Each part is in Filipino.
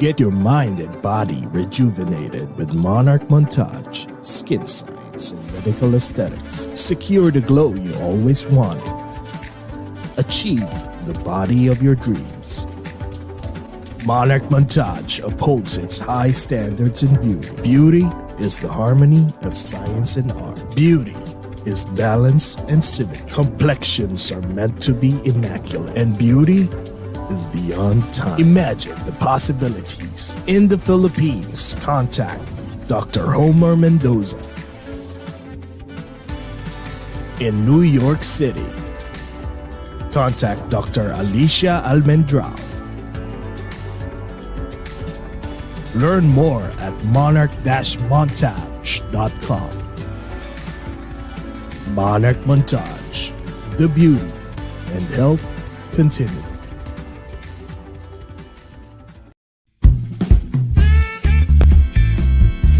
Get your mind and body rejuvenated with Monarch Montage, Skin Science and Medical Aesthetics. Secure the glow you always wanted. Achieve the body of your dreams. Monarch Montage upholds its high standards in beauty. Beauty is the harmony of science and art. Beauty is balance and symmetry. Complexions are meant to be immaculate, and beauty is beyond time. Imagine the possibilities. In the Philippines, contact Dr. Homer Mendoza. In New York City, contact Dr. Alicia Almendrao. Learn more at monarch-montage.com. Monarch Montage, the beauty and health continue.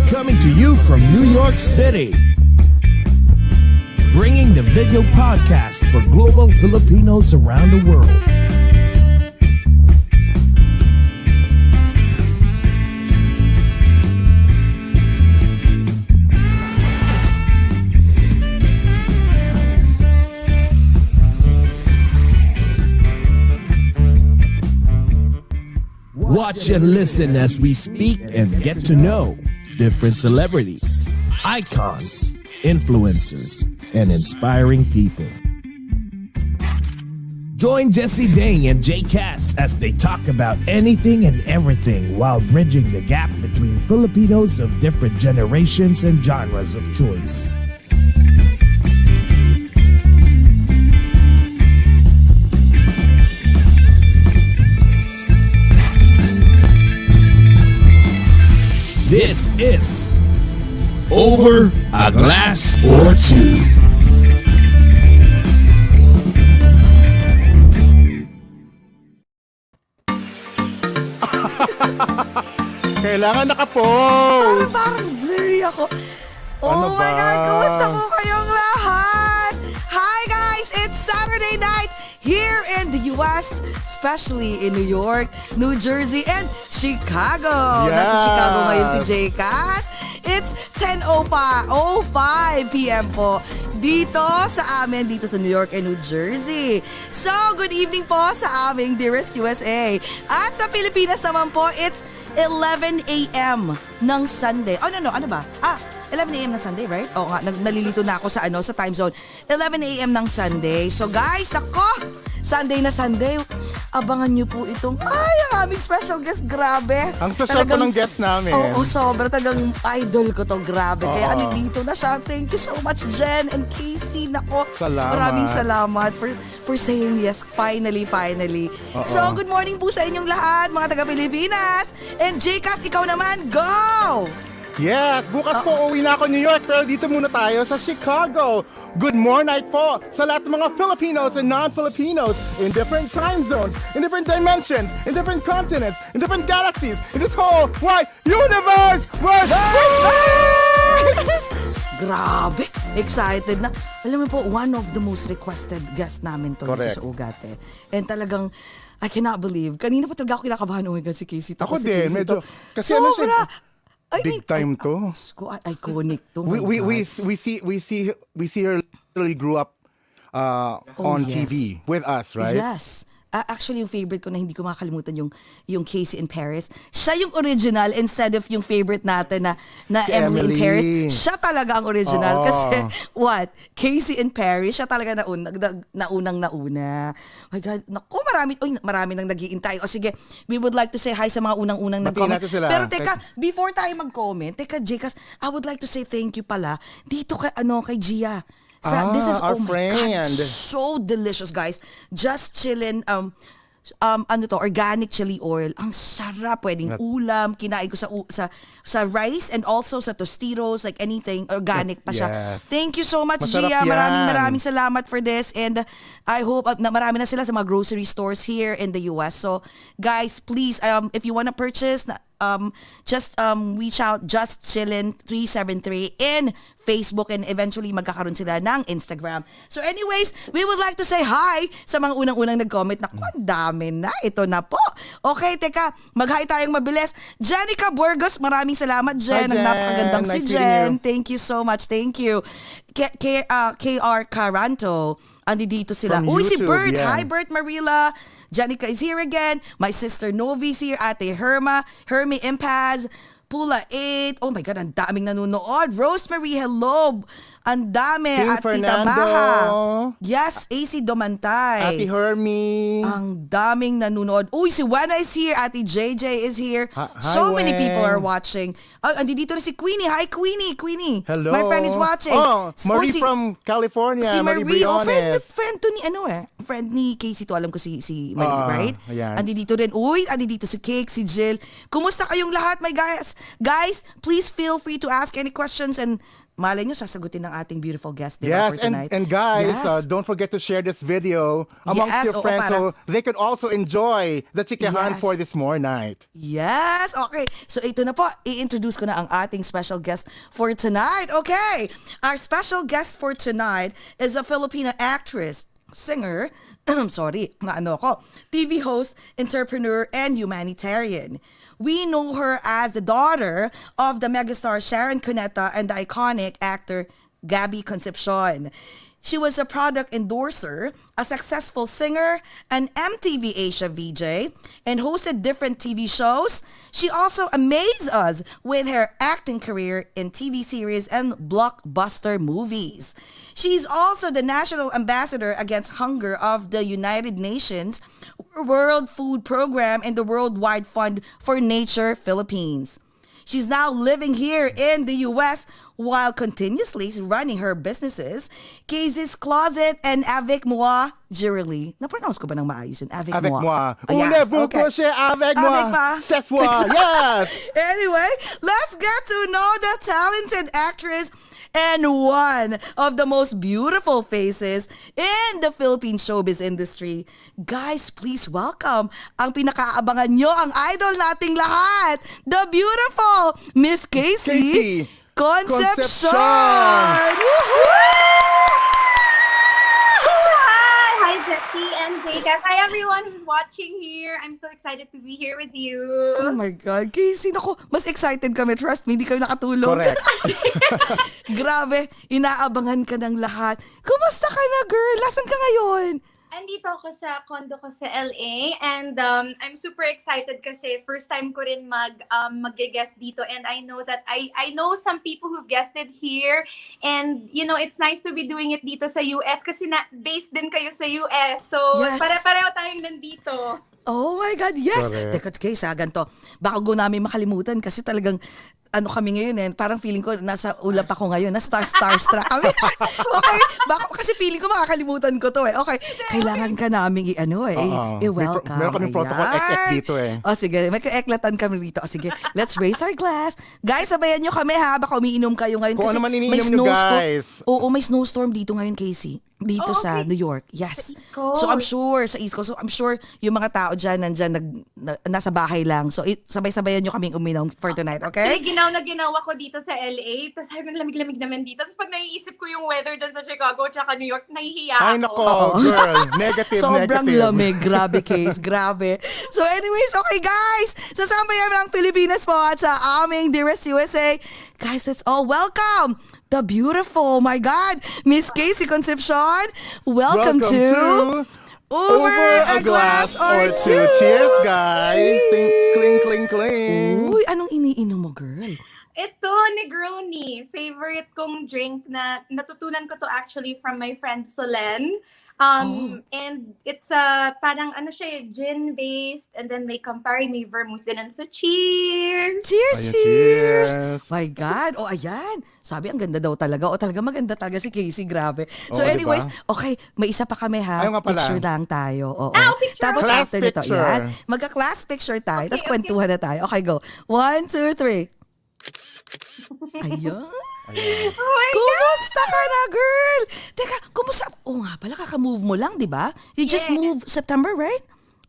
Coming to you from New York City, bringing the video podcast for global Filipinos around the world. Watch and listen as we speak and get to know different celebrities, icons, influencers, and inspiring people. Join Jesse Dang and Jay Cass as they talk about anything and everything while bridging the gap between Filipinos of different generations and genres of choice. This is Over a Glass or Two. Kailangan naka-pose. Parang blurry ako. Oh Ano my ba? God, kumusta po kayong lahat? Hi guys, it's Saturday night here in the US, especially in New York, New Jersey, and Chicago. Yes. Nasa Chicago ngayon si Jay Cass. It's 10:05 p.m. po dito sa amin, dito sa New York and New Jersey. So, good evening po sa aming dearest USA. At sa Pilipinas naman po, it's 11 a.m. ng Sunday. Oh, no, ano ba? 11 a.m. ng Sunday, right? Oo nga, nalilito na ako sa time zone. 11 a.m. ng Sunday. So guys, nako, Sunday na Sunday. Abangan nyo po itong, ang aming special guest, grabe. Ang social po ng guest namin. Oo, sobra. Talagang idol ko to, grabe. Kaya nandito na siya. Thank you so much, Jen and Casey. Nako, Salamat. maraming salamat for saying yes. Finally. So, good morning po sa inyong lahat, mga taga-Pilipinas. And Jcas, ikaw naman, go! Yes, bukas po uwi na ako New York pero dito muna tayo sa Chicago. Good morning po sa lahat ng mga Filipinos and non-Filipinos in different time zones, in different dimensions, in different continents, in different galaxies, in this whole wide universe. Grabe, excited na. Alam mo po, one of the most requested guest namin to dito sa OAGOT. And talagang, I cannot believe. Kanina pa talaga ako kinakabahan. Oh my God, si Casey to. Ako si din, Casey medyo. to. Kasi ano siya, sobra. big time to. Iconic to. We see her literally grew up on yes. TV with us, right? Yes. Actually, yung favorite ko na hindi ko makakalimutan yung Casey in Paris. Siya yung original instead of yung favorite natin na Si Emily in Emily. Paris. Siya talaga ang original. Oo. Kasi, Casey in Paris, siya talaga naunang-nauna. My God, naku, marami nang nag-iintay. O sige, we would like to say hi sa mga unang-unang Batiin nag-comment. natin sila. Pero teka, before tayo mag-comment, Jcas, I would like to say thank you pala dito kay Gia. This is, our oh my friend. God, so delicious, guys. Just chillin', organic chili oil. Ang sarap, pwedeng ulam, kinain ko sa rice and also sa tostitos, like anything, organic pa siya. Yes. Thank you so much, Masarap Gia. yan. Maraming salamat for this, and I hope na marami na sila sa mga grocery stores here in the US. So, guys, please, if you wanna purchase, reach out Just Chillin 373 in Facebook and eventually magkakaroon sila ng Instagram. So anyways, we would like to say hi sa mga unang-unang nag-comment na ang dami na. Ito na po. Okay, teka, mag-hi tayong mabilis. Jenica Burgos, maraming salamat, Jen. Hi, Ang napakagandang nice si meeting Jen. you. Thank you so much. Thank you. KR Caranto. Andi dito sila. From Uy, si YouTube, Bert. yeah. Hi, Bert Marila. Jenica is here again. My sister Novi's here. Ate Hermie Impaz. Pula 8. Oh my God, ang daming nanonood. Rosemary, hello. Ang dami. King At Tita Fernando. Baha. Yes, AC Domantay. Ate Hermie. Ang daming nanonood. Uy, si Wana is here. Ate JJ is here. Hi, So many Wen. people are watching. Andito na si Queenie. Hi, Queenie. Queenie. Hello. My friend is watching. Oh, Marie si, from California. Si Marie. Oh, Briones. friend to ni friend ni Casey to. Alam ko si Marie, right? Ayan. Andito rin. Uy, andito si Cake, si Jill. Kumusta kayong lahat, my guys? Guys, please feel free to ask any questions and malay nyo, sasagutin ng ating beautiful guest for Yes, tonight. and guys, Yes. don't forget to share this video amongst Yes, your oo, friends so para- they could also enjoy the chikahan Yes. for this more night. Yes, okay. So ito na po, i-introduce ko na ang ating special guest for tonight. Okay, our special guest for tonight is a Filipino actress, singer, TV host, entrepreneur, and humanitarian. We know her as the daughter of the megastar Sharon Cuneta and the iconic actor Gabby Concepcion. She was a product endorser, a successful singer, an MTV Asia VJ, and hosted different TV shows. She also amazed us with her acting career in TV series and blockbuster movies. She's also the national ambassador against hunger of the United Nations World Food Program and the Worldwide Fund for Nature Philippines. She's now living here in the U.S. while continuously running her businesses, Casey's Closet and Avec Moi Jewelry. Na-pronounce ko ba ng maayos yun? Avec Avec Moi. moi. Yes, Voulez-vous okay. coucher avec moi? Avec moi. C'est moi. Yes. Anyway, let's get to know the talented actress and one of the most beautiful faces in the Philippine showbiz industry. Guys, please welcome ang pinakaabangan nyo, ang idol nating lahat, the beautiful Miss Casey Concepcion! Hi, Jessie and Jacob. Hi, everyone who's watching here. I'm so excited to be here with you. Oh my God, Casey, naku, mas excited kami. Trust me, hindi kami nakatulog. Correct. Grabe, inaabangan ka ng lahat. Kumusta ka na, girl? Nasaan ka ngayon? Andito ako sa condo ko sa LA and I'm super excited kasi first time ko rin mag-guest dito and I know that I know some people who've guested here and you know it's nice to be doing it dito sa US kasi based din kayo sa US so Yes. pare-pareho tayong nandito. Oh my God, yes! Correct. Teka, Casey, ganito. Baka ko namin makalimutan kasi talagang kami ngayon parang feeling ko nasa ulap ako ngayon, na starstruck kami. Okay, baka, kasi feeling ko makakalimutan ko to Okay, kailangan ka namin i-welcome. Meron kami protocol ek dito O sige, may kaeklatan kami rito. O sige, let's raise our glass. Guys, sabayan nyo kami ha, baka umiinom kayo ngayon. Kung Kasi ano man iniinom may nyo, snowstorm. guys. Oo, may snowstorm dito ngayon, Casey. Dito sa okay. New York. Yes. East Coast. So I'm sure, sa East Coast. So I'm sure yung mga tao dyan, nasa bahay lang. So sabay-sabayan nyo kaming uminom for tonight, okay? Kasi ginaw ako dito sa LA, tapos sabi ng lamig-lamig naman dito. Tapos pag naiisip ko yung weather dyan sa Chicago tsaka New York, nahihiya Ay, ako. nako, girl. Negative, Sobrang negative. lamig. Grabe, Case. Grabe. So anyways, okay guys. Sasambayan ng Pilipinas po at sa aming Dearest USA. Guys, let's all welcome the beautiful, my God, Miss Casey Concepcion. Welcome to Over a Glass or Two. Cheers, guys. Cheers. Cling, cling, cling. Uy, anong iniinom mo, girl? Ito, Negroni. Favorite kong drink na natutunan ko to actually from my friend Solen. And it's parang gin-based and then may Campari, may vermouth din. So cheers! Cheers, Ayan, cheers! cheers. My God. O, ayan. Sabi, ang ganda daw talaga. O, talaga maganda talaga si Casey. Grabe. So, Oo, anyways, diba? okay. May isa pa kami, ha? Ayaw nga pala. Picture lang tayo. Oo. Picture. Tapos Class after nito, picture. yan. Magka-class picture tayo. Tapos Okay. kwentuhan na tayo. Okay, go. 1, 2, 3. Ayan. Oh my Kumusta ka na, girl? Teka, kumusta? Oo nga pala, kaka-move mo lang, di ba? You just Yes. moved September, right?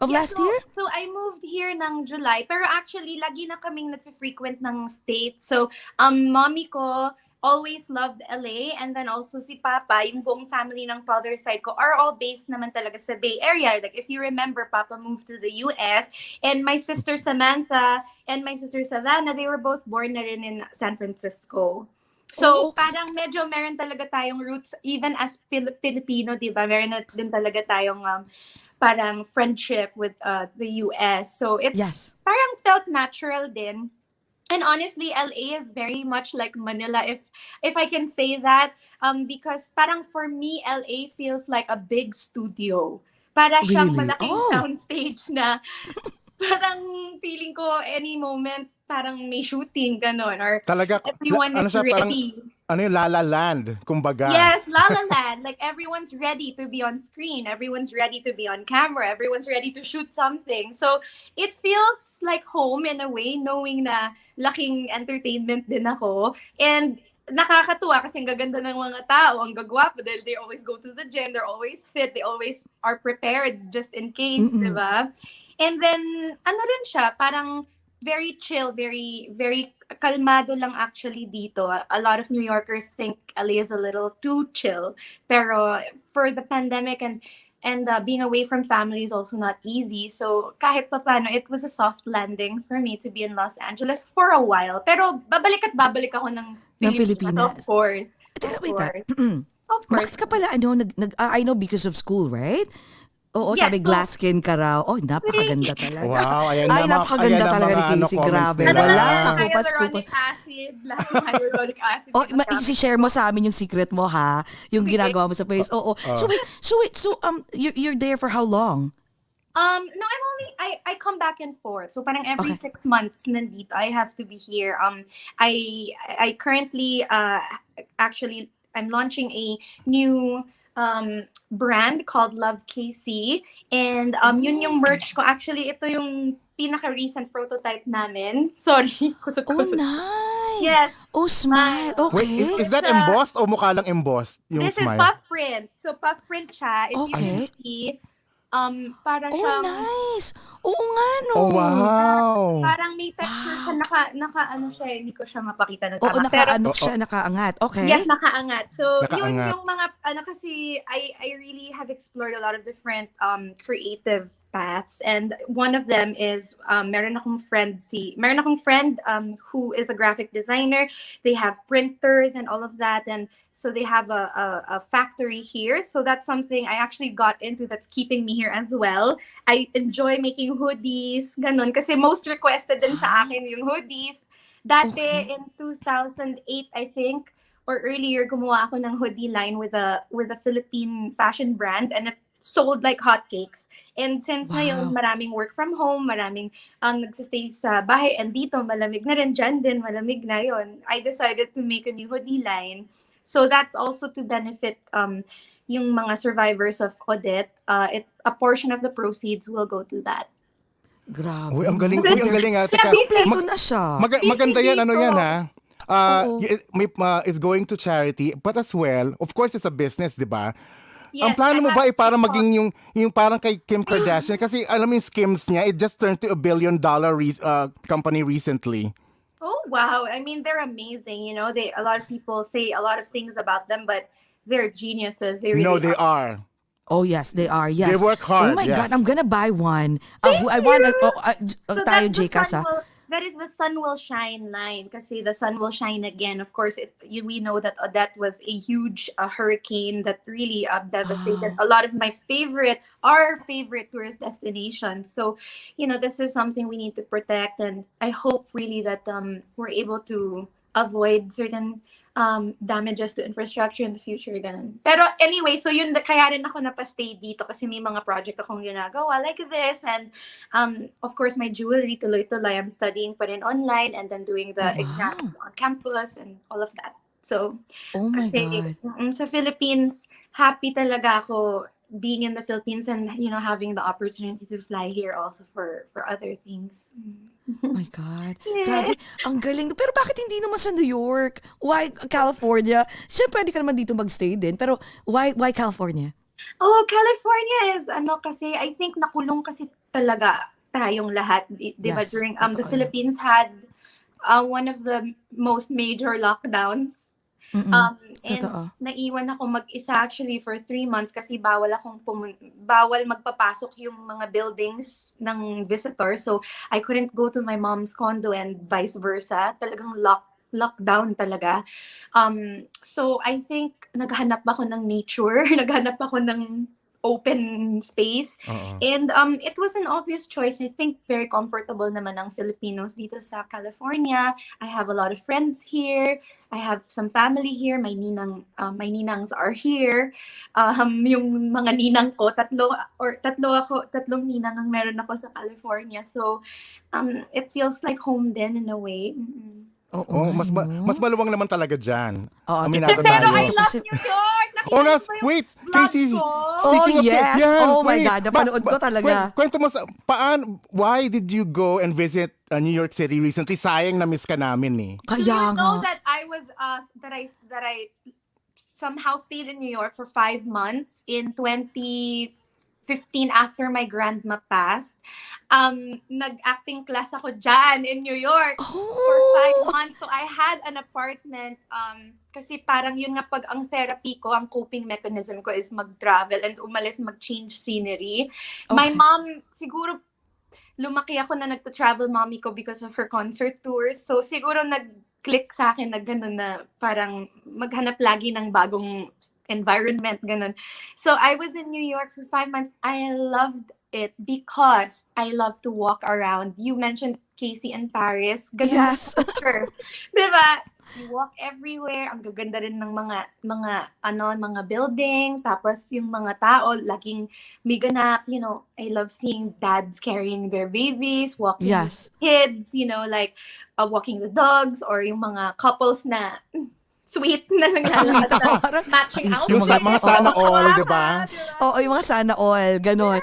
of last year? So I moved here ng July, pero actually lagi na kaming nagfi-frequent ng States. So mommy ko always loved LA, and then also si Papa, yung buong family ng father's side ko are all based naman talaga sa Bay Area. Like if you remember, Papa moved to the US, and my sister Samantha and my sister Savannah, they were both born na rin in San Francisco. So, parang medyo meron talaga tayong roots, even as Filipino, di ba? Meron na din talaga tayong parang friendship with the US. So, it's parang felt natural din. And honestly, LA is very much like Manila, if I can say that, because parang for me, LA feels like a big studio. Para siyang malaking soundstage na parang feeling ko any moment parang may shooting, ganon, or talaga, everyone is ready. Parang, yung La La Land, kumbaga. Yes, La La Land. Like everyone's ready to be on screen. Everyone's ready to be on camera. Everyone's ready to shoot something. So it feels like home in a way, knowing na laking entertainment din ako. And nakakatuwa kasi ang gaganda ng mga tao, ang gagwapo dahil they always go to the gym, they're always fit, they always are prepared just in case, di ba? And then, ano rin siya, parang very chill, very, very kalmado lang actually dito. A lot of New Yorkers think LA is a little too chill. Pero for the pandemic and being away from family is also not easy. So kahit pa paano, it was a soft landing for me to be in Los Angeles for a while. Pero babalik ako ng Pilipinas. Of course. Wait, of course. Bakit ka pala, I know because of school, right? Oo, yes, sabi glass skin ka raw. Oh, napakaganda talaga. Wow, napakaganda talaga ni Casey. Grabe. Wala ka hyaluronic acid. Hyaluronic acid. Oh, i-share mo sa amin yung secret mo, ha? Yung ginagawa mo sa face. Oo. So you're there for how long? No, I come back and forth. So parang every 6 months nandito, I have to be here. I currently actually I'm launching a new brand called Love KC, and yun yung merch ko. Actually, ito yung pinaka-recent prototype namin. Sorry. Oh, nice! Yes. Oh, smile. Okay. Wait, is that embossed o mukha lang embossed? Yung this smile? Is puff print. So puff print siya. If you can see, para siyang... nice! Oo nga, no? Oh, wow! Parang may texture siya, naka-ano siya, hindi ko siya mapakita na tama. Oo, nakaangat. Okay. Yes, nakaangat. So, nakaangat. yung mga, kasi I really have explored a lot of different creative paths, and one of them is meron akong friend who is a graphic designer. They have printers and all of that, and so they have a factory here. So that's something I actually got into that's keeping me here as well. I enjoy making hoodies, ganun, kasi most requested din sa akin yung hoodies. Dati in 2008, I think, or earlier, gumawa ako ng hoodie line with a Philippine fashion brand, and it sold like hotcakes. And since ngayon, maraming work from home, maraming nagsistay sa bahay, and dito malamig na rin, dyan din malamig na yon, I decided to make a new hoodie line. So that's also to benefit yung mga survivors of Odette. A portion of the proceeds will go to that. Grabe. Uy, ang galing. Teka, kompleto na siya. Maganda yan, ano yan, ha? It's going to charity, but as well, of course, it's a business, di ba? Yes, ang plano mo ba ay para maging yung parang kay Kim Kardashian? Kasi alam mo yung Skims niya, it just turned to $1 billion company recently. Oh, wow. I mean, they're amazing. You know, a lot of people say a lot of things about them, but they're geniuses. They really they are. Oh, yes, they are. Yes. They work hard. Oh, my God. I'm gonna buy one. I want tayo, Jcas, that is the Sun Will Shine line. Kasi the sun will shine again. Of course, we know that Odette was a huge hurricane that really devastated a lot of our favorite tourist destinations. So, this is something we need to protect. And I hope really that we're able to avoid certain damages to infrastructure in the future. Ganun. Pero anyway, so yun, kaya rin ako napastay dito kasi may mga project akong ginagawa like this. And of course, my jewelry, tuloy-tuloy. I'm studying pa rin online and then doing the exams on campus and all of that. So, kasi, sa Philippines, happy talaga ako being in the Philippines and, having the opportunity to fly here also for other things. Oh my God. Grabe. Ang galing. Pero bakit hindi naman sa New York? Why California? Siyempre, pwede ka naman dito magstay din. Pero why California? Oh, California is, kasi I think nakulong kasi talaga tayong lahat, di ba? Yes, During totoo the yan. Philippines had one of the most major lockdowns. Mm-mm. And Totoo. naiwan ako mag-isa actually for 3 months kasi bawal magpapasok yung mga buildings ng visitor. So I couldn't go to my mom's condo and vice versa. Talagang lockdown talaga. So I think naghanap ako ng nature, naghanap ako ng open space. Oo. And it was an obvious choice. I think very comfortable naman ang Filipinos dito sa California. I have a lot of friends here. I have some family here. My ninangs are here. Yung mga ninang ko, tatlong ninang ang meron ako sa California. So it feels like home din in a way. Mm-mm. Oo Oh, nga, mas no? maluwang naman talaga dyan. Oo, Aminado totoo. Pero tayo. I Ito love kasi- New York! Nakita Oh, niyo ba yung wait, vlog Casey. ko? Oh, Speaking of yes. yan, Oh my wait. God, napanood ko talaga. Kwento mo why did you go and visit New York City recently? Sayang na miss ka namin eh. Do Kaya you know nga. that I was that I somehow stayed in New York for 5 months in 2015 after my grandma passed. Nag-acting class ako dyan in New York for 5 Oh! months. So I had an apartment kasi parang yun nga pag ang therapy ko, ang coping mechanism ko is mag-travel and umalis, mag-change scenery. My Okay. mom, siguro lumaki ako na nagta-travel mommy ko because of her concert tours. So siguro nag-click sa akin na gano'n na parang maghanap lagi ng bagong environment, gano'n. So I was in New York for 5 months. I loved it because I love to walk around. You mentioned Casey and Paris. Ganun Yes. yung culture. Diba? You walk everywhere. Ang gaganda rin ng mga building. Tapos yung mga tao, laging may ganap. You know, I love seeing dads carrying their babies, walking Yes. with kids, like walking the dogs, or yung mga couples na sweet na naglalakad na Parang matching nakainis Yung mga- mga sana all, di ba? Oo, yung mga sana all, ganon.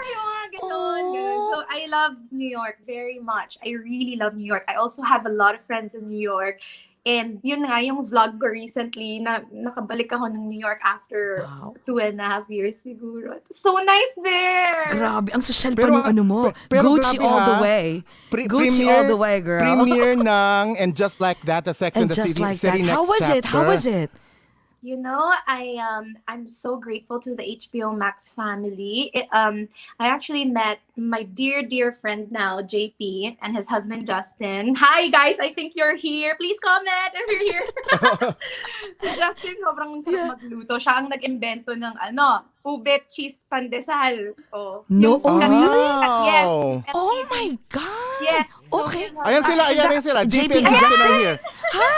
Ganon. So I love New York very much. I really love New York. I also have a lot of friends in New York. And yun nga, yung vlog ko recently, na nakabalik ako ng New York after Wow. 2.5 years siguro. So nice there! Grabe, ang social pa Pero, nung ano mo. pero Gucci grabe, all the ha? way. Gucci all the way, girl. Premiere ng And Just Like That, the Sex and And the just City, like City that. Next How was it? How Chapter. was it? I'm so grateful to the HBO Max family. I actually met my dear friend now, JP, and his husband Justin. Hi guys, I think you're here. Please comment if you're here. Si Justin, sobrang sarap magluto. Siya ang nag-imbento ng ube cheese pandesal. Oh, No, yung oh, sikat- really? Yes. Oh my God! Yes. So, Okay. Ayan sila, Is ayan that sila. JP JP and and Justin are Justin? here.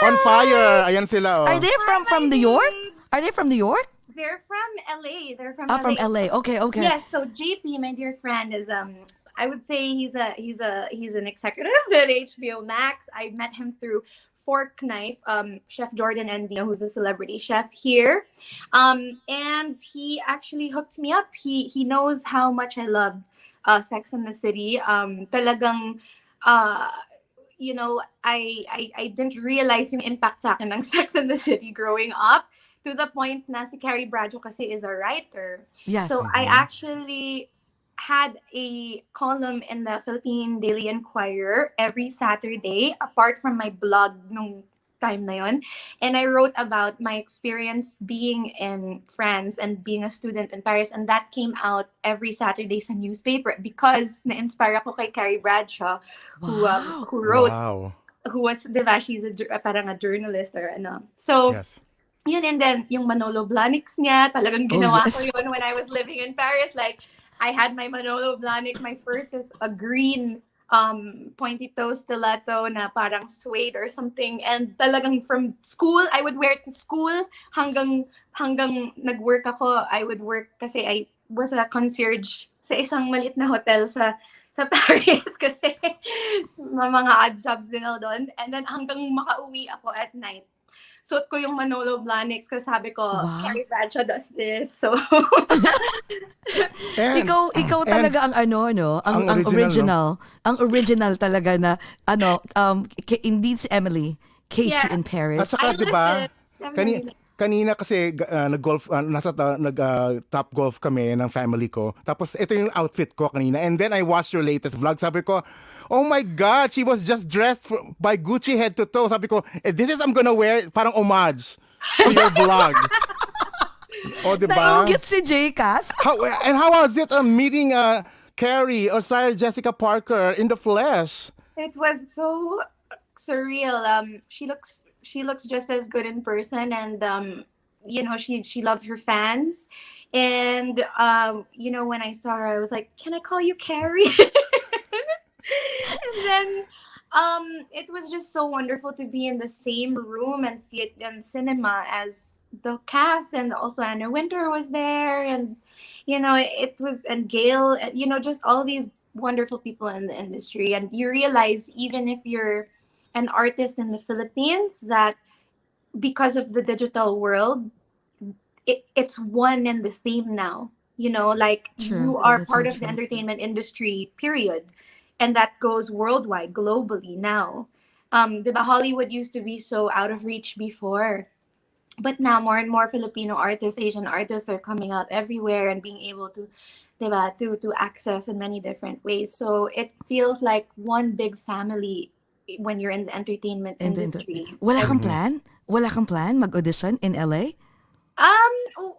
On fire. Ayan sila. Oh. Are they from New York? Are they from New York? They're from LA. From LA. Okay, okay. Yes, so JP, my dear friend, is I would say he's an executive at HBO Max. I met him through Fork Knife, Chef Jordan Andino, who's a celebrity chef here. And he actually hooked me up. He knows how much I love Sex and the City. Talagang I didn't realize yung impact sa akin ng Sex and the City growing up. To the point na si Carrie Bradshaw kasi is a writer. Yes. So I actually had a column in the Philippine Daily Inquirer every Saturday, apart from my blog nung time na yon. And I wrote about my experience being in France and being a student in Paris. And that came out every Saturday sa newspaper because na-inspire ako kay Carrie Bradshaw, who wrote, Wow. who was, diba, she's parang a journalist or ano. So, Yes. yun, and then yung Manolo Blahniks niya, talagang ginawa ko yes. yun when I was living in Paris. Like, I had my Manolo Blahnik, my first is a green pointy toe stiletto na parang suede or something. And talagang from school, I would wear it to school hanggang nag-work ako. I would work kasi I was a concierge sa isang maliit na hotel sa Paris kasi mga odd jobs din ako doon. And then hanggang makauwi ako at night. Suot ko yung Manolo Blahniks kasi sabi ko, Wow. Carrie Bradshaw does this. So, And, Ikaw talaga ang ang original, original. Ang original talaga na hindi si Emily, Casey Yeah. in Paris. At saka, I di ba, legit- kani- kanina kasi nag-golf, top golf kami ng family ko. Tapos ito yung outfit ko kanina. And then I watched your latest vlog. Sabi ko, oh my God, she was just dressed by Gucci head to toe. Sabi ko, this is I'm gonna wear parang homage to your vlog. O, diba? Nainggit si J-Cas. How was it meeting Carrie or Sarah Jessica Parker in the flesh? It was so surreal. She looks just as good in person, and she loves her fans. And when I saw her, I was like, "Can I call you Carrie?" And then it was just so wonderful to be in the same room and theater and cinema as the cast, and also Anna Wintour was there, and it was, and Gail, just all these wonderful people in the industry. And you realize, even if you're an artist in the Philippines, that because of the digital world, it's one and the same now. Like True. you are That's part so of the true. entertainment industry, period. And that goes worldwide, globally now. Diba, Hollywood used to be so out of reach before. But now more and more Filipino artists, Asian artists are coming out everywhere and being able to, diba, to access in many different ways. So it feels like one big family when you're in the entertainment industry. Wala kang plan? Wala kang plan mag-audition in LA?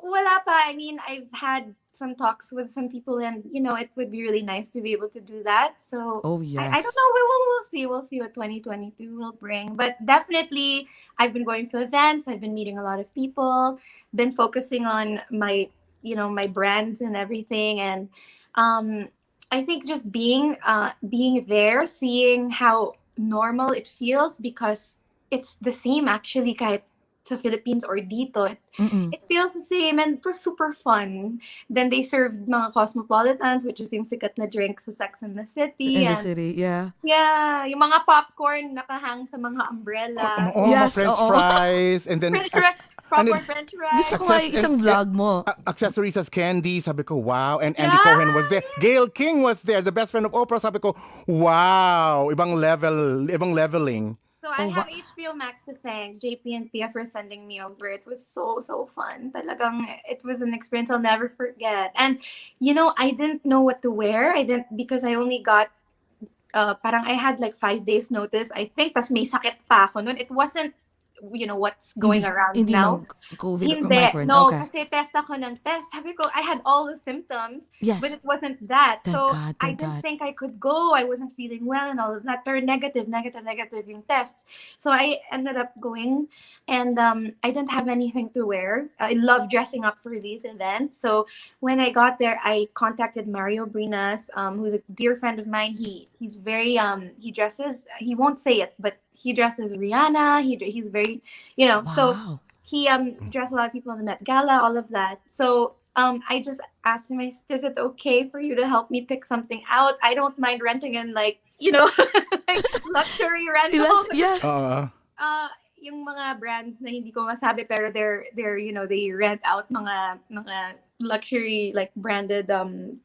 Wala pa. I mean, I've had some talks with some people, and it would be really nice to be able to do that. So Oh, yes. I don't know. We'll see. We'll see what 2022 will bring. But definitely, I've been going to events. I've been meeting a lot of people. Been focusing on my brands and everything. And I think just being there, seeing how normal it feels, because it's the same actually kahit sa Philippines or dito. It feels the same, and it was super fun. Then they served mga cosmopolitans, which is yung sikat na drink sa Sex and the City. In the And city, yeah. yeah, yung mga popcorn nakahang sa mga umbrella. Yes, French oo. fries, and then Proper it- French fries. Gusto ko nga yung isang vlog mo. accessories as candy. Sabi ko, wow. And Andy Yeah. Cohen was there. Gail King was there, the best friend of Oprah. Sabi ko, wow. Ibang leveling. So I have HBO Max to thank JP and Pia for sending me over. It was so fun. Talagang it was an experience I'll never forget. And I didn't know what to wear. Because I only got parang I had like 5 days notice, I think. Tas may sakit pa ako noon. It wasn't what's going around hindi now. COVID Hindi. Omicron. No, Okay. kasi test ako ng test. Sabi ko, I had all the symptoms, Yes. but it wasn't that. Thank So God, I thank didn't God. think I could go. I wasn't feeling well and all of that. Pero negative yung tests. So I ended up going, and I didn't have anything to wear. I love dressing up for these events. So when I got there, I contacted Mario Brinas, who's a dear friend of mine. He's very he dresses. He won't say it, but he dresses Rihanna. He's very, so Wow. he dressed a lot of people in the Met Gala, all of that. So I just asked him, is it okay for you to help me pick something out? I don't mind renting in like luxury rental. Yes. Yung mga brands na hindi ko masabi, pero they're they rent out mga luxury like branded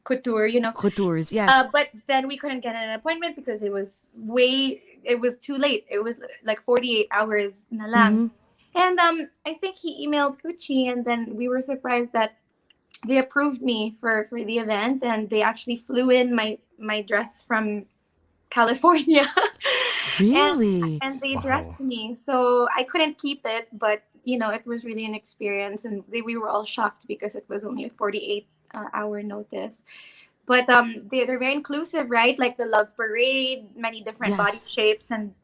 couture, Coutures, yes. But then we couldn't get an appointment because it was too late. It was like 48 hours na lang. And I think he emailed Gucci, and then we were surprised that they approved me for the event, and they actually flew in my dress from California. Really? And they dressed me. So I couldn't keep it, but it was really an experience, and we were all shocked because it was only a 48 hour notice. But they're very inclusive, right? Like the Love Parade, many different body Yes. shapes, and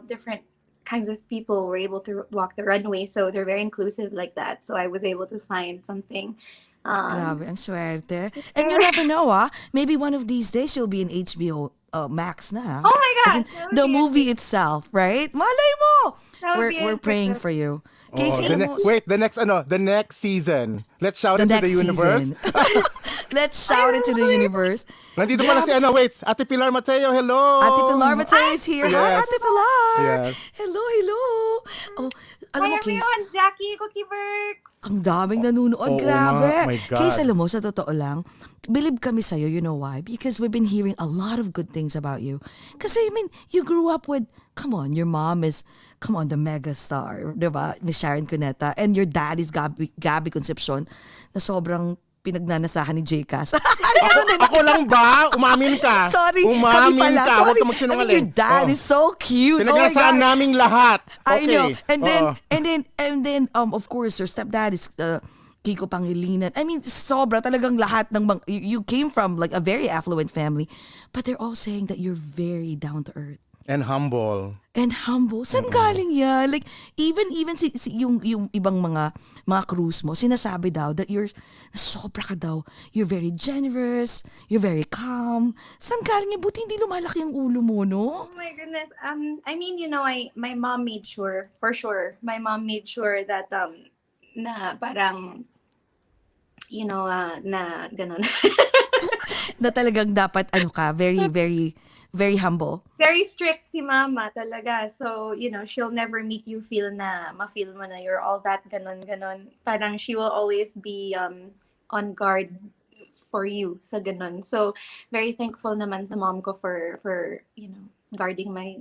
different kinds of people were able to walk the runway. So they're very inclusive like that. So I was able to find something. Grabe, ang swerte. And you never know, maybe one of these days you'll be in HBO Max na. Oh my As in, gosh, that would the be movie itself, right? Malay mo! That would be We're praying interesting. for you. Oh, Casey, the next season. Let's shout the it to next the universe. season. Let's shout it to the universe. Nandito pala si wait, Ate Pilar Mateo, hello! Ate Pilar Mateo is here. Hi, Yes. Ate Pilar! Yes. Hello, hello! Oh, alam Hi mo, Case, everyone, Jackie, Cookie Berks. ang daming nanonood. Oo Grabe. nga, my God. Case, alam mo, sa totoo lang, believe kami sa'yo, you know why? Because we've been hearing a lot of good things about you. Kasi, I mean, you grew up with, come on, your mom is, come on, the mega star, diba? Miss Sharon Cuneta. And your dad is Gabby Concepcion, na sobrang pinagnanasahan ni J-Cas. Ako lang ba? Umamin ka. Sorry, kami Umamin pala. ka. Huwag Sorry. ka I mean, magsinungaling. your dad is so cute. Oh my Pinagnasaan God. naming lahat. I Okay. know. Oo. And then, of course, your stepdad is Kiko Pangilinan. I mean, sobra talagang lahat ng you came from like a very affluent family, but they're all saying that you're very down to earth. And humble. And humble. Saan galing yan? Like, even yung ibang mga crews mo, sinasabi daw that sobra ka daw. You're very generous. You're very calm. Saan galing yan? Buti hindi lumalaki ang ulo mo, no? Oh my goodness. I mean, my mom made sure, for sure. My mom made sure that na parang na ganun. Na talagang dapat very, very, very humble. Very strict si mama talaga. So, she'll never make you feel na ma-feel mo na you're all that ganon. Parang she will always be on guard for you sa ganon. So, very thankful naman sa mom ko for guarding my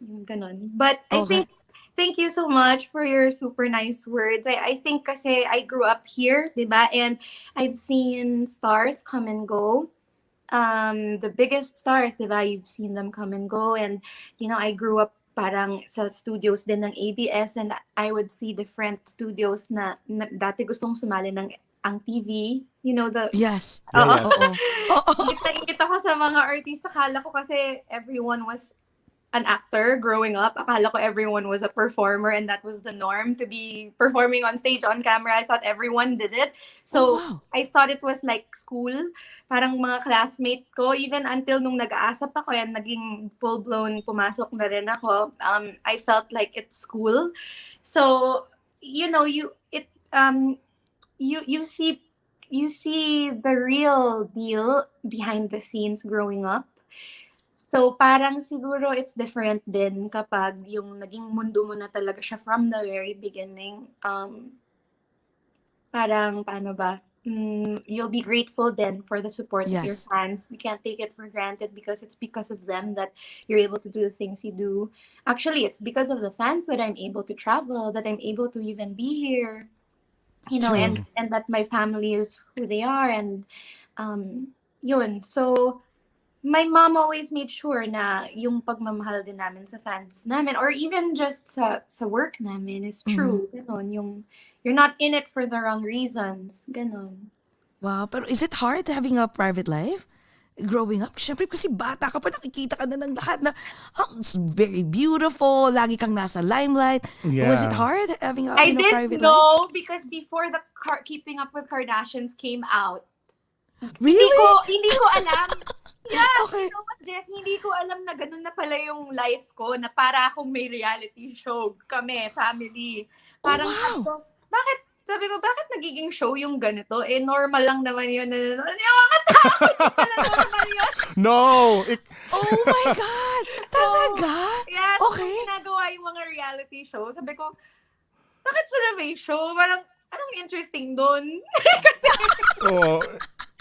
yung ganon. But I think thank you so much for your super nice words. I think kasi I grew up here, diba? And I've seen stars come and go. The biggest stars, diba? You've seen them come and go. And, I grew up parang sa studios din ng ABS and I would see different studios na dati gustong sumali ng ang TV. Yes. Yeah, Oo. Nakikita ko sa mga artista, akala ko kasi everyone was an actor growing up. Akala ko everyone was a performer and that was the norm to be performing on stage, on camera. I thought everyone did it. So, wow. I thought it was like school. Parang mga classmate ko, even until nung nag-aasap ako and naging full-blown pumasok na rin ako, I felt like it's school. So, you see the real deal behind the scenes growing up. So, parang siguro it's different din kapag yung naging mundo mo na talaga siya from the very beginning. Parang, paano ba? You'll be grateful then for the support of your Yes. fans. You can't take it for granted because it's because of them that you're able to do the things you do. Actually, it's because of the fans that I'm able to travel, that I'm able to even be here. True. And that my family is who they are. And, yun. So, my mom always made sure na yung pagmamahal din namin sa fans namin or even just sa work namin is true. Ganon, you're not in it for the wrong reasons. Ganon. Wow, pero is it hard having a private life? Growing up? Siyempre, kasi bata ka pa, nakikita ka na ng lahat na, it's very beautiful, lagi kang nasa limelight. Yeah. Was it hard having a I private didn't life? know because before the Keeping Up with Kardashians came out, Really? Hindi ko alam. Yeah, Okay. you know what, Jess? Hindi ko alam na ganun na pala yung life ko, na para akong may reality show. Kami, family. Parang wow. sabi ko, bakit nagiging show yung ganito? Normal lang naman yun. Yung mga tao, pala normal yun. No! Oh my God! Talaga? Yeah, Okay. so ginagawa yung mga reality show. Sabi ko, bakit sila may show? Parang, anong interesting doon?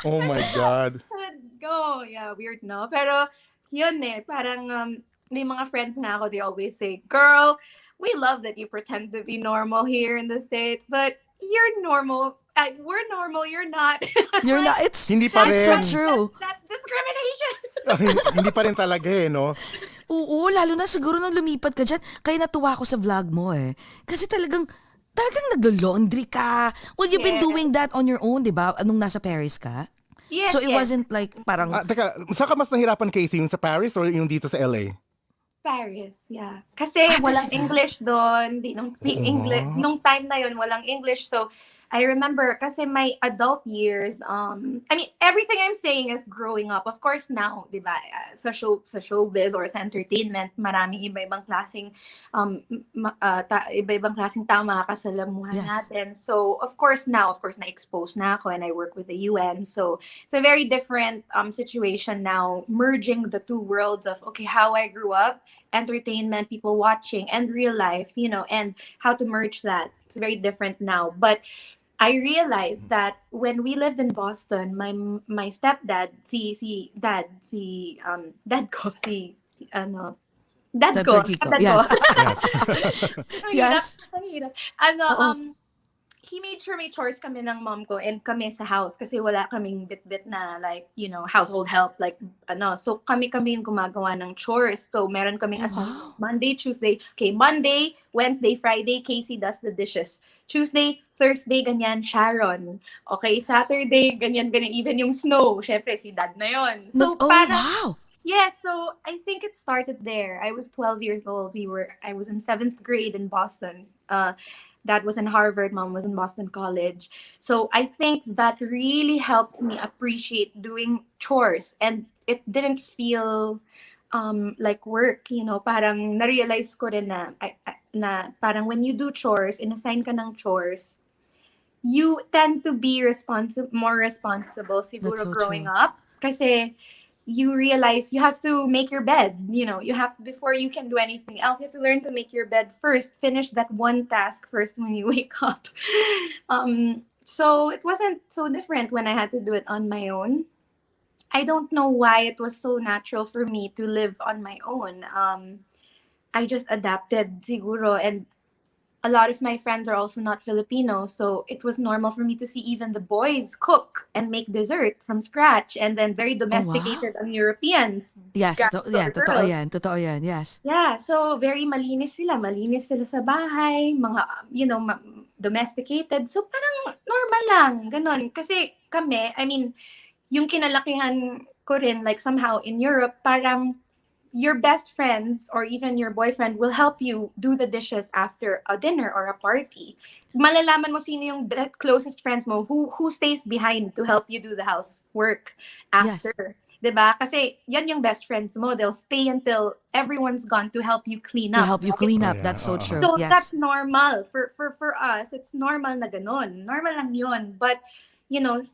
Oh my God. Yeah, weird, no? Pero, yun parang may mga friends na ako, they always say, girl, we love that you pretend to be normal here in the States, but you're normal. We're normal, you're not. You're not, it's Hindi pa so rin. true. That's discrimination. Hindi pa rin talaga no? Oo, lalo na siguro nung lumipat ka dyan, kaya natuwa ako sa vlog mo Kasi talagang naglo-laundry ka. Well, you've been Yeah. doing that on your own, di ba? Nung nasa Paris ka? Yes, So it yes. wasn't like parang, Teka, saan ka mas nahirapan, Casey? Yung sa Paris or yung dito sa LA? Paris, yeah. Kasi walang English doon, they don't speak English. Nung time na yun, walang English. So, I remember kasi my adult years, I mean, everything I'm saying is growing up. Of course now, di ba, sa showbiz or sa entertainment, maraming iba-ibang klaseng, iba-ibang klaseng tao makakasalamuhan Yes. natin. So, of course, na-expose na ako and I work with the UN. So, it's a very different situation now, merging the two worlds of, okay, how I grew up, entertainment, people watching, and real life, and how to merge that. It's very different now. But I realized that when we lived in Boston, my stepdad, dad ko, dad ko, Senator Kiko. stepdad ko. Yes. Yes. Ang hirap, Yes. ang hirap. Oo. He made sure may chores kami ng mom ko and kami sa house kasi wala kaming bit-bit na like, household help like So kami yung gumagawa ng chores. So meron kaming assignment Monday, Tuesday. Okay, Monday, Wednesday, Friday, Casey does the dishes. Tuesday, Thursday, ganyan, Sharon. Okay, Saturday, ganyan, even yung snow. Syempre, si dad na yon. So Wow. yeah, so I think it started there. I was 12 years old. I was in 7th grade in Boston. Dad was in Harvard, mom was in Boston College. So I think that really helped me appreciate doing chores, and it didn't feel like work, parang na-realize ko rin na parang when you do chores, inassign ka ng chores, you tend to be more responsible siguro That's so growing true. up. Kasi you realize you have to make your bed, you have, before you can do anything else, you have to learn to make your bed first, finish that one task first when you wake up. So it wasn't so different when I had to do it on my own. I don't know why it was so natural for me to live on my own. I just adapted siguro, and a lot of my friends are also not Filipino, so it was normal for me to see even the boys cook and make dessert from scratch, and then very domesticated ang Europeans. Yes. Guys or Totoo girls. yan. Totoo yan. Yes. Yeah, so very malinis sila sa bahay, mga, domesticated. So parang normal lang, ganon. Kasi kami, I mean, yung kinalakihan ko rin, like somehow in Europe, parang your best friends or even your boyfriend will help you do the dishes after a dinner or a party. Malalaman mo sino yung closest friends mo who stays behind to help you do the housework after. Diba? Kasi yan yung best friends mo. They'll stay until everyone's gone to help you clean up. To help you clean Oh, up. yeah. That's so true. So Yes. that's normal. For us, it's normal na ganun. Normal lang yun. But,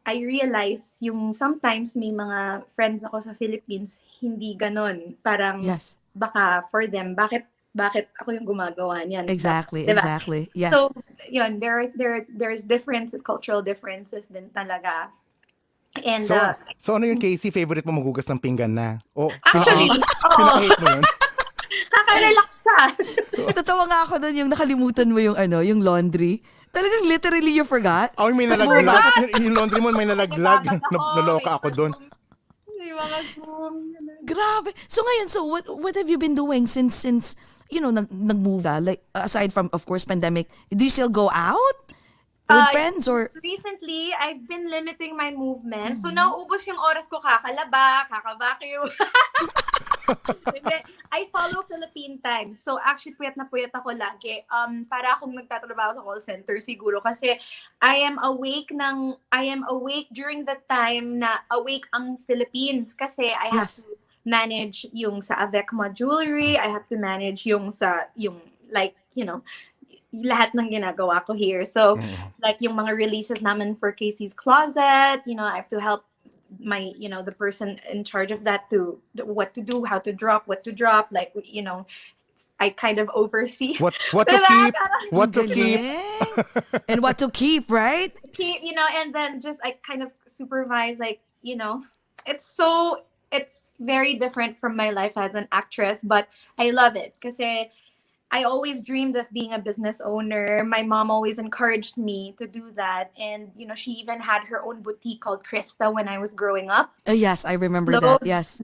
I realize yung sometimes may mga friends ako sa Philippines, hindi ganun. Parang, Yes. baka for them, bakit ako yung gumagawa niyan? Exactly. Diba? Exactly. Yes. So, yun, there's differences, cultural differences din talaga. And, So ano yung Casey, favorite mo magugas ng pinggan na? Oh, actually, pinaka-hate mo yun? Kakarelax ka. Natawa nga ako doon yung nakalimutan mo yung yung laundry. Talagang literally you forgot. Oh, may Tas nalaglag. Yung laundry mo may nalaglag. Naloka ako doon. May mga Zoom. Grabe. So ngayon, what have you been doing since nag-move ka? Like aside from of course pandemic, do you still go out with friends or Recently, I've been limiting my movement. So, nauubos yung oras ko kakalaba, kakavacuum. I follow Philippine time. So, actually, puyat na puyat ako lagi. Para akong nagtatrabaho sa call center siguro. Kasi, I am awake during the time na awake ang Philippines. Kasi, I have Yes. to manage yung sa Avec mo jewelry. I have to manage yung lahat ng ginagawa ko here. So, like yung mga releases namin for Casey's Closet, I have to help my, the person in charge of that to what to do, how to drop, what to drop, like, I kind of oversee. What to Diba? keep? What to Galing. keep? And what to keep, right? Keep, and then just I kind of supervise, like, it's very different from my life as an actress, but I love it kasi I always dreamed of being a business owner. My mom always encouraged me to do that. And, she even had her own boutique called Krista when I was growing up. Yes, I remember that. Those- Yes.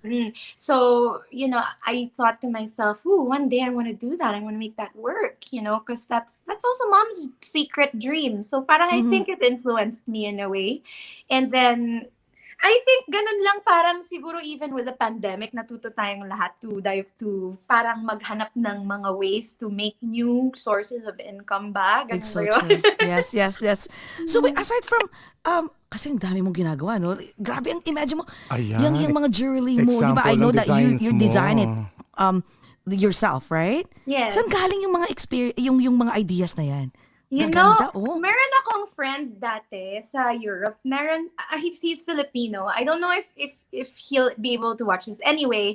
So, I thought to myself, one day I want to do that. I want to make that work, because that's also mom's secret dream. So parang I think it influenced me in a way. And then I think ganun lang, parang siguro even with the pandemic, natuto tayong lahat to dive to parang maghanap ng mga ways to make new sources of income ba? It's Ganun ba so yun? true. Yes, yes, yes. So wait, aside from kasi ang dami mong ginagawa, no? Grabe, ang imagine mo, yung Ayan, mga jewelry mo, di ba? I example ng know that you designs you mo. design it um yourself, right? Yes. Saan galing yung mga experience, yung mga ideas na yan? You know, Gaganda, oh. meron akong friend dati sa Europe. He's Filipino. I don't know if he'll be able to watch this. Anyway,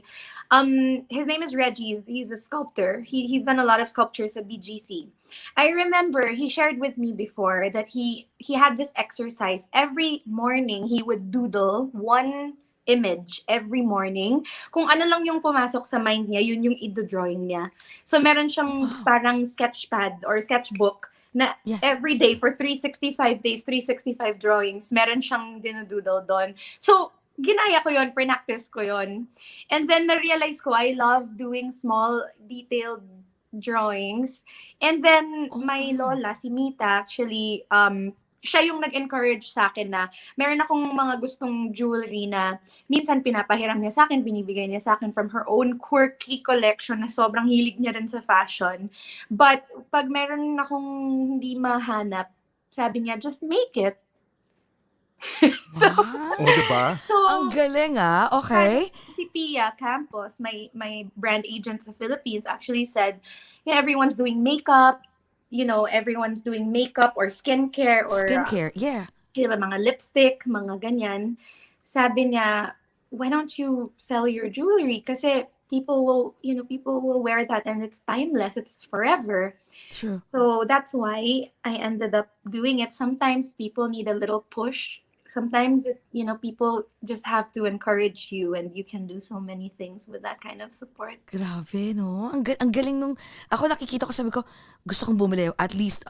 his name is Reggie. He's a sculptor. He's done a lot of sculptures at BGC. I remember he shared with me before that he had this exercise every morning. He would doodle one image every morning. Kung ano lang yung pumasok sa mind niya, yun yung i-drawing niya. So meron siyang parang sketchpad or sketchbook na Yes. every day for 365 days, 365 drawings, meron siyang dinudoodle doon. So, ginaya ko yon, practice ko yon. And then, na-realize ko, I love doing small, detailed drawings. And then, my lola, si Mita, actually, siya yung nag-encourage sa akin na meron akong mga gustong jewelry na minsan pinapahiram niya sa akin, binibigay niya sa akin from her own quirky collection na sobrang hilig niya rin sa fashion. But pag meron akong hindi mahanap, sabi niya, just make it. So, O, diba? so Ang galing okay. si Pia Campos, my brand agent sa Philippines, actually said, yeah, everyone's doing makeup, everyone's doing makeup or skincare or Skincare, yeah. diba, mga lipstick, mga ganyan. Sabi niya, why don't you sell your jewelry? Kasi people will wear that and it's timeless, it's forever. True. So that's why I ended up doing it. Sometimes people need a little push. Sometimes, people just have to encourage you and you can do so many things with that kind of support. Grabe, no? Ang galing nung, ako nakikita ko, sabi ko, gusto kong bumili, at least,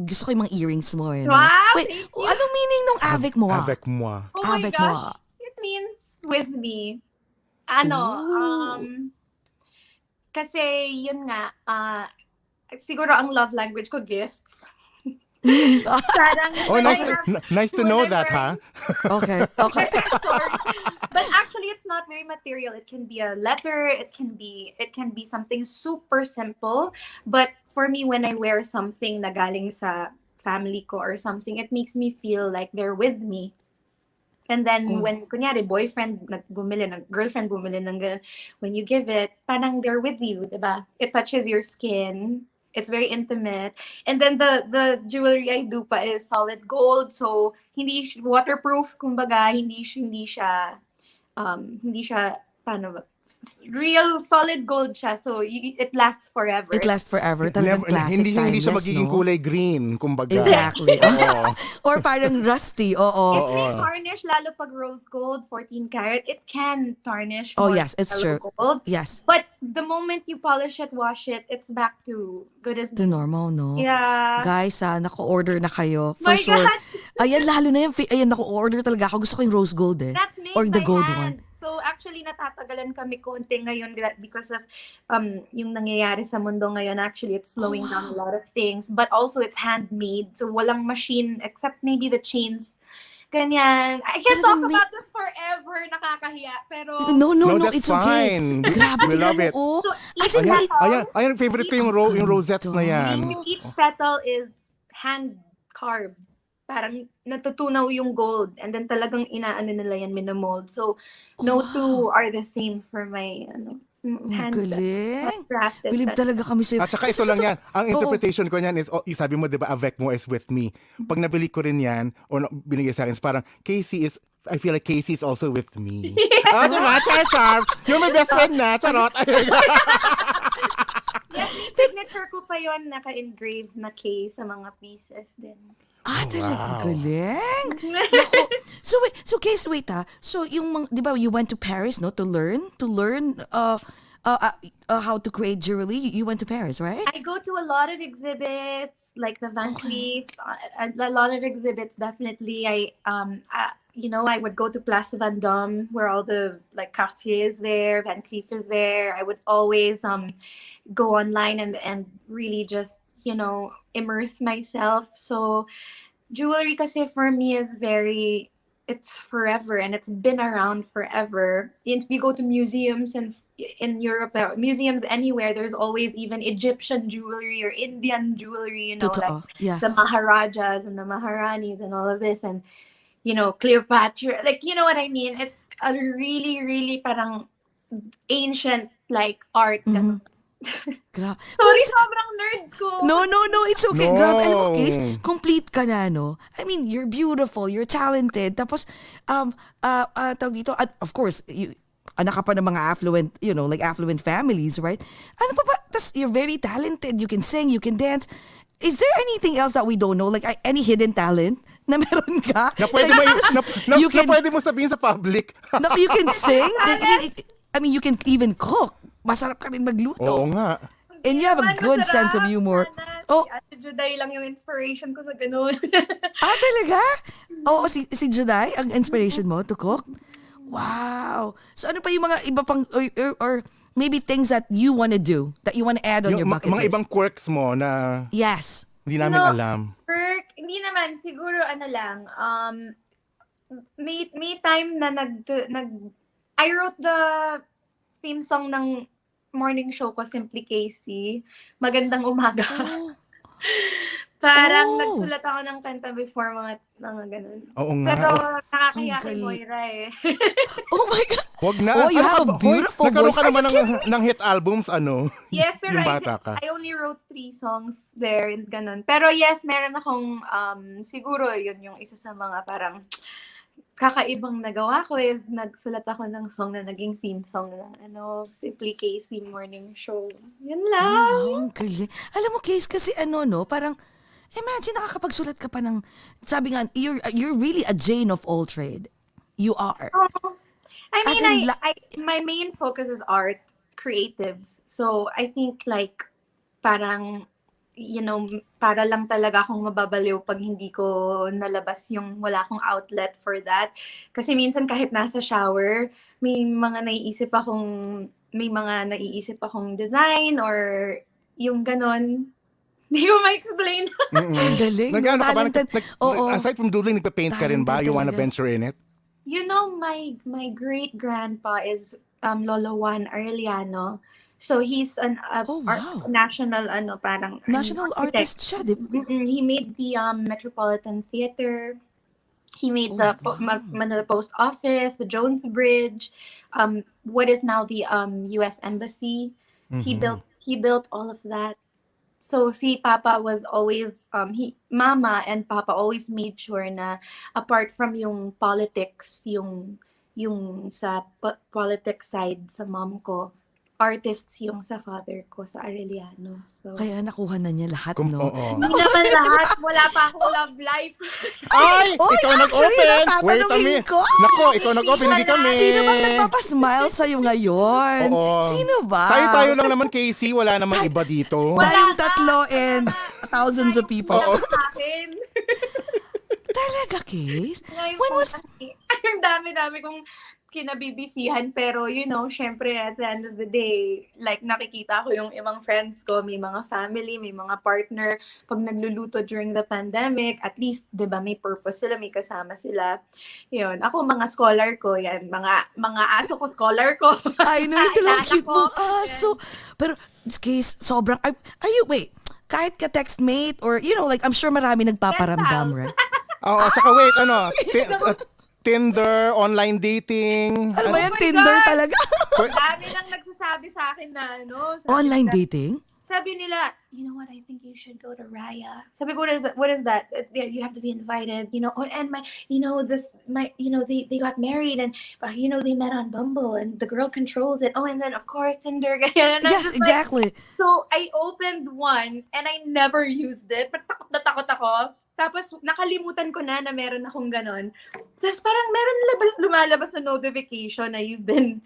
gusto ko yung mga earrings mo, no? Wow, Wait, thank you. anong meaning nung avec mo, Avec moi. Oh my Avec gosh. moi. It means with me. Ooh. Kasi yun nga, siguro ang love language ko, gifts. Parang Oh, when nice, I have nice to know that, whenever- ha? Okay. Sorry. But actually, it's not very material. It can be a letter. It can be something super simple. But for me, when I wear something na galing sa family ko or something, it makes me feel like they're with me. And then when kunyari boyfriend girlfriend bumili ng ganun, when you give it, parang they're with you, diba? It touches your skin. It's very intimate. And then the jewelry I do pa is solid gold. So, hindi waterproof, kumbaga, hindi siya paano ba? Real solid gold siya. So, it lasts forever. It lasts forever. Talagang classic, hindi timeless, siya magiging no? kulay green, kumbaga. Exactly. Oo. Or parang rusty, oo. Oo. It may tarnish, lalo pag rose gold, 14 karat, it can tarnish Oh, more yes, it's than true. gold. Yes. But the moment you polish it, wash it, it's back to good as To new. normal, no? Yeah. Guys, nako-order na kayo. For My sure. God. Ayan, lalo na yan. Ayan, nako-order talaga ako. Gusto ko yung rose gold eh. That's made Or the by gold hand. one. So actually natatagalan kami konti ngayon because of yung nangyayari sa mundo ngayon. Actually, it's slowing down a lot of things, but also it's handmade. So walang machine except maybe the chains. Ganyan. I can't talk Talagang about this forever. Nakakahiya. Pero No, that's it's okay. fine. Grabe, We tingnan love mo, it. oh. So, As in, each wait. Ayan, favorite ko yung, yung rosettes na yan. each petal is hand carved. Parang natutunaw yung gold and then talagang inaano nila yan, minamold. So no two are the same for my Ang hand galing. crafted. Believe talaga kami sa'yo. At saka Kasi ito lang sa yan. Ang Oo. interpretation ko niyan is, sabi mo, di ba, avec moi is with me. Pag nabili ko rin yan, o binigay sa akin, is parang, I feel like Casey is also with me. Ah, di ba? Char. You're my best friend na. Charot. Signature ko pa yon, naka-engrave na K sa mga pieces din. Talagang galing. Naku. So Case, wait So yung di ba you went to Paris, no, to learn how to create jewelry. You went to Paris, right? I go to a lot of exhibits, like the Van Cleef, a lot of exhibits, definitely. I would go to Place Vendôme, where all the, like, Cartier is there, Van Cleef is there. I would always go online and really just, immerse myself. So, jewelry kasi for me is very it's forever and it's been around forever. If you go to museums and in Europe, museums anywhere, there's always even Egyptian jewelry or Indian jewelry, like Totoo. Yes. the Maharajas and the Maharanis and all of this, and Cleopatra, like, you know what I mean? It's a really, really parang ancient like art. Mhm. Grabe. Sorry, sobrang nerd ko. No, it's okay. No. Grabe, alam mo, Case, complete ka na, no? I mean, you're beautiful, you're talented. Tapos, tawag dito, at of course, anak ka pa ng mga affluent, like affluent families, right? Ano pa ba? Tapos, you're very talented. You can sing, you can dance. Is there anything else that we don't know? Like, any hidden talent na meron ka? Na pwede Like, mo, pwede mo sabihin sa public. No, you can sing. I mean, you can even cook. Masarap ka rin magluto. Oo nga. And you have a good sense of humor. Oh, Si Ate Juday lang yung inspiration ko sa ganun. talaga? Oo, si Juday, ang inspiration mo to cook? Wow. So ano pa yung mga iba pang, or maybe things that you want to do, that you want to add on your bucket Mga list? ibang quirks mo na Yes. hindi namin alam. Hindi naman, siguro lang, may time na I wrote the theme song ng morning show ko, Simply Casey. Magandang umaga. Oh. Parang Oh. nagsulat ako ng kanta before mga ganun. Oo nga. Pero nakakahiya Ang kay galing. Moira eh. Oh my God. Wag na. Oh, you have a beautiful nagkaroon voice. ka naman Are you ng hit albums, Yes, pero yung bata ka. I only wrote 3 songs there and ganun. Pero yes, meron akong siguro yun yung isa sa mga parang kakaibang nagawa ko is nagsulat ako ng song na naging theme song ng Simply Casey morning show. Yun lang. Wow, ang galing. Alam mo, Case, kasi parang, imagine nakakapagsulat ka pa ng, sabi nga, you're really a Jane of all trade. You are. I As mean, in my main focus is art, creatives. So I think like parang para lang talaga akong mababaliw pag hindi ko nalabas yung wala akong outlet for that. Kasi minsan kahit nasa shower, may mga naiisip akong design or yung ganon. Hindi ko ma-explain. Ang galing. Nag-ano ka ba? Talented. Oo. Aside from doodling, nagpa-paint ka rin ba? Talented You wanna talaga. venture in it? My great-grandpa is Lolo Juan Arellano. So he's an Oh, wow. national parang National architect. artist siya, di ba? He made the Metropolitan Theater. He made Oh, the wow. Manila Post Office, the Jones Bridge, what is now the U.S. Embassy. He built all of that. So si Papa was always Mama and Papa always made sure na apart from yung politics, yung sa politics side sa mom ko, artists yung sa father ko, sa Arellano. So Kaya nakuha na niya lahat, no? Oo. hindi naman lahat, wala pa akong love life. Ay! Oy, ikaw actually, nag-open! natatanungin ko. Nako, ikaw nag-open, hindi kami. Sino bang nagpapasmile sa'yo ngayon? Oo. Sino ba? Tayo lang naman, Casey. Wala namang iba dito. Tayong tatlo and thousands of people. Oo. Sa akin. Talaga, Case? Ngayon When po was... kasi, ang dami-dami kong kinabibisihan, pero syempre at the end of the day, like nakikita ko yung ibang friends ko, may mga family, may mga partner, pag nagluluto during the pandemic, at least, 'di ba, may purpose sila, may kasama sila. Yun, ako mga scholar ko, yan, mga aso ko, scholar ko. I know, ito lang Inaanak cute ko. mo. Aso. Pero, Case, sobrang... Are you, wait, kahit ka-textmate or, like, I'm sure marami nagpaparamdam, right? Oo, tsaka wait, Tinder, online dating. Ano ba yan? Oh my Tinder God! talaga? Dami nang nagsasabi sa akin na sabi Online nila- dating? Sabi nila, you know what, I think you should go to Raya. Sabi ko, what is that? Yeah, you have to be invited, and they got married and, they met on Bumble and the girl controls it. Oh, and then of course, Tinder. And I'm Yes, just like, exactly. so I opened one and I never used it. But takot na takot ako. Tapos nakalimutan ko na meron akong ganon. Tapos parang lumalabas na notification na you've been,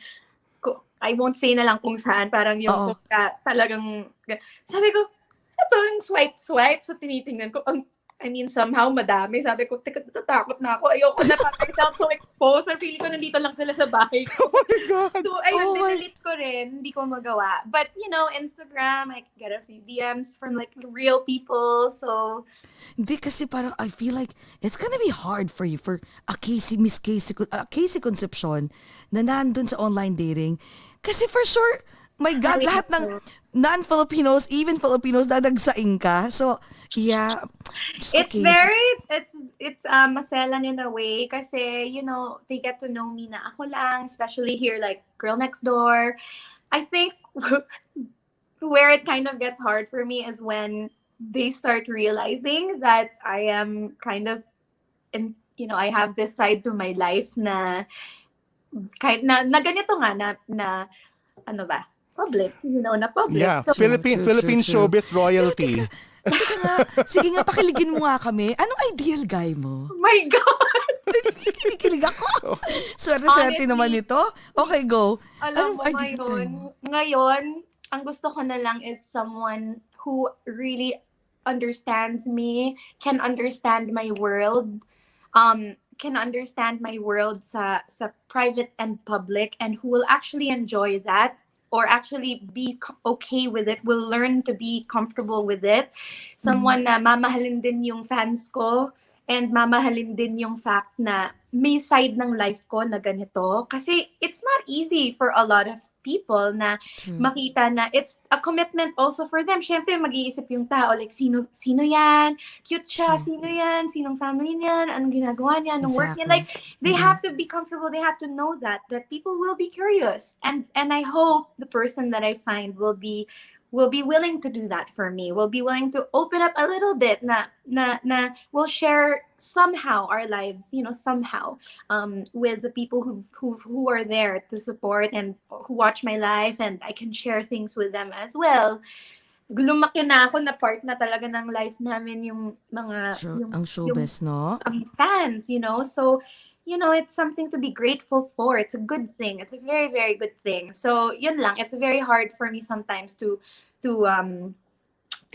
I won't say na lang kung saan, parang yung Oo. talagang, sabi ko, ito yung swipe. So tinitingnan ko, I mean, somehow madami. Sabi ko, teka, natatakot na ako. Ayoko na parang I felt so exposed. Parang feeling ko nandito lang sila sa bahay ko. Oh my God. So, ayun, Oh my- dinelete ko rin. Hindi ko magawa. But, you know, Instagram, I get a few DMs from like real people. So, Hindi kasi parang I feel like it's gonna be hard for you for Miss Casey Concepcion na nandun sa online dating. Kasi for sure, my God, Ay, lahat ng non-Filipinos, even Filipinos, dadagsain ka. So, yeah. Just it's okay. very, it's maselan in a way. Kasi, you know, they get to know me na ako lang, especially here, like, girl next door. I think where it kind of gets hard for me is when they start realizing that I am kind of, in, you know, I have this side to my life na ganito nga na ano ba? Public, you know, na public. Yeah, So, Philippine True. showbiz royalty. Teka nga, sige nga, pakiligin mo nga kami. Anong ideal guy mo? oh my God! Kinikilig ako. Swerte-swerte Honestly, naman ito. Okay, go. Alam mo ideal guy mo? ngayon, ang gusto ko na lang is someone who really understands me, can understand my world, can understand my world sa private and public, and who will actually enjoy that or actually be okay with it, will learn to be comfortable with it. Someone na mamahalin din yung fans ko and mamahalin din yung fact na may side ng life ko na ganito. Kasi it's not easy for a lot of people na makita na it's a commitment also for them. Syempre, mag-iisip yung tao, like, sino yan? Cute siya. Sino yan? Sinong family niyan? Anong ginagawa niya? Anong work niya? Like, they have to be comfortable. They have to know that people will be curious. And I hope the person that I find will be willing to do that for me. Will be willing to open up a little bit na we'll share somehow our lives, you know, somehow with the people who are there to support and who watch my life, and I can share things with them as well. Lumaki na ako na part na talaga ng life namin yung mga Ang showbiz, no? fans, you know. So, you know, it's something to be grateful for. It's a good thing. It's a very, very good thing. So, yun lang. It's very hard for me sometimes to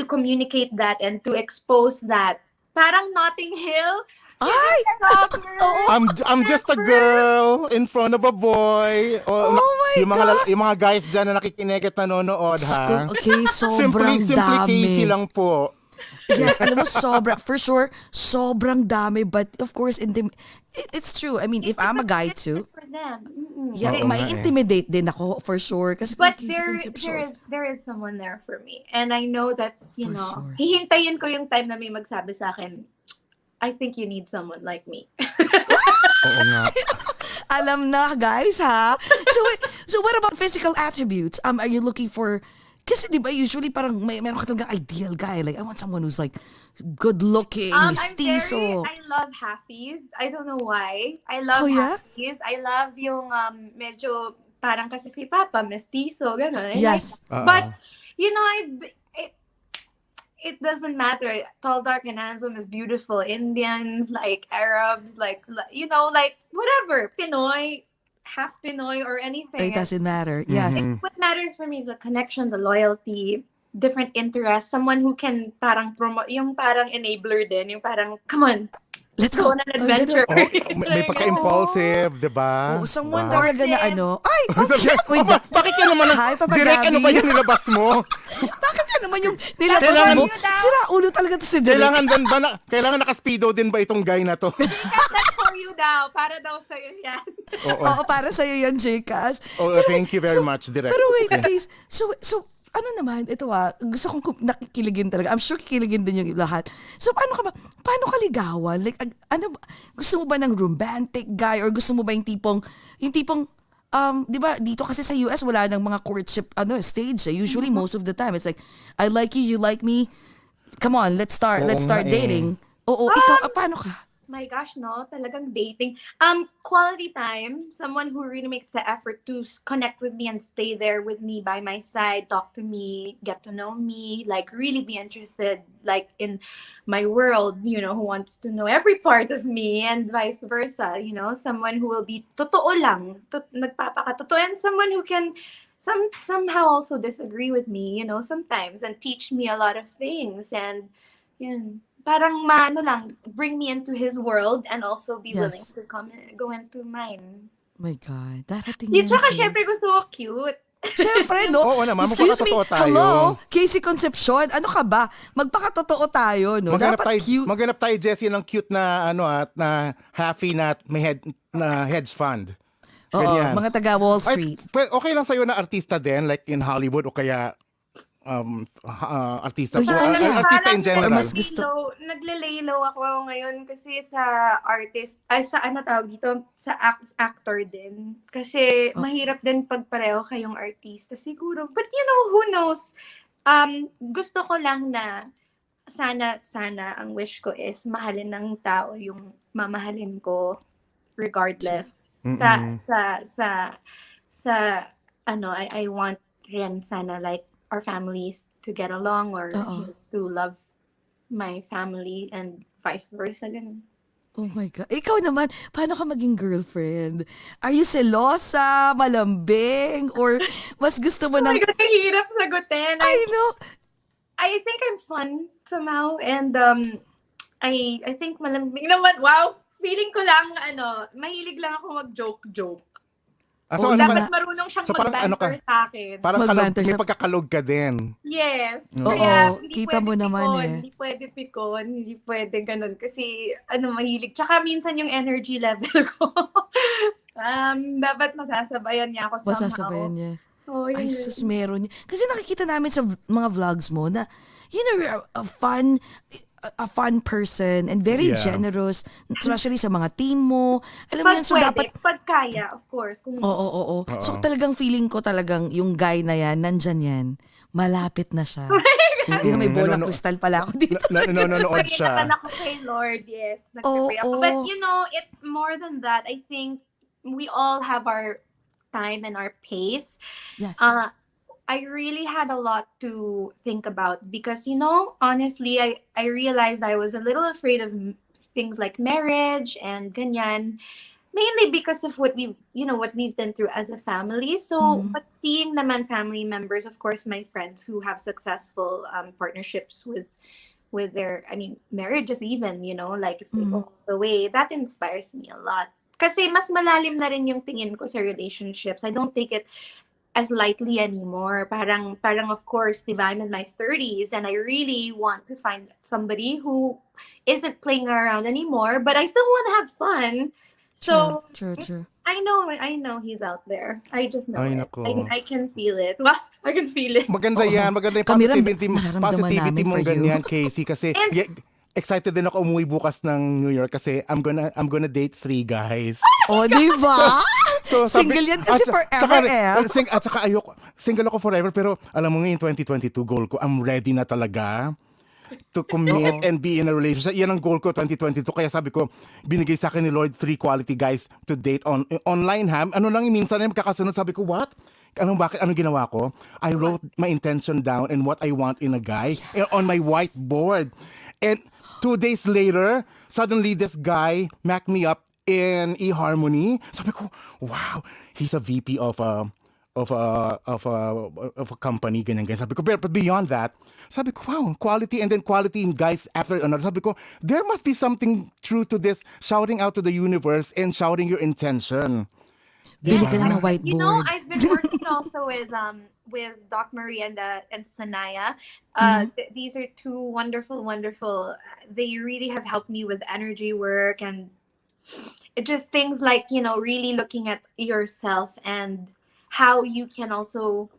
communicate that and to expose that. Parang Notting Hill. Ay! I'm just a girl in front of a boy. Oh my God! Yung mga guys dyan na nakikinig at nanonood, ha? Okay, sobrang Simply Casey dami. lang po. Yes, alam mo, for sure, sobrang dami. But of course, it's true. I mean, if I'm a guy too, For them. yeah, Oo may nga eh. intimidate din ako, for sure. Kasi But parang Concepcion. there is someone there for me. And I know that, you For know, sure. hihintayin ko yung time na may magsabi sa akin, I think you need someone like me. Oo nga. Alam na, guys, ha? So what about physical attributes? Are you looking for... Kasi di ba usually parang meron ka talagang ideal guy. Like, I want someone who's like good looking, mestizo. I love halfies. I don't know why. I love Oh, yeah? halfies. I love yung medyo parang kasi si Papa, mestizo, gano'n. Yes. But, you know, it doesn't matter. Tall, dark, and handsome is beautiful. Indians, like Arabs, like you know, like whatever. Pinoy, half Pinoy or anything. It doesn't matter. Yes. What matters for me is the connection, the loyalty, different interests. Someone who can parang promote, yung parang enabler din, yung parang, come on, Let's go go. on an adventure. May pagka-impulsive, di ba? Oh, someone Wow. talaga na ano. Ay, okay. Wait, Bakit yan naman? Hi, Papa Direk, ano Gabby. ba yung nilabas mo? Bakit yan naman yung nilabas Kailangan- mo? Sira ulo talaga to si Direk. Kailangan naka-speedo din ba itong guy na to? That's for you daw. Para daw sa'yo yan. Oo, para sa'yo yan, Jcas. Oh, thank you very much, Direk. Pero wait, guys. So, ano naman, ito gusto kong nakikiligin talaga. I'm sure kikiligin din yung lahat. So, paano ka ligawan? Like, gusto mo ba ng romantic guy or gusto mo ba yung tipong, di ba, dito kasi sa US, wala nang mga courtship, stage. Usually, most of the time, it's like, I like you, you like me. Come on, let's start Oo nga dating. Oo, ikaw, paano ka? My gosh, no, talagang dating. Quality time, someone who really makes the effort to connect with me and stay there with me by my side, talk to me, get to know me, like really be interested, like in my world, you know, who wants to know every part of me and vice versa, you know, someone who will be totoo lang, nagpapakatotoo, and someone who can somehow also disagree with me, you know, sometimes and teach me a lot of things, and yun. parang bring me into his world and also be willing Yes. to go into mine. My God, darating Di, yan, tsaka Chase. syempre gusto ko cute. Syempre, no? Oo naman, Excuse me, magpakatotoo tayo. hello, Casey Concepcion, ano ka ba? Magpakatotoo tayo, no? Dapat cute. Maghanap tayo, Jessie, ng cute na na happy na may hedge fund. Oo, Ganyan. mga taga Wall Street. Okay lang sa'yo na artista din, like in Hollywood o kaya artista. Oh, yeah. Artista in general. Mas gusto- Nagle-lay-low ako ngayon kasi sa artist, ay sa ano tawag dito, sa actor din. Kasi mahirap din pag pareho kayong artista siguro. But who knows? Gusto ko lang na sana ang wish ko is mahalin ng tao yung mamahalin ko regardless. I want rin sana like our families to get along or to love my family and vice versa. Ganun. Oh my God. Ikaw naman, paano ka maging girlfriend? Are you selosa, malambing, or mas gusto mo Oh my ng... God, ang hirap sagutin. I know. I think I'm fun somehow and I think malambing naman. Wow! Feeling ko lang, mahilig lang ako mag-joke. So, Dapat marunong siyang mag-banter sa akin. Parang Mag-banter may sa- pagkakalog ka din. Yes. Oo, Kaya hindi kita mo pwede naman pikon, eh. Hindi pwede pikon, hindi pwede ganun. Kasi, mahilig. Tsaka minsan yung energy level ko. Dapat masasabayan niya ako somehow. Masasabayan niya. Oh, yun. Ay, sus, meron niya. Kasi nakikita namin sa mga vlogs mo na, you're a fun person and very Yeah. generous, especially sa mga team mo. Alam mo Pag yun, so pwede, dapat... pag kaya, of course. Kung Oo. So talagang feeling ko talagang yung guy na yan, nandyan yan, malapit na siya. Hindi na may bolang kristal pala ako dito. Nanonood Pag siya. ako kay Lord, yes. Nagpipray ako. Oo. But it more than that, I think we all have our time and our pace. Yes. I really had a lot to think about because, honestly, I realized I was a little afraid of things like marriage and ganyan, mainly because of what we've been through as a family. So, but seeing naman family members, of course, my friends who have successful partnerships with their, marriages even, like if they go all the way, that inspires me a lot. Kasi mas malalim na rin yung tingin ko sa relationships. I don't take it as lightly anymore. Parang of course, diba, I'm in my 30s and I really want to find somebody who isn't playing around anymore, but I still want to have fun. So, True. I know he's out there. I just know Ay, it. nako. I can feel it. Well, I can feel it. Maganda yan. Maganda yung Kami positivity nararamdaman namin mong for you. ganyan, Casey. Kasi excited din ako umuwi bukas ng New York kasi I'm gonna date 3 guys. O, di ba? So, Single yan kasi forever, At saka single ako forever, pero alam mo ngayon 2022 goal ko, I'm ready na talaga to commit and be in a relationship. Yan ang goal ko 2022. Kaya sabi ko, binigay sa akin ni Lord 3 quality guys to date online ha. Ano lang minsan ay magkakasunod. Sabi ko, what? Anong ginawa ko? I wrote my intention down and what I want in a guy on my whiteboard. And 2 days later, suddenly this guy backed me up in eHarmony. Sabi ko, wow, he's a VP of a company, ganyan. Sabi ko, but beyond that, sabi ko, wow, quality and then quality in guys after another. Sabi ko, there must be something true to this, shouting out to the universe and shouting your intention. Bili ka na ng whiteboard. I've been working also with Doc Marie and Sanaya. These are 2 wonderful. They really have helped me with energy work and it just things like, really looking at yourself and how you can also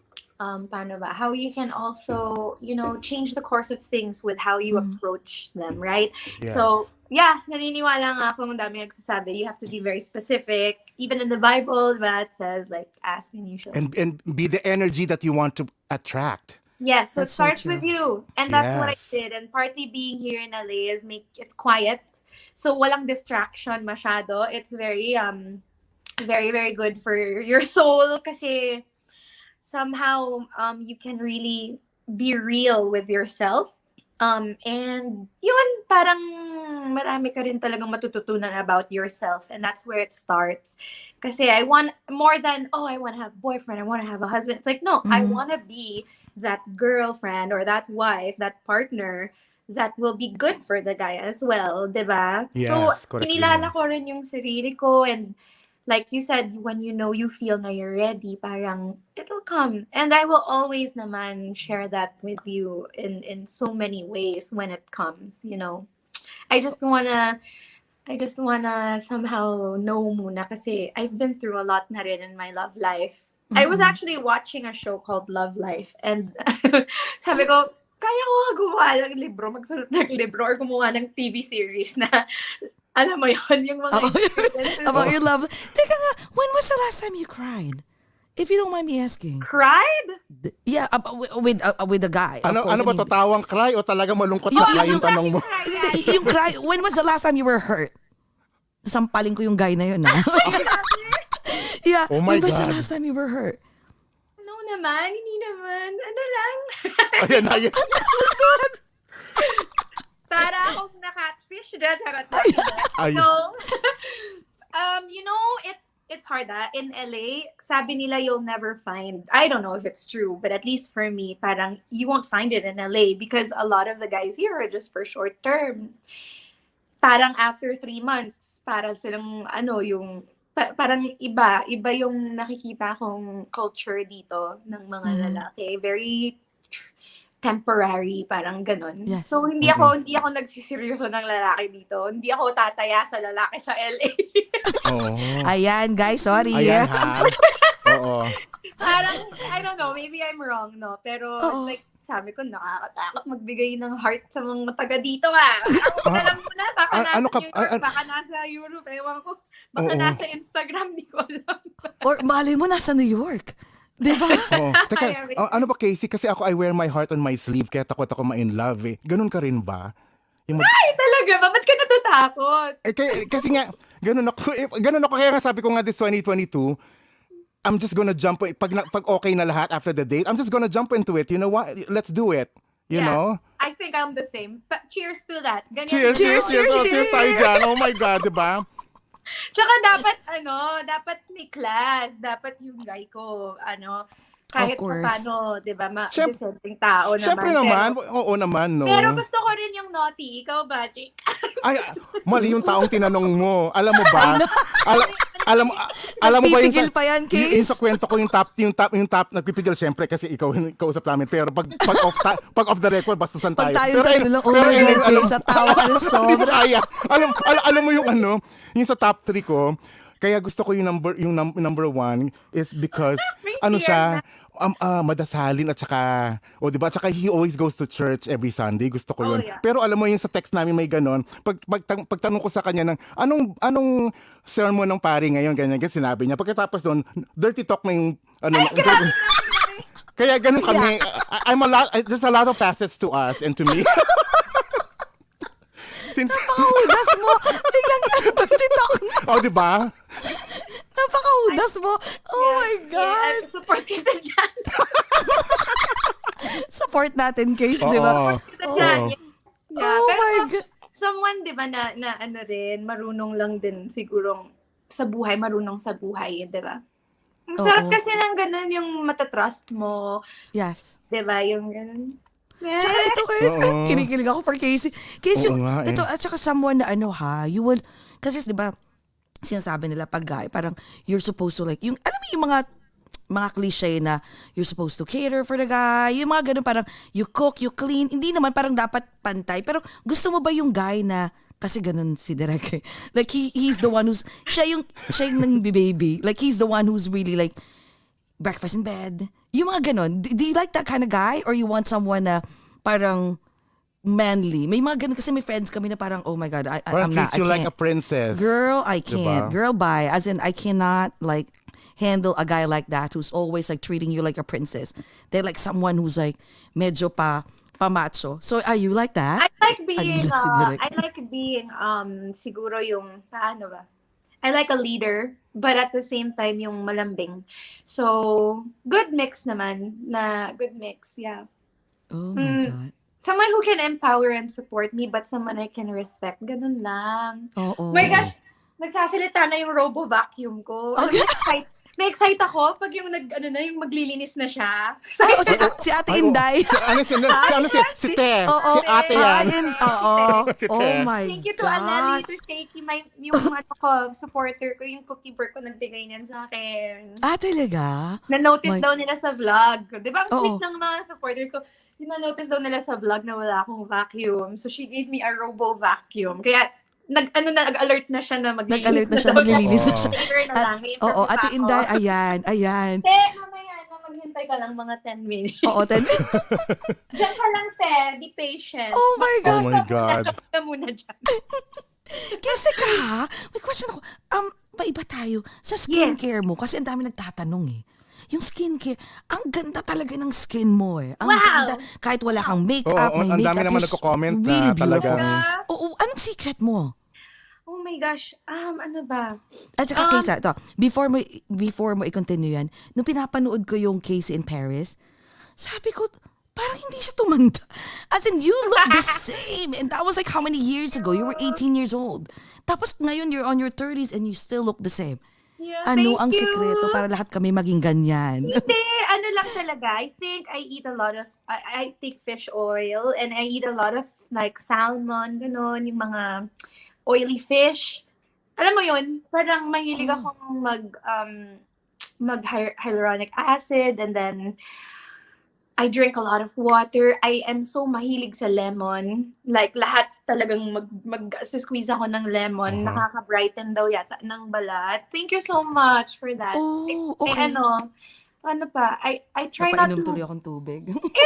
how you can also, change the course of things with how you approach them, right? Yes. So, yeah, naniniwala nga ako, ang dami nagsasabi, you have to be very specific. Even in the Bible, that says, like, ask and you shall. And be the energy that you want to attract. Yes, so That's it so starts true. with you. And that's what I Yes. did. And partly being here in LA is make it quiet. So walang distraction masyado. It's very, very, very good for your soul kasi somehow you can really be real with yourself. And yun, parang marami ka rin talagang matututunan about yourself. And that's where it starts. Kasi I want more than, I want to have a boyfriend, I want to have a husband. It's like, no, I want to be that girlfriend or that wife, that partner that will be good for the guy as well, 'di ba? Yes, So, correct kinilala din. ko rin yung sarili ko, and like you said, when you know you feel na you're ready, parang it'll come. And I will always naman share that with you in so many ways when it comes, you know. I just wanna I just wanna somehow know muna kasi I've been through a lot na rin in my love life. I was actually watching a show called Love Life, and sabi ko, kaya ko nga gumawa ng libro, magsulat ng libro, or gumawa ng TV series na, alam mo yon yung mga experiences. About your love. Teka nga, when was the last time you cried? If you don't mind me asking. Cried? Yeah, with a guy. of Ano course. ba I mean, to, tawang cry o talaga malungkot na cry yung tanong mo? Hindi, yung cry, when was the last time you were hurt? Sampaling ko yung guy na yun, ha? Yeah, Oh my when was the God. last time you were hurt? No naman, hindi naman. Ano lang? Ayan na yun. Para akong na-catfish dyan. Charot. Ay. So, you know, it's hard in LA, sabi nila you'll never find, I don't know if it's true, but at least for me, parang you won't find it in LA because a lot of the guys here are just for short term. Parang after 3 months, para silang yung parang iba yung nakikita kong culture dito ng mga lalaki. Very temporary, parang ganun. Yes. So hindi ako nagsiseryoso ng lalaki dito. Hindi ako tataya sa lalaki sa LA. Oo. Ayan, guys, sorry. Ayan ha. Oo. Parang, I don't know, maybe I'm wrong, no? Pero, like, sabi ko, nakakatakot magbigay ng heart sa mga taga dito, alam mo na, baka nasa ano ka- New York, baka nasa Europe, ewan ko. Baka Oo. nasa Instagram, di ko alam. Or malay mo, nasa New York. Di ba? Oo. Teka, ano ba Casey? Kasi ako, I wear my heart on my sleeve kaya takot ako ma-in love eh. Ganun ka rin ba? Ay, talaga ba? Ba't ka natatakot? Kasi nga, ganun ako. Kaya nga sabi ko nga this 2022, I'm just gonna jump, pag okay na lahat after the date, I'm just gonna jump into it. You know what? Let's do it. You know? I think I'm the same. But cheers to that. Ganyan. Cheers tayo dyan. Oh my God, diba? Tsaka dapat may class. Dapat yung guy ko, kahit Of course. paano, di ba, Siyempre- dissenting tao naman. Siyempre naman, oo naman, no? Pero gusto ko rin yung naughty. Ikaw ba, Jake? Ay, mali yung taong tinanong mo. Alam mo ba? Alam mo ba yung Nagpipigil pa yan, Case? yung sa kwento ko yung top nagpipigil syempre kasi ikaw kausap namin, pero pag off the record bastusan tayo. Pag tayo Pero tatlo lang, oh my God, Case, sa tawa ka ng Hindi mo sobra. kaya. Alam mo yung yung sa top 3 ko, kaya gusto ko yung number 1 is because siya madasalin at saka di ba, at saka he always goes to church every Sunday. Gusto ko yun. Yeah. Pero alam mo yung sa text namin may ganon. Pagtanong ko sa kanya ng anong sermon ng pari ngayon, ganyan, kasi sinabi niya. Pagkatapos doon, dirty talk na yung kaya ganun kami. There's a lot of facets to us and to me. Since Napakahudas mo. Biglang nagtitok na. di ba? Napakahudas mo. Oh my God. Yeah, support kita dyan. Support natin, Case, di ba? Oo. Kita dyan. Oo. Yeah, Oh pero my God. someone, di ba, na rin, marunong lang din sigurong sa buhay, marunong sa buhay, di ba? Ang sarap Oo. kasi ng ganun, yung matatrust mo, Yes. di ba, yung ganun. Yeah. Tsaka ito kayo, Oo. kinikilig ako for Casey. Casey, Oo nga eh. ito, at saka someone na you will, kasi di ba, sinasabi nila pag guy, parang you're supposed to like, yung, alam mo yung mga cliche na you're supposed to cater for the guy, yung mga ganun, parang you cook, you clean, hindi naman parang dapat pantay, pero gusto mo ba yung guy na, kasi ganun si Derek eh. Like he's the one who's, siya yung nang baby, like he's the one who's really like, breakfast in bed. Yung mga ganon. Do you like that kind of guy? Or you want someone na parang manly? May mga ganon kasi may friends kami na parang, oh my God, Parang I'm not, treats I you like can't. a princess. Girl, I can't. Diba? Girl, bye. As in, I cannot like handle a guy like that who's always like treating you like a princess. They're like someone who's like medyo pa-macho. So are you like that? I like being, si Derek. siguro yung, paano ba? I like a leader, but at the same time, yung malambing. So, good mix naman, yeah. Oh my God. Someone who can empower and support me, but someone I can respect. Ganun lang. Oo. Oh my gosh, nagsasalita na yung robo-vacuum ko. Okay. na-excite ako pag yung yung maglilinis na siya. Ay, si Ate Inday. Si Te. Oo. Si Ate yan. Oo. Si Te. Oh my Thank you to God. Anneli, to Shaky, yung supporter ko, yung cookkeeper ko nagbigay niyan sa akin. Talaga? Na-notice My- daw nila sa vlog. Di ba, ang Oo. sweet ng mga supporters ko. Yung na-notice daw nila sa vlog na wala akong vacuum. So, she gave me a robo vacuum. Kaya, nag-alert na siya na maglilinis Nag-alert na siya, daw. maglilinis na siya. Later na lang. Oo, i-interview pa Ate ako. Inday, ayan. Te, mamaya na maghintay ka lang mga 10 minutes. Oo, Diyan ka lang, te. Be patient. Oh my God. Oh my God. Ka muna dyan. Kasi ka, may question ako. Maiba tayo sa skincare mo kasi ang dami nagtatanong eh. Yung skincare, ang ganda talaga ng skin mo eh. Ang Wow! ganda. Kahit wala kang makeup, Oo, may ang makeup. dami naman you're nagko-comment na really beautiful. talagang- Oo, anong secret mo? Oh my gosh. Ano ba? At saka, Kaysa, ito, before mo i-continue yan, nung pinapanood ko yung case in Paris, sabi ko, parang hindi siya tumanda. As in, you look the same. And that was like how many years ago? You were 18 years old. Tapos ngayon, you're on your 30s and you still look the same. Yeah, Ano thank ang you. sikreto para lahat kami maging ganyan? Hindi, ano lang talaga. I think I eat a lot of, I take fish oil and I eat a lot of like salmon, gano'n, yung mga oily fish. Alam mo yun, parang mahilig akong hyaluronic acid and then I drink a lot of water. I am so mahilig sa lemon. Like, lahat talagang mag-squeeze ako ng lemon. Nakaka-brighten daw yata ng balat. Thank you so much for that. Oh, okay. Ano pa? I try not Napainom to... tuloy akong tubig. Hindi,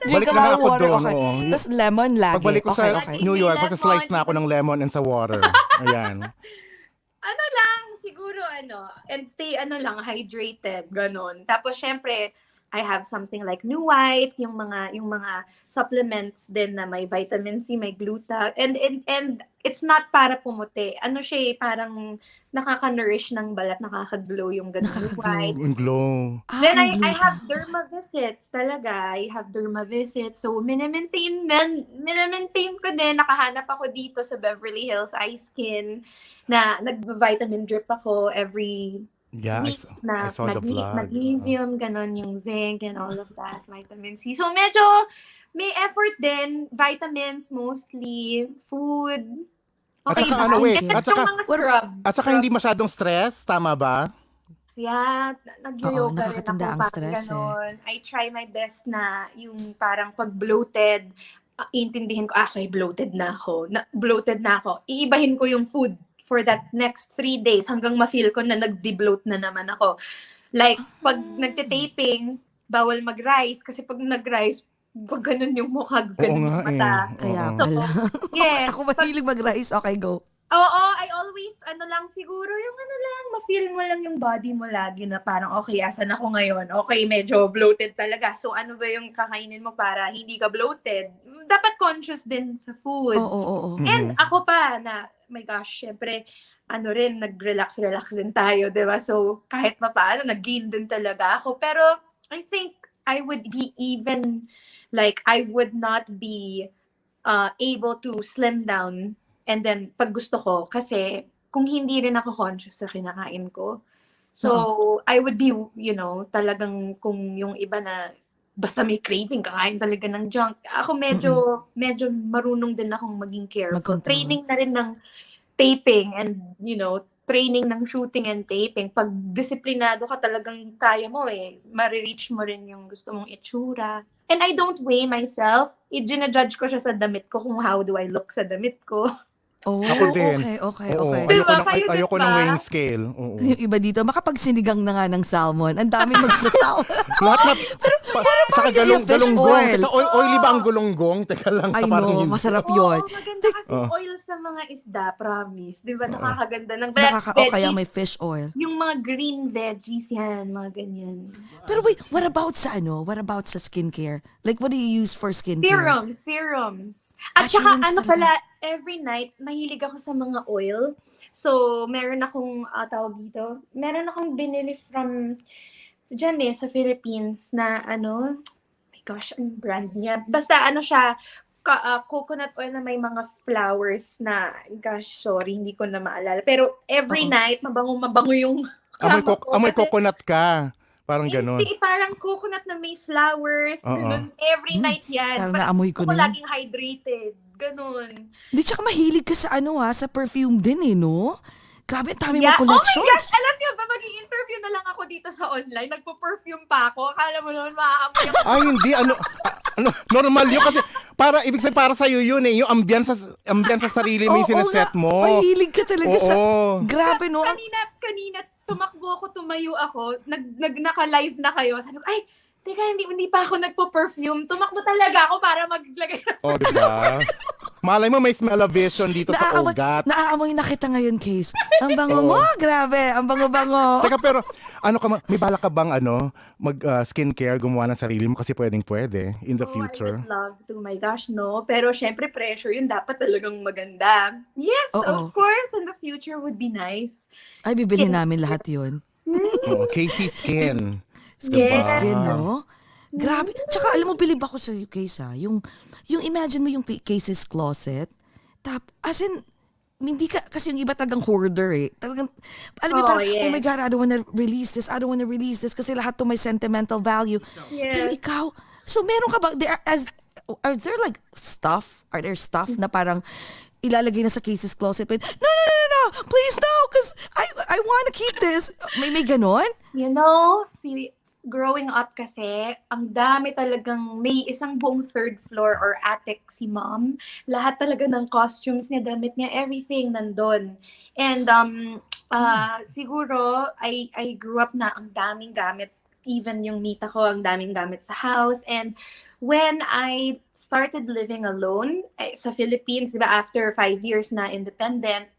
Drink Balik a na lot of ako water, doon, okay. oo. Tapos lemon lagi. Pagbalik ko sa okay. New York, Lemon. magsa-slice na ako ng lemon and sa water. Ayan. Ano lang, siguro and stay hydrated, ganon. Tapos syempre, I have something like New White, yung mga supplements din na may vitamin C, may gluta, and it's not para pumuti. Ano siya, parang nakaka-nourish ng balat, nakaka-glow yung ganun New White. Yung glow. Then ang I gluta. have derma visits talaga. I have derma visits. So, minimaintain ko din. Nakahanap ako dito sa Beverly Hills Eye Skin na nag-vitamin drip ako every Yeah, week I saw the vlog. magnesium, ganon yung zinc and all of that, vitamin C. So, medyo may effort din. Vitamins mostly, food. At Okay, saka sa wait, skincare. at saka, Yung mga scrub. at saka hindi masyadong stress, tama ba? Yeah, Oo, nag-yoga rin nakakatanda ako, ang parang stress, ganon. I try my best na yung parang pag bloated, intindihin ko, okay, bloated na ako. Iibahin ko yung food for that next 3 days hanggang ma-feel ko na nag-debloat na naman ako. Like, pag nagtitaping, bawal mag-rice kasi pag nag-rice, pag ganun yung mukha, ganun yung mata. Kaya Oo. pala. Yes. Ako mahilig mag-rice. Okay, go. Oo, I always, siguro yung ma-feel mo lang yung body mo lagi na parang, okay, asan ako ngayon? Okay, medyo bloated talaga. So, ano ba yung kakainin mo para hindi ka bloated? Dapat conscious din sa food. Oo. And ako pa na, my gosh, syempre, nag-relax din tayo, di ba? So, kahit paano, nag-gain din talaga ako. Pero, I think, I would be even, like, I would not be able to slim down and then, pag gusto ko, kasi, kung hindi rin ako conscious sa kinakain ko. So, I would be, talagang kung yung iba na, basta may craving, kakain talaga ng junk. Ako medyo marunong din akong maging careful. Mag-control. Training na rin ng taping and, training ng shooting and taping. Pag disiplinado ka talagang kaya mo marireach mo rin yung gusto mong itsura. And I don't weigh myself. Ginajudge ko siya sa damit ko kung how do I look sa damit ko. Oh, Ako din. Okay. Oo, Diba? Kayo din ayoko ba? ng weighing scale. Oo. Yung iba dito, makapagsinigang na nga ng salmon. Ang dami magsasalmon. Lahat na, tsaka parang yung fish galunggong. oil. Teka, oily ba ang gulunggong? Teka lang. I parang know, hindi. masarap Oo, yun. maganda kasi oil sa mga isda, promise. Di ba? Nakakaganda ng Kaya may fish oil. Yung mga green veggies yan, mga ganyan. Pero wait, what about sa skincare? Like, what do you use for skincare? Serums. At saka, serums talaga. pala, every night, mahilig ako sa mga oil. So, meron akong, meron akong binili from, sa Philippines na, my gosh, ang brand niya. Basta, siya, coconut oil na may mga flowers na, gosh, sorry, hindi ko na maalala. Pero, every night, mabango yung Amoy Kasi coconut ka. Parang ganun. hindi, parang coconut na may flowers. Oo. Ganun. Every night yan. Parang Parang naamoy gusto ko ko na yan. laging hydrated. Ganun. Hindi, tsaka mahilig ka sa sa perfume din no? Grabe, ang dami Yeah. mong Oh my collections. gosh! Alam niyo ba, mag-i-interview na lang ako dito sa online. Nagpo-perfume pa ako. Akala mo naman maaamoy ako. Ay, hindi. Normal yun kasi ibig sabihin para sa'yo yun eh. Yung ambience sa sarili mo yung sineset mo. Mahilig ka talaga sa... Oo. Grabe, no? Kanina, tumakbo ako, tumayo ako. Naka-live na kayo. Sabi ko, ay, teka, hindi pa ako nagpo-perfume. Tumakbo talaga ako para maglagay. Oh, diba? Malay mo may smell-o-vision dito sa OAGOT. Naaamoy na kita ngayon, Case. Ang bango mo, grabe. Ang bango-bango. Teka, pero may balak ka bang mag-skincare, gumawa ng sarili mo kasi pwede in the future? I would love to. My gosh, no. Pero syempre, pressure yun. Dapat talagang maganda. Yes, of course. In the future would be nice. Ay, bibili namin lahat yun. Oh, Casey Skin. Skin, no? Grabe. Tsaka alam mo, bilib ako sa Case, ha? Yung imagine mo yung Case's closet. As in, hindi ka, kasi yung iba talagang hoarder eh. Talagang, alam mo, parang, yes. oh my God, I don't wanna release this. Kasi lahat to may sentimental value. Yes. Pero ikaw, so meron ka ba, are there like stuff? Are there stuff na parang ilalagay na sa Case's closet? No, please no, because I wanna keep this. May ganon? You know, growing up kasi, ang dami talagang, may isang buong third floor or attic si mom. Lahat talaga ng costumes niya, damit niya, everything nandun. And siguro, I grew up na ang daming gamit. Even yung mita ko, ang daming gamit sa house. And when I started living alone, sa Philippines, di ba, after 5 years na independent,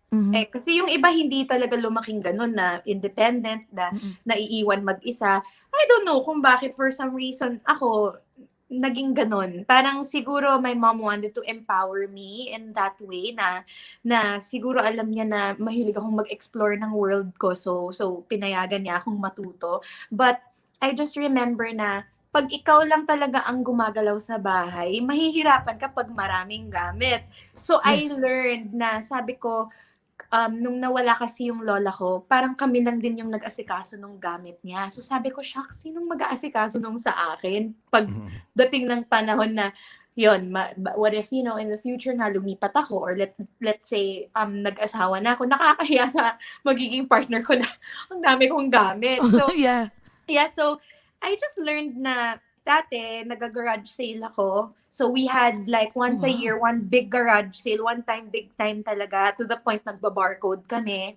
kasi yung iba hindi talaga lumaking ganun na independent, na naiiwan mag-isa. I don't know kung bakit for some reason ako naging ganun. Parang siguro my mom wanted to empower me in that way na siguro alam niya na mahilig akong mag-explore ng world ko. So pinayagan niya akong matuto. But I just remember na pag ikaw lang talaga ang gumagalaw sa bahay, mahihirapan ka pag maraming gamit. So I learned na sabi ko, nung nawala kasi yung lola ko, parang kami lang din yung nag-asikaso nung gamit niya. So sabi ko, shucks, sinong mag-aasikaso nung sa akin? Pag dating ng panahon na, yun, what if, in the future na lumipat ako or let's say, nag-asawa na ako, nakakahiya sa magiging partner ko na ang dami kong gamit. So, yeah, so I just learned na dati, nag-garage sale ako. So we had like once a year, one big garage sale, one time, big time talaga, to the point nagba-barcode kami.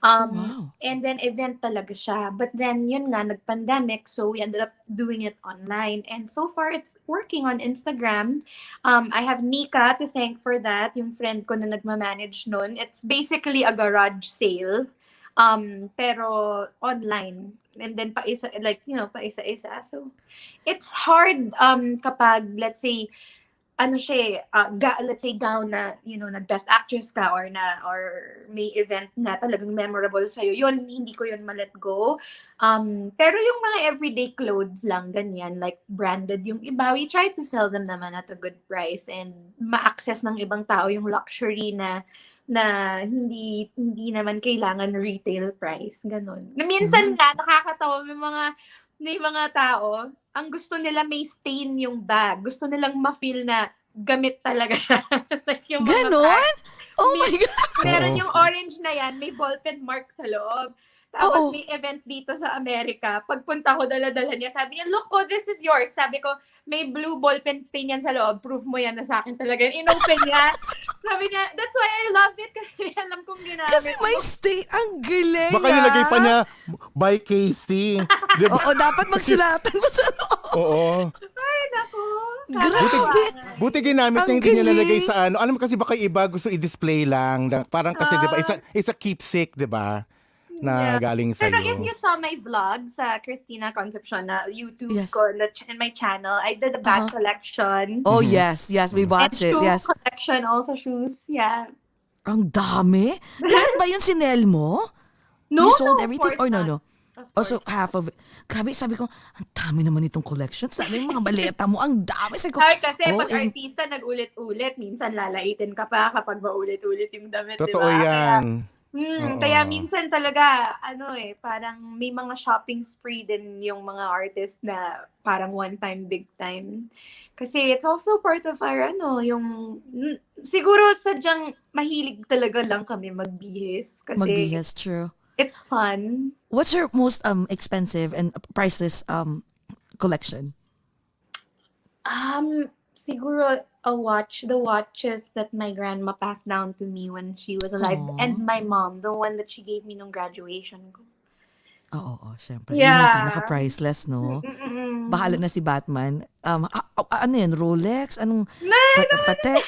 And then event talaga siya. But then, yun nga, nag-pandemic, so we ended up doing it online. And so far, it's working on Instagram. I have Nika to thank for that, yung friend ko na nagmamanage nun. It's basically a garage sale. Pero online. And then paisa isa. So it's hard kapag let's say let's say gown na nag-best actress ka or may event na talagang memorable sa yun hindi ko yun ma-let go. Pero yung mga everyday clothes lang ganyan, like branded yung iba, we try to sell them naman at a good price and ma-access ng ibang tao yung luxury na hindi naman kailangan retail price, ganun. Minsan nga, nakakatawa, may mga tao, ang gusto nila may stain yung bag. Gusto nilang ma-feel na gamit talaga siya. Like yung ganon? Oh my God! Meron yung orange na yan, may ballpen mark sa loob. Tapos may event dito sa Amerika. Pagpunta ko, dala-dala niya. Sabi niya, look ko, this is yours. Sabi ko, may blue ballpen stain yan sa loob. Proof mo yan na sa akin talaga. Inopen niya. Sabi niya, that's why I love it kasi alam kong ginamit. Kasi may stain. Ang galing. Baka nilagay pa niya, by Casey. Diba? Oo, dapat magsulatan mo sa loob. Oo. Ay, naku. Grabe. Buti ginamit niya, hindi niya nalagay sa ano. Alam mo kasi baka iba gusto i-display lang. Parang kasi, di ba, it's a keepsake, di ba? Na galing sa'yo. Pero if you saw my vlog sa Kristina Concepcion na YouTube ko and my channel, I did a bag collection. Oh, yes, we watched it. Yes. Collection, also shoes, yeah. Ang dami. Lahat ba yun sinel mo? No, you sold no, everything? Or no? Also, course. half of it. Grabe, sabi ko, ang dami naman itong collection. Sabi mga baleta mo, ang dami. Sabi ko, kasi pag artista, nag-ulit-ulit, minsan lalaitin ka pa kapag maulit-ulit yung damit, Totoo diba? yan. Kaya minsan talaga, parang may mga shopping spree din yung mga artist na parang one time, big time. Kasi it's also part of our, siguro sadyang mahilig talaga lang kami magbihis. Kasi Magbihis, true. it's fun. What's your most expensive and priceless collection? Siguro the watches that my grandma passed down to me when she was alive, and my mom, the one that she gave me nung graduation ko. Oo, syempre. Yeah. Yun yung pinaka-priceless, no? Bahala na si Batman. Ano yun? Rolex? Anong Patek?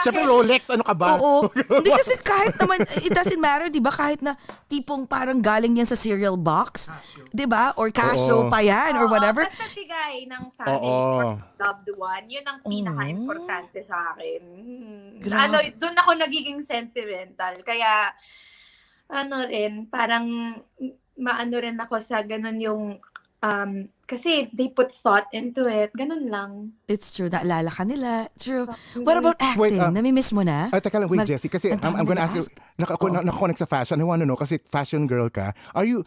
Siyempre Rolex, ano ka ba? Oo. Hindi kasi kahit naman, it doesn't matter, di ba? Kahit na tipong parang galing yan sa cereal box, di ba? Or Casio pa yan, or whatever. Basta bigay ng family or loved one, yun ang pinaka-importante sa akin. Doon ako nagiging sentimental. Kaya, parang maano rin ako sa ganun yung, kasi they put thought into it. Ganun lang. It's true. Naalala ka nila. True. What about acting? Namimiss mo na? Teka lang, wait, Jessie. Kasi I'm gonna ask you, nakakonect sa fashion. I wanna know, kasi fashion girl ka. Are you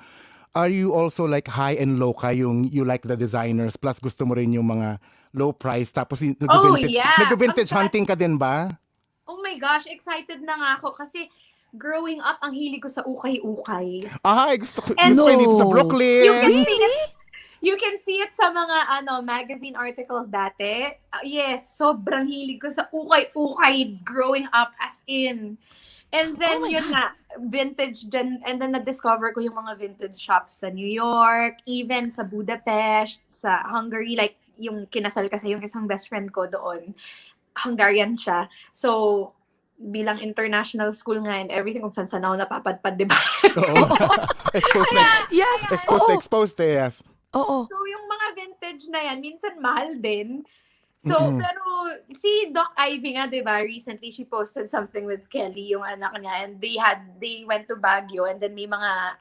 also like high and low ka? You like the designers, plus gusto mo rin yung mga low price, tapos nag-vintage hunting ka din ba? Oh my gosh, excited na nga ako kasi growing up, ang hilig ko sa ukay-ukay. Gusto ko dito sa Brooklyn. You can see it sa mga magazine articles dati. Yes, sobrang hilig ko sa ukay-ukay growing up as in. And then yun nga, vintage dyan, and then na-discover ko yung mga vintage shops sa New York, even sa Budapest, sa Hungary, like yung kinasal kasi yung isang best friend ko doon. Hungarian siya. So, bilang international school nga and everything, kung saan ako napapadpad, di ba? Exposed na. Yes. Exposed, yes. Oo. So, yung mga vintage na yan, minsan mahal din. So, pero si Doc Ivy nga, di ba, recently she posted something with Kelly, yung anak niya, and they went to Baguio, and then may mga,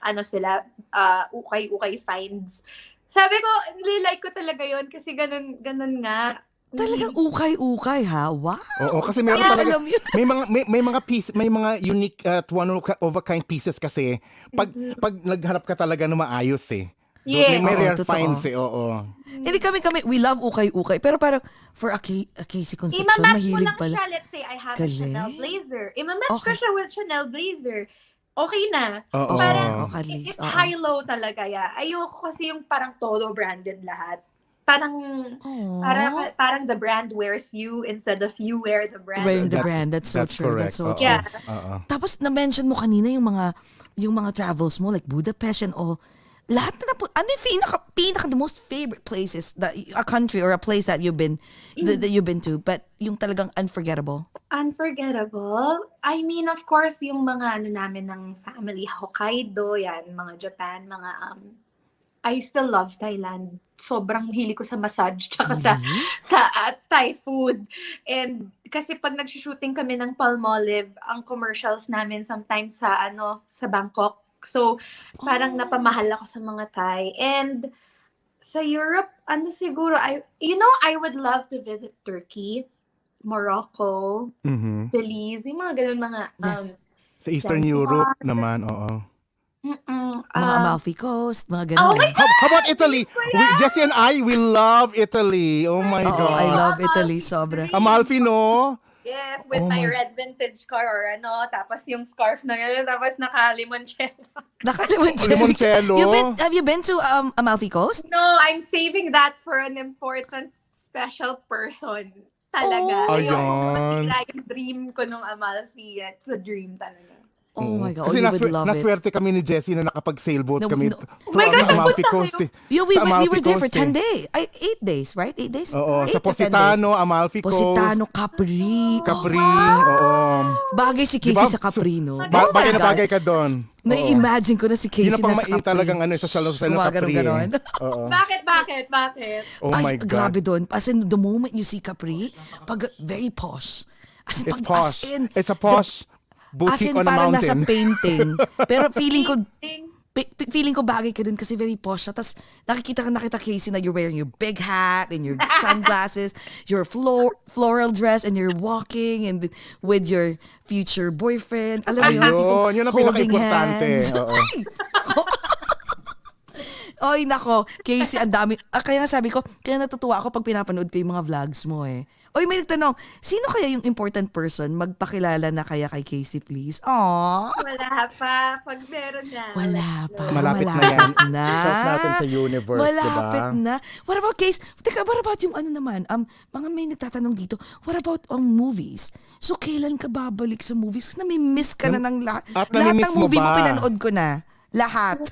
ukay-ukay finds. Sabi ko, like ko talaga yon kasi ganun nga. Talagang ukay-ukay, ha? Wow. Oo, kasi meron talaga, may mga piece, may mga unique one of a kind pieces kasi pag nagharap ka talaga na maayos eh. Yes. May rare totoo. finds eh, oo. Hindi kami, we love ukay-ukay. Pero parang, for a Casey Concepcion, Imamatch mo mahilig lang pala. siya, let's say, I have a Galing. Chanel blazer. Imamatch ko siya with Chanel blazer. Okay na. Oo. Parang, at least, it's high-low talaga. Yeah. Ayoko kasi yung parang todo branded lahat. Parang the brand wears you instead of you wear the brand. Wearing the brand. That's so true. Correct. That's so true. Yeah. Tapos, na-mention mo kanina yung mga travels mo, like Budapest and all. Lahat na ano yung pinaka the most favorite places, a country or a place that you've been to, but yung talagang unforgettable? Unforgettable? I mean, of course, yung mga namin ng family, Hokkaido, yan, mga Japan, mga I still love Thailand. Sobrang hilig ko sa massage tsaka sa Thai food. And kasi pag nag-shooting kami ng Palmolive, ang commercials namin sometimes sa Bangkok. So parang napamahal ako sa mga Thai. And sa Europe, siguro I would love to visit Turkey, Morocco, Belize, yung mga ganun mga sa Eastern Europe naman, oo. Mga Amalfi Coast, mga ganun. How about Italy? Jessie and I, we love Italy. Oh my God. I love Italy, sobra. Amalfi, no? Yes, with my red vintage car or tapos yung scarf na gano'n, tapos naka-limoncello. Limoncello? Have you been to Amalfi Coast? No, I'm saving that for an important special person. Talaga. Ayoko masira yung dream ko nung Amalfi. It's a dream talaga. Oh my God, kasi you would love it. naswerte kami ni Jessie na nakapag-sailboat kami my God, Amalfi Coast. We were there for 10 days. 8 days, right? 8 days? Oo, 8 sa to 10 Positano, days. Amalfi Coast. Positano, Capri. Oo. Bagay si Casey sa Capri, no? Bagay na bagay ka doon. Na-imagine ko na si Casey Yun nasa Capri. talagang sa Capri. Ganon. Oo. Bakit? Oh my God. Grabe doon. As in, the moment you see Capri, very posh. As in, It's posh. It's a posh boutique as in, on a parang mountain. nasa painting. Pero feeling feeling ko bagay ka dun kasi very posh siya. Tapos nakita Casey na you're wearing your big hat and your sunglasses, your floral dress, and you're walking and with your future boyfriend. Alam mo yun, tipong Yun ang holding pinaka-importante. hands. Oo. Ay, nako. Casey, ang dami. Kaya nga sabi ko, kaya natutuwa ako pag pinapanood ko yung mga vlogs mo eh. Oy, may nagtanong, sino kaya yung important person? Magpakilala na kaya kay Casey, please? Aww. Wala pa. Pag meron na. Wala pa. Malapit na yan. na. Shout natin sa universe, Malapit diba? na. What about Case? Teka, what about yung ano naman? Mga may nagtatanong dito, what about movies? So, kailan ka babalik sa movies? Nami-miss ka na ng lahat. At Lahat nami-miss ng mo movie mo ba? pinanood ko na. Lahat.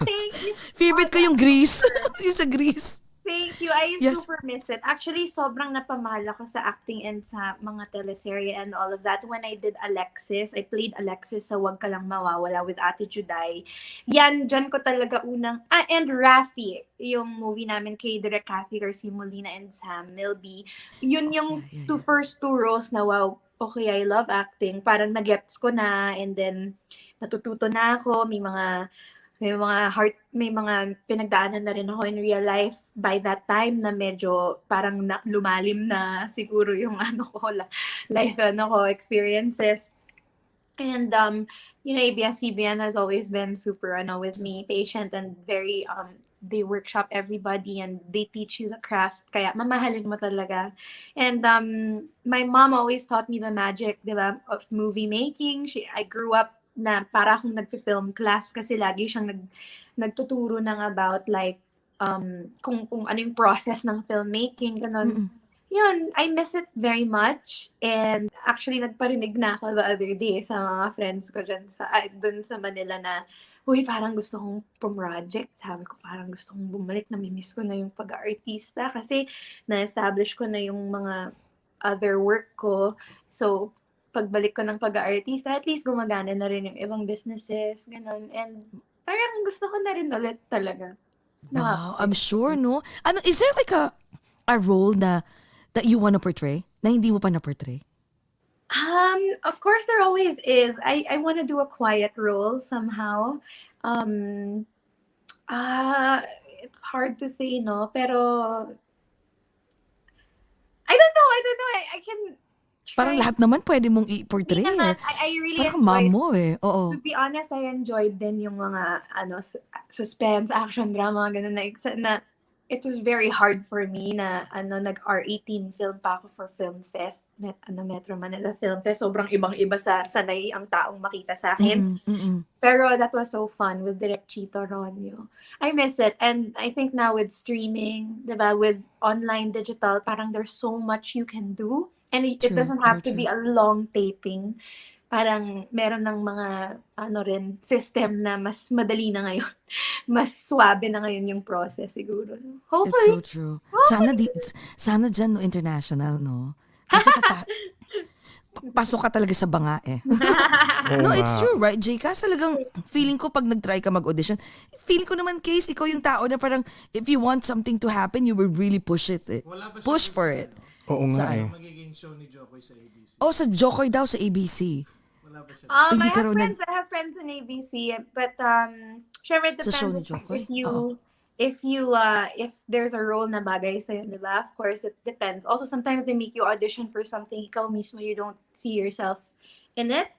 Thank you. Favorite ko yung Grease. Yung sa Grease. Thank you. I Yes. super miss it. Actually, sobrang napamahal ako sa acting and sa mga teleserye and all of that. When I did Alexis, I played Alexis sa Wag Ka Lang Mawawala with Ate Juday. Yan, dyan ko talaga unang... and Rafi, yung movie namin kay Direk Cathy Garcia Molina and Sam Milby. Yun yung first two roles na wow, okay, I love acting. Parang nagets ko na and then natututo na ako. May mga pinagdaanan na rin ako in real life by that time na medyo parang lumalim na siguro yung life experiences. And ABS-CBN has always been super with me, patient and very they workshop everybody and they teach you the craft, kaya mamahalin mo talaga. And my mom always taught me the magic, diba, of movie making. I grew up na para akong nagfi-film class kasi lagi siyang nagtuturo ng about like kung ano yung process ng filmmaking, ganun. Yun, I miss it very much. And actually nagparinig na ako the other day sa mga friends ko dun sa Manila na uy, parang gusto kong project. Sabi ko, parang gusto kong bumalik. Namimiss ko na yung pag-artista kasi na-establish ko na yung mga other work ko. So, pagbalik ko ng pag-aartista, at least gumagana na rin yung ibang businesses, ganun. And parang gusto ko na rin ulit talaga. Wow, I'm sure, no? Is there like a role that you want to portray na hindi mo pa na-portray? Of course, there always is. I want to do a quiet role somehow. It's hard to say, no? Pero I don't know. I can try. Parang lahat naman pwede mong i-portray. Hindi naman. I really parang mom enjoyed, mo eh. Oo. to be honest, I enjoyed din yung mga suspense, action, drama, ganun na it was very hard for me na nag-R18 film pa ako for Film Fest, Metro Manila Film Fest. Sobrang ibang-iba sa sanay ang taong makita sa akin. Pero that was so fun with Direk Chito Ronyo. I miss it. And I think now with streaming, diba, with online digital, parang there's so much you can do. And it doesn't have to be a long taping. Parang meron ng mga system na mas madali na ngayon. Mas swabe na ngayon yung process siguro. Hopefully. It's so true. Sana dyan, no, international, no? Kasi pasok ka talaga sa banga eh. No, it's true, right, Jay? Kasi talagang feeling ko pag nag-try ka mag-audition, feeling ko naman, Case, ikaw yung tao na parang if you want something to happen, you will really push it. Push for it. Oo nga eh. Magiging show ni Jokoy sa ABC. Oh, sa Jokoy daw sa ABC. I Hindi ka raw have friends in ABC, but syempre it Sa show ni depends Jokoy? if there's a role na bagay sa'yo, diba? Of course, it depends. Also, sometimes they make you audition for something ikaw mismo you don't see yourself in it.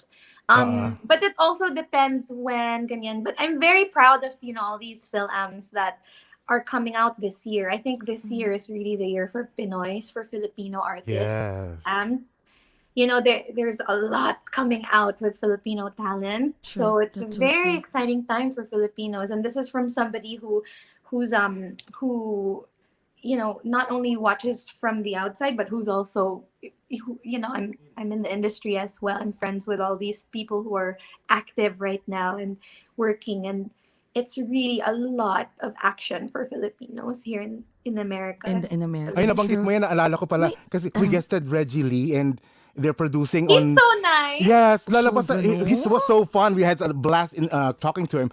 But it also depends when ganyan. But I'm very proud of all these Fil-Ams that are coming out this year. I think this year is really the year for Pinoys, for Filipino artists. Yes. Ams. There's a lot coming out with Filipino talent. So it's a very exciting time for Filipinos. And this is from somebody who's not only watches from the outside, but who's also, I'm in the industry as well. I'm friends with all these people who are active right now and working. And it's really a lot of action for Filipinos here in America. In America. Ay, nabanggit mo yan, naalala ko pala. Kasi we guested Reggie Lee and they're producing He's so nice. Yes, lalabas So he was so fun. We had a blast in talking to him.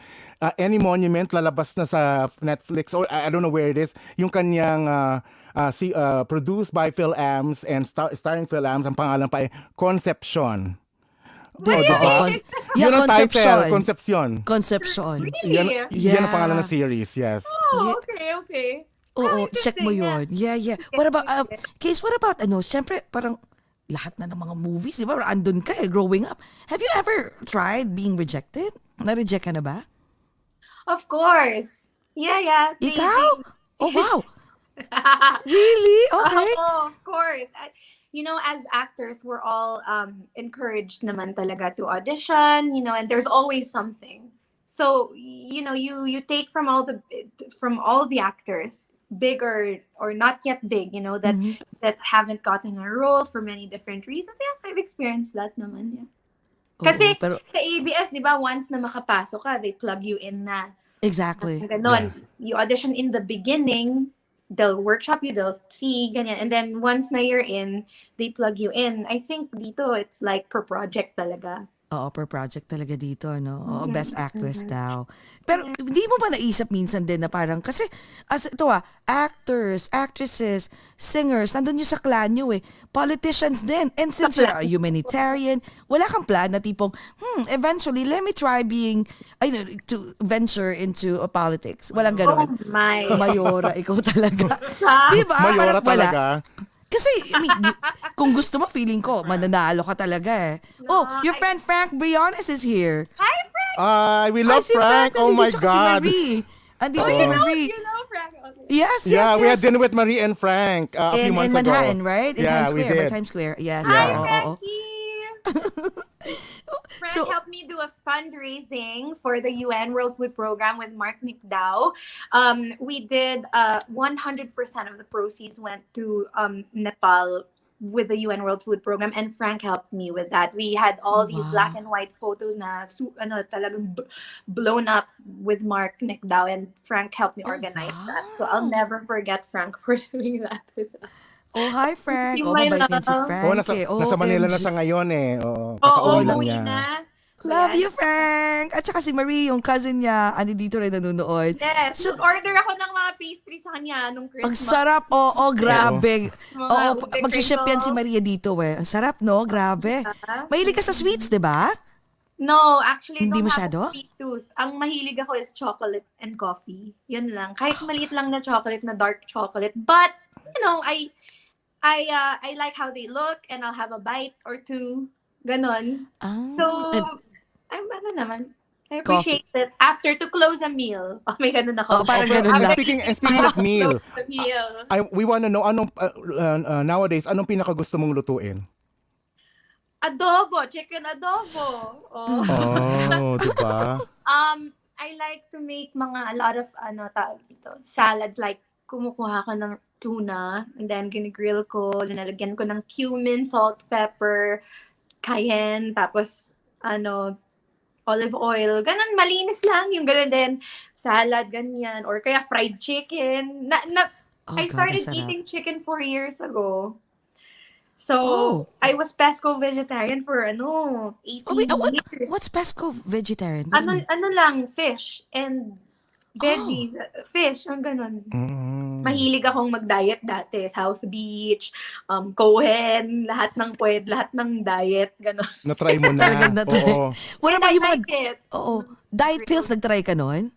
Any Monument lalabas na sa Netflix or I don't know where it is. Yung kanyang produced by Fil-Ams and starring Fil-Ams, ang pangalan pa ay Concepcion. Diba? diba? Yeah, Yun ang title, Concepcion. Concepcion. Concepcion. Really? Yan ang pangalan Yeah. ng series, yes. Oh, Yeah. okay. Oo, Interesting, check mo yeah. yun. Yeah. What about, Case, what about, syempre, parang lahat na ng mga movies, di ba? Andun ka growing up. Have you ever tried being rejected? Na-reject ka na ba? Of course. Yeah. Ikaw? Oh, wow. Really? Okay. Oh, of course. As actors, we're all encouraged naman talaga to audition, and there's always something. So, you take from all the actors, big or not yet big, that haven't gotten a role for many different reasons. Yeah, I've experienced that naman, yeah. Kasi Oo, pero, sa ABS, di ba, once na makapasok ka, they plug you in na. exactly. Ganon. You audition in the beginning, they'll workshop you, they'll see, ganyan. And then once na you're in, they plug you in. I think dito, it's like per project talaga. Oo, per project talaga dito, no? Oo, best actress daw. Pero hindi mo ba naisip minsan din na parang, kasi, actors, actresses, singers, nandun yung sa clan nyo politicians din. And since you're a humanitarian, wala kang plan na tipong, eventually, let me try being, to venture into politics. Walang ganon. Oh my. Mayora, ikaw talaga. Di ba? Mayora Parang wala. talaga. Kasi, kung gusto mo, feeling ko, mananalo ka talaga Oh, your friend Frank Briones is here. Hi, Frank! We love Si Frank. Oh my nandito God. Si Marie. Andito Oh. si Marie. You know Frank. Okay. Yes. Yeah, we had dinner with Marie and Frank a few In months ago. Manhattan, right? In Yeah, Times we Square. By did. Times Square. Yes. Hi, oo. Frankie! Frank So- helped me do a fundraising for the UN World Food Program with Mark McDowell. We did 100% of the proceeds went to Nepal with the UN World Food Program, and Frank helped me with that. We had all these wow. black and white photos na talagang blown up with Mark McDowell, and Frank helped me organize that. So I'll never forget Frank for doing that with us. Oh, hi, Frank. You Oh, my mabait yan si love. Frank. Nasa Manila na OMG. siya ngayon Oo, Oo, kakauwi lang umuwi niya. na. Love Ayan. you, Frank. At saka si Marie, yung cousin niya, dito rin nanonood. Yes. So, Order ako ng mga pastry sa kanya nung ang Christmas. sarap. Oo, grabe. Mga Oo, ube mag-ship yan si crinkles. Maria dito, Ang sarap, no? Grabe. Mahilig ka sa sweets, di ba? No, actually, Hindi don't masyado? have a sweet tooth. Ang mahilig ako is chocolate and coffee. Yun lang. Kahit maliit lang na chocolate, na dark chocolate. But, I like how they look, and I'll have a bite or two. Ganon. So, I'm I appreciate it. After to close a meal. Oh, may ganun ako. Oh, parang ganun lang. Speaking of meal, Close the meal. we want to know nowadays anong pinakagusto mong lutuin? Adobo, chicken adobo. Oh. Oh, diba? I like to make a lot of tawag dito, salads, like kumukuha ko ng tuna and then ginigrill ko, linalagyan ko ng cumin, salt, pepper, cayenne, tapos olive oil. Ganun, malinis lang yung ganun din. Salad, ganyan. Or kaya fried chicken. I God, started ang sarap. eating chicken 4 years ago. So, Oh. I was pesco vegetarian for 18 wait, years. what's pesco vegetarian? What do you mean? Ano lang, fish and veggies. Fish, ang ganun. Mahilig akong mag-diet dati. South Beach, Cohen, lahat ng diet, ganun. Na-try mo na. Talagang na-try. Oo. What And about I yung mga... like it. Oo. Diet pills, nag-try ka nun?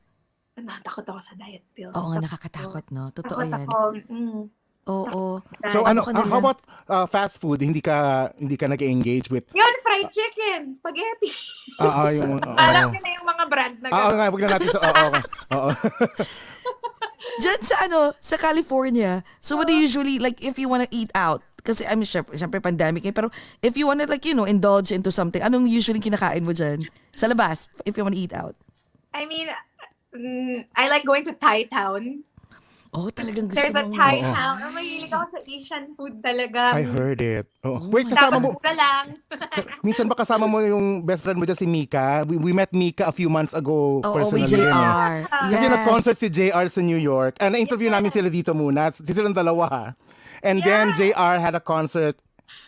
Natakot ako sa diet pills. Oo nga, nakakatakot, no? Totoo Takot yan. ako. Oo. So Ano ano, ka na how lang? about fast food? Hindi ka nag-engage with Yun, fried chicken, spaghetti. yung Alam ko na yung mga brand na Oo gano'n. nga, wag na natin okay. Oo. Diyan sa California, so what do you usually, like, if you wanna eat out, kasi syempre pandemic pero if you wanna, like, indulge into something, anong usually kinakain mo dyan? Sa labas, if you wanna eat out. I mean, I like going to Thai Town. Oh, talagang gusto There's a mong... Thai Town. Mahilig ako sa Asian food talaga. I heard it. Oh. Wait, kasama Tapos mo, mura lang. minsan ba kasama mo yung best friend mo dyan si Mika? We met Mika a few months ago Oo, personally. with yun, JR. Kasi nag-concert si JR sa New York. Na-interview namin sila dito muna. Silang dalawa ha. And then JR had a concert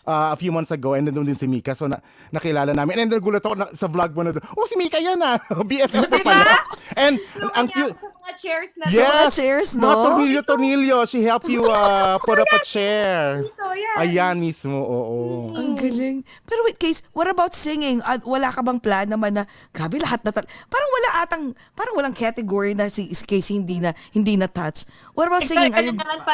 a few months ago, and then doon din si Mika. So nakilala namin. And then nagulat ako sa vlog mo na doon, oh, si Mika yan ah. BFF mo pala. And ang Kaya cute. sa mga mga chairs na Sa mga Yes! chairs, Mga no? tornilyo-tornilyo. She helped you put up a chair. Dito, yan. Ayan mismo, oo. Ang galing. Pero wait, Case, what about singing? Wala ka bang plan naman na, grabe lahat na, parang walang category na si Case hindi na touch. What about singing? Ganyan naman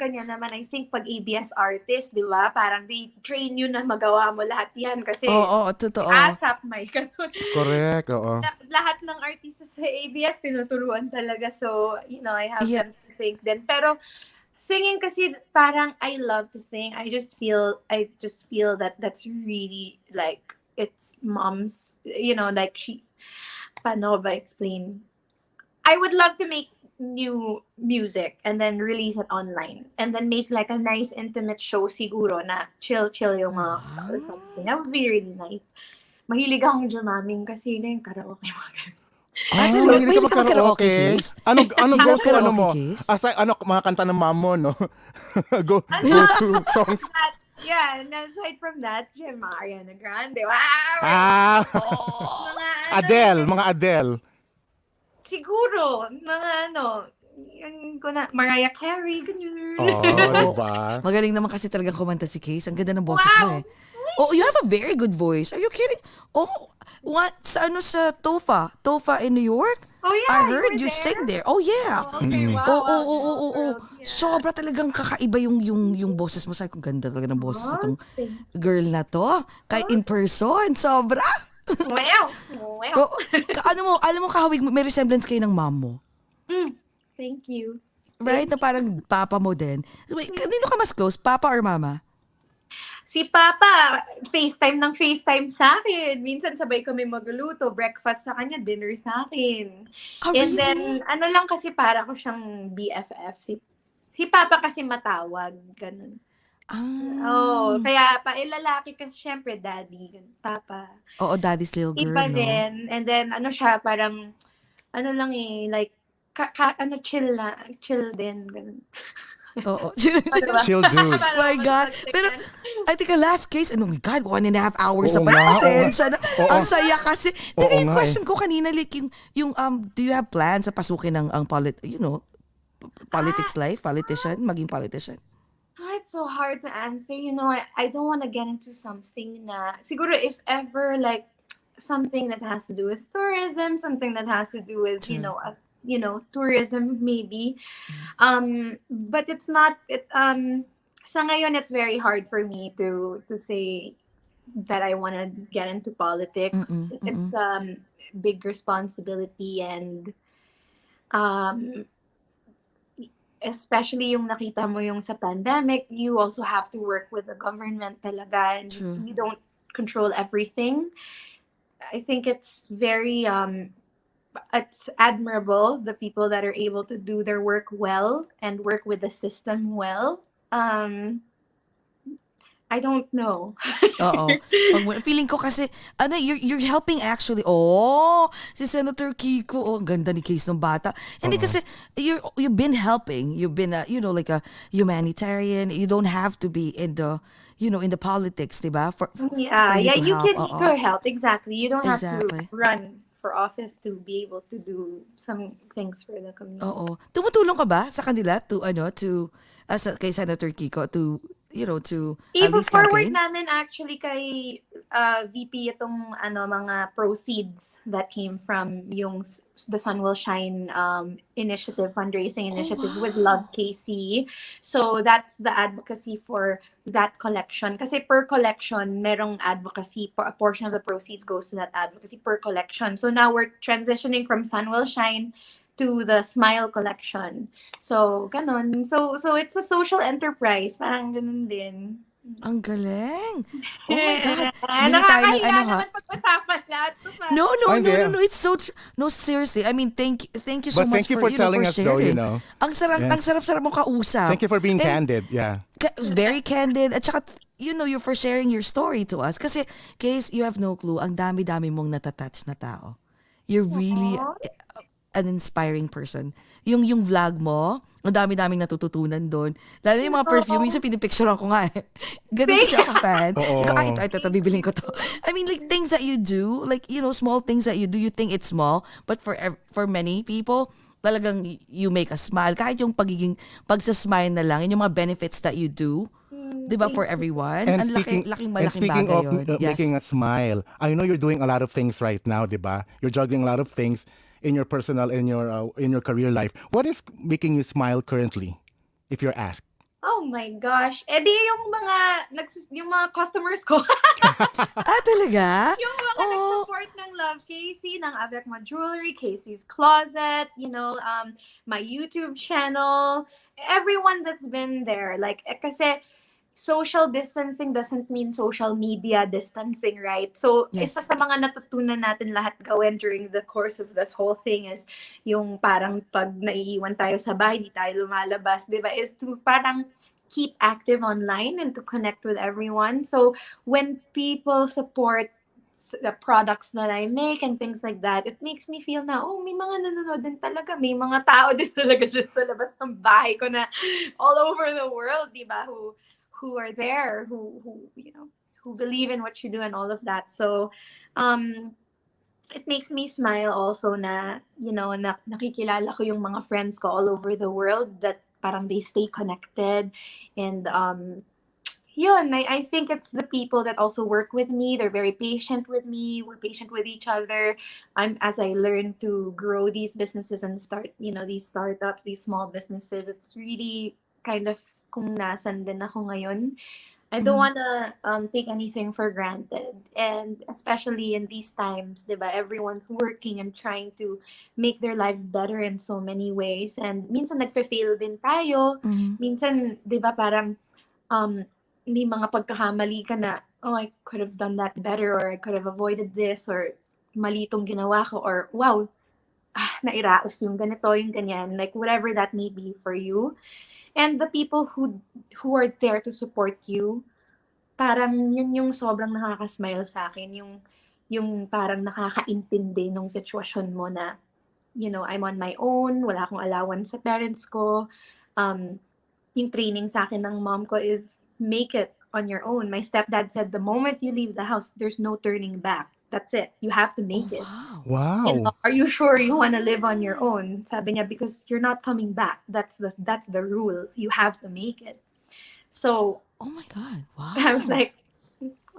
ganyan naman, I think pag ABS artist, di ba? Parang they train you na magawa mo lahat yan kasi Oo, totoo. ASAP may ganun. Correct, oo. Lahat ng artista sa ABS tinuturuan talaga. So, I have Yeah. them to think din. Pero, singing kasi parang I love to sing. I just feel that that's really like, it's mom's, like paano ba explain? I would love to make new music and then release it online and then make like a nice intimate show siguro na chill yung mga or something. That would be really nice. Mahilig akong drumming kasi yung karaoke mga ganun. Mahilig ka mag-karaoke, Case? Anong go to karaoke, mo? Case? Aside, mga kanta ng mom mo, no? go to songs. Aside from that, Ariana Grande. Wow! Mga Adele. Siguro, mga Mariah Carey, ganyan. Diba? Magaling naman kasi talagang kumanta si Case. Ang ganda ng boses mo eh. Oh, you have a very good voice. Are you kidding? Oh, sa Tofa in New York? Oh, yeah, I heard you you were sing there. Oh, yeah. Okay, wow. Oo. Yeah. Sobra talagang kakaiba yung boses mo. Sabi ko, ganda talaga ng boses itong thank girl na to. Kaya in person, sobra. Wow. Oh, alam mo kahawig mo, may resemblance kayo ng mom mo. Thank you. Right? Na parang papa mo din. Wait, kanino ka mas close? Papa or mama? Si Papa, FaceTime sa akin. Minsan sabay kami magluluto, breakfast sa kanya, dinner sa akin. Oh, And really? then, lang kasi para ko siyang BFF. Si Papa kasi matawag, ganun. Kaya lalaki kasi syempre daddy, Papa. Oo, daddy's little girl, Iba no? din. And then, siya, parang, like, chill din, ganun. Oo. Chill dude. My God. Pero, I think last case, oh my God, 1.5 hours Oo na nga, pala. Pasensya na. oo. Ang saya kasi. Oo Teka, yung nga question ko kanina, like, yung do you have plans sa pasukin ng politics life? Maging politician? It's so hard to answer. I don't want to get into something na, siguro if ever, like, something that has to do with tourism, something that has to do with, tourism maybe. But it's not, sa ngayon, it's very hard for me to say that I want to get into politics. It's big responsibility and especially yung nakita mo yung sa pandemic, you also have to work with the government talaga and you don't control everything. I think it's very it's admirable the people that are able to do their work well and work with the system well. I don't know. Oo. Feeling ko kasi, you're helping actually. Si Senator Kiko, ang ganda ni Case ng bata. Hindi kasi, you've been helping. You've been, like a humanitarian. You don't have to be in the, in the politics, diba? For you help. can help. Exactly. You don't have Exactly. to run for office to be able to do some things for the community. Oo. Tumutulong ka ba sa kanila kay Senator Kiko to at least I-forward campaign? namin actually kay VP itong mga proceeds that came from yung the Sun Will Shine fundraising initiative with Love KC. So that's the advocacy for that collection. Kasi per collection, merong advocacy. A portion of the proceeds goes to that advocacy per collection. So now we're transitioning from Sun Will Shine to the Smile collection. So, ganun. So it's a social enterprise. Parang ganun din. Ang galing. Oh my God. Bili tayo ng Nakakahiya ha? naman pag-usapan lahat. No. Hindi. It's so no, seriously. I mean, thank you so But much thank you for telling us though, sharing. Ang sarap mong kausap. Thank you for being And candid, yeah. Very candid. At saka, you're for sharing your story to us. Kasi, Case, you have no clue. Ang dami-dami mong natatouch na tao. You're really an inspiring person. Yung vlog mo, ang dami-daming natututunan doon. Lalo yung mga perfume, minsan pinipicturean ko nga eh. Ganun kasi ako fan. Ito, bibiling ko to. I mean, like, things that you do, like, small things that you do, you think it's small, but for many people, talagang you make us smile. Kahit yung pagsasmile na lang, yun yung mga benefits that you do. Diba, for everyone? And Ang speaking, malaking bagay of yun. Yes. making us smile, I know you're doing a lot of things right now, diba? You're juggling a lot of things in your personal, in your career life. What is making you smile currently, if you're asked? Oh my gosh. Eh di yung mga customers ko. Talaga? Yung mga Oh. nag-support ng Love Casey, ng Avec Mo Jewelry, Casey's Closet, my YouTube channel, everyone that's been there. Like, kasi social distancing doesn't mean social media distancing, right? So, Yes. isa sa mga natutunan natin lahat gawin during the course of this whole thing is yung parang pag naiiwan tayo sa bahay, di tayo lumalabas, di ba? Is to parang keep active online and to connect with everyone. So, when people support the products that I make and things like that, it makes me feel na, may mga nanonood din talaga. May mga tao din talaga dyan sa labas ng bahay ko na all over the world, di ba? Who are there, who believe in what you do and all of that. So, it makes me smile also na, na nakikilala ko yung mga friends ko all over the world that parang they stay connected. And, I think it's the people that also work with me. They're very patient with me. We're patient with each other. As I learn to grow these businesses and start, these startups, these small businesses, it's really kind of kung nasan din ako ngayon. I don't wanna take anything for granted. And especially in these times, diba, everyone's working and trying to make their lives better in so many ways. And minsan nagfe-fail din tayo. Minsan, diba, parang may mga pagkakamali ka na, I could have done that better, or I could have avoided this, or mali tong ginawa ko, or wow, nairaos yung ganito, yung ganyan. Like whatever that may be for you. And the people who are there to support you, parang yun yung sobrang nakaka-smile sa akin, yung parang nakakaintindi ng sitwasyon mo na, I'm on my own, wala akong allowance sa parents ko. Yung training sa akin ng mom ko is make it on your own. My stepdad said, the moment you leave the house, there's no turning back. That's it. You have to make it. Wow. Are you sure you want to live on your own? Sabi niya, because you're not coming back. That's the rule. You have to make it. So, oh my God. Wow. I was like,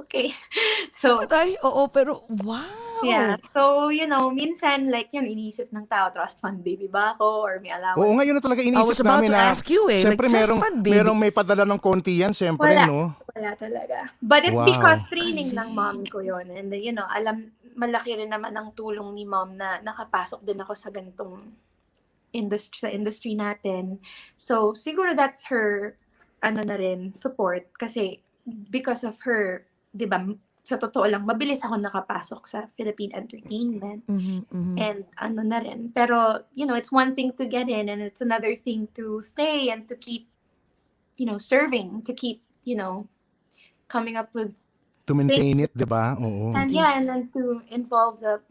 okay. So, pero wow. yeah. So, minsan, like, iniisip ng tao, trust fund baby ba ako? Or may allowance? Oo, ngayon na talaga I was iniisip about namin to na, ask you syempre like, trust fund, baby. merong may padala ng konti yan, syempre, no? Wala talaga. But it's Wow. because training ng mom ko yon. And malaki rin naman ang tulong ni mom na nakapasok din ako sa ganitong industry natin. So, siguro that's her, support. Kasi, because of her, di ba, sa totoo lang, mabilis ako nakapasok sa Philippine entertainment. And na rin. Pero, it's one thing to get in and it's another thing to stay and to keep, serving, to keep, coming up with To maintain it, di ba? Oo. and and then to involve to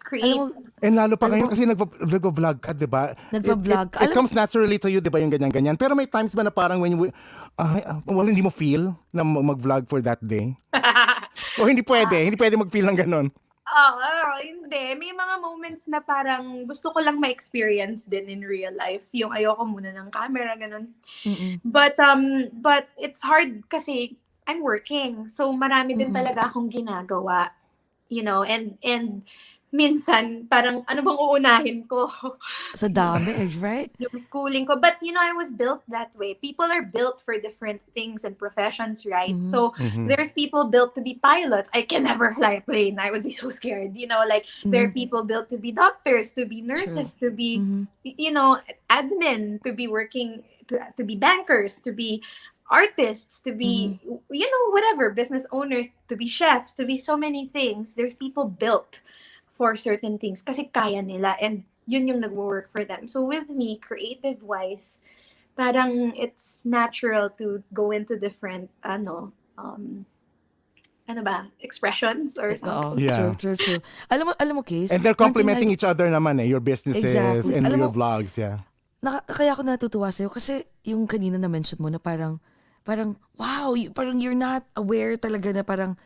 create. And lalo pa ngayon kasi nagvo-vlog ka, di ba? Nagvo-vlog ka. It comes naturally to you, di ba, yung ganyan-ganyan. Pero may times ba na parang when you, hindi mo feel na mag-vlog for that day? O hindi pwede mag-feel ng ganon? Hindi. May mga moments na parang gusto ko lang ma-experience din in real life. Yung ayoko muna ng camera, ganun. But it's hard kasi I'm working. So marami din talaga akong ginagawa. And minsan parang ano bang uunahin ko? Sa dami, right? Yung schooling ko. But I was built that way. People are built for different things and professions, right? So there's people built to be pilots. I can never fly a plane. I would be so scared. There are people built to be doctors, to be nurses, to be admin, to be working, to be bankers, to be artists, to be whatever, business owners, to be chefs, to be so many things. There's people built for certain things kasi kaya nila and yun yung nag-work for them. So with me, creative wise, parang it's natural to go into different expressions or something. Yeah. True. Alam mo, Case. And they're complementing each other naman your businesses Exactly. and Alam your mo, vlogs, yeah. Kaya ako natutuwa sa'yo kasi yung kanina na-mention mo na parang wow, parang you're not aware talaga na parang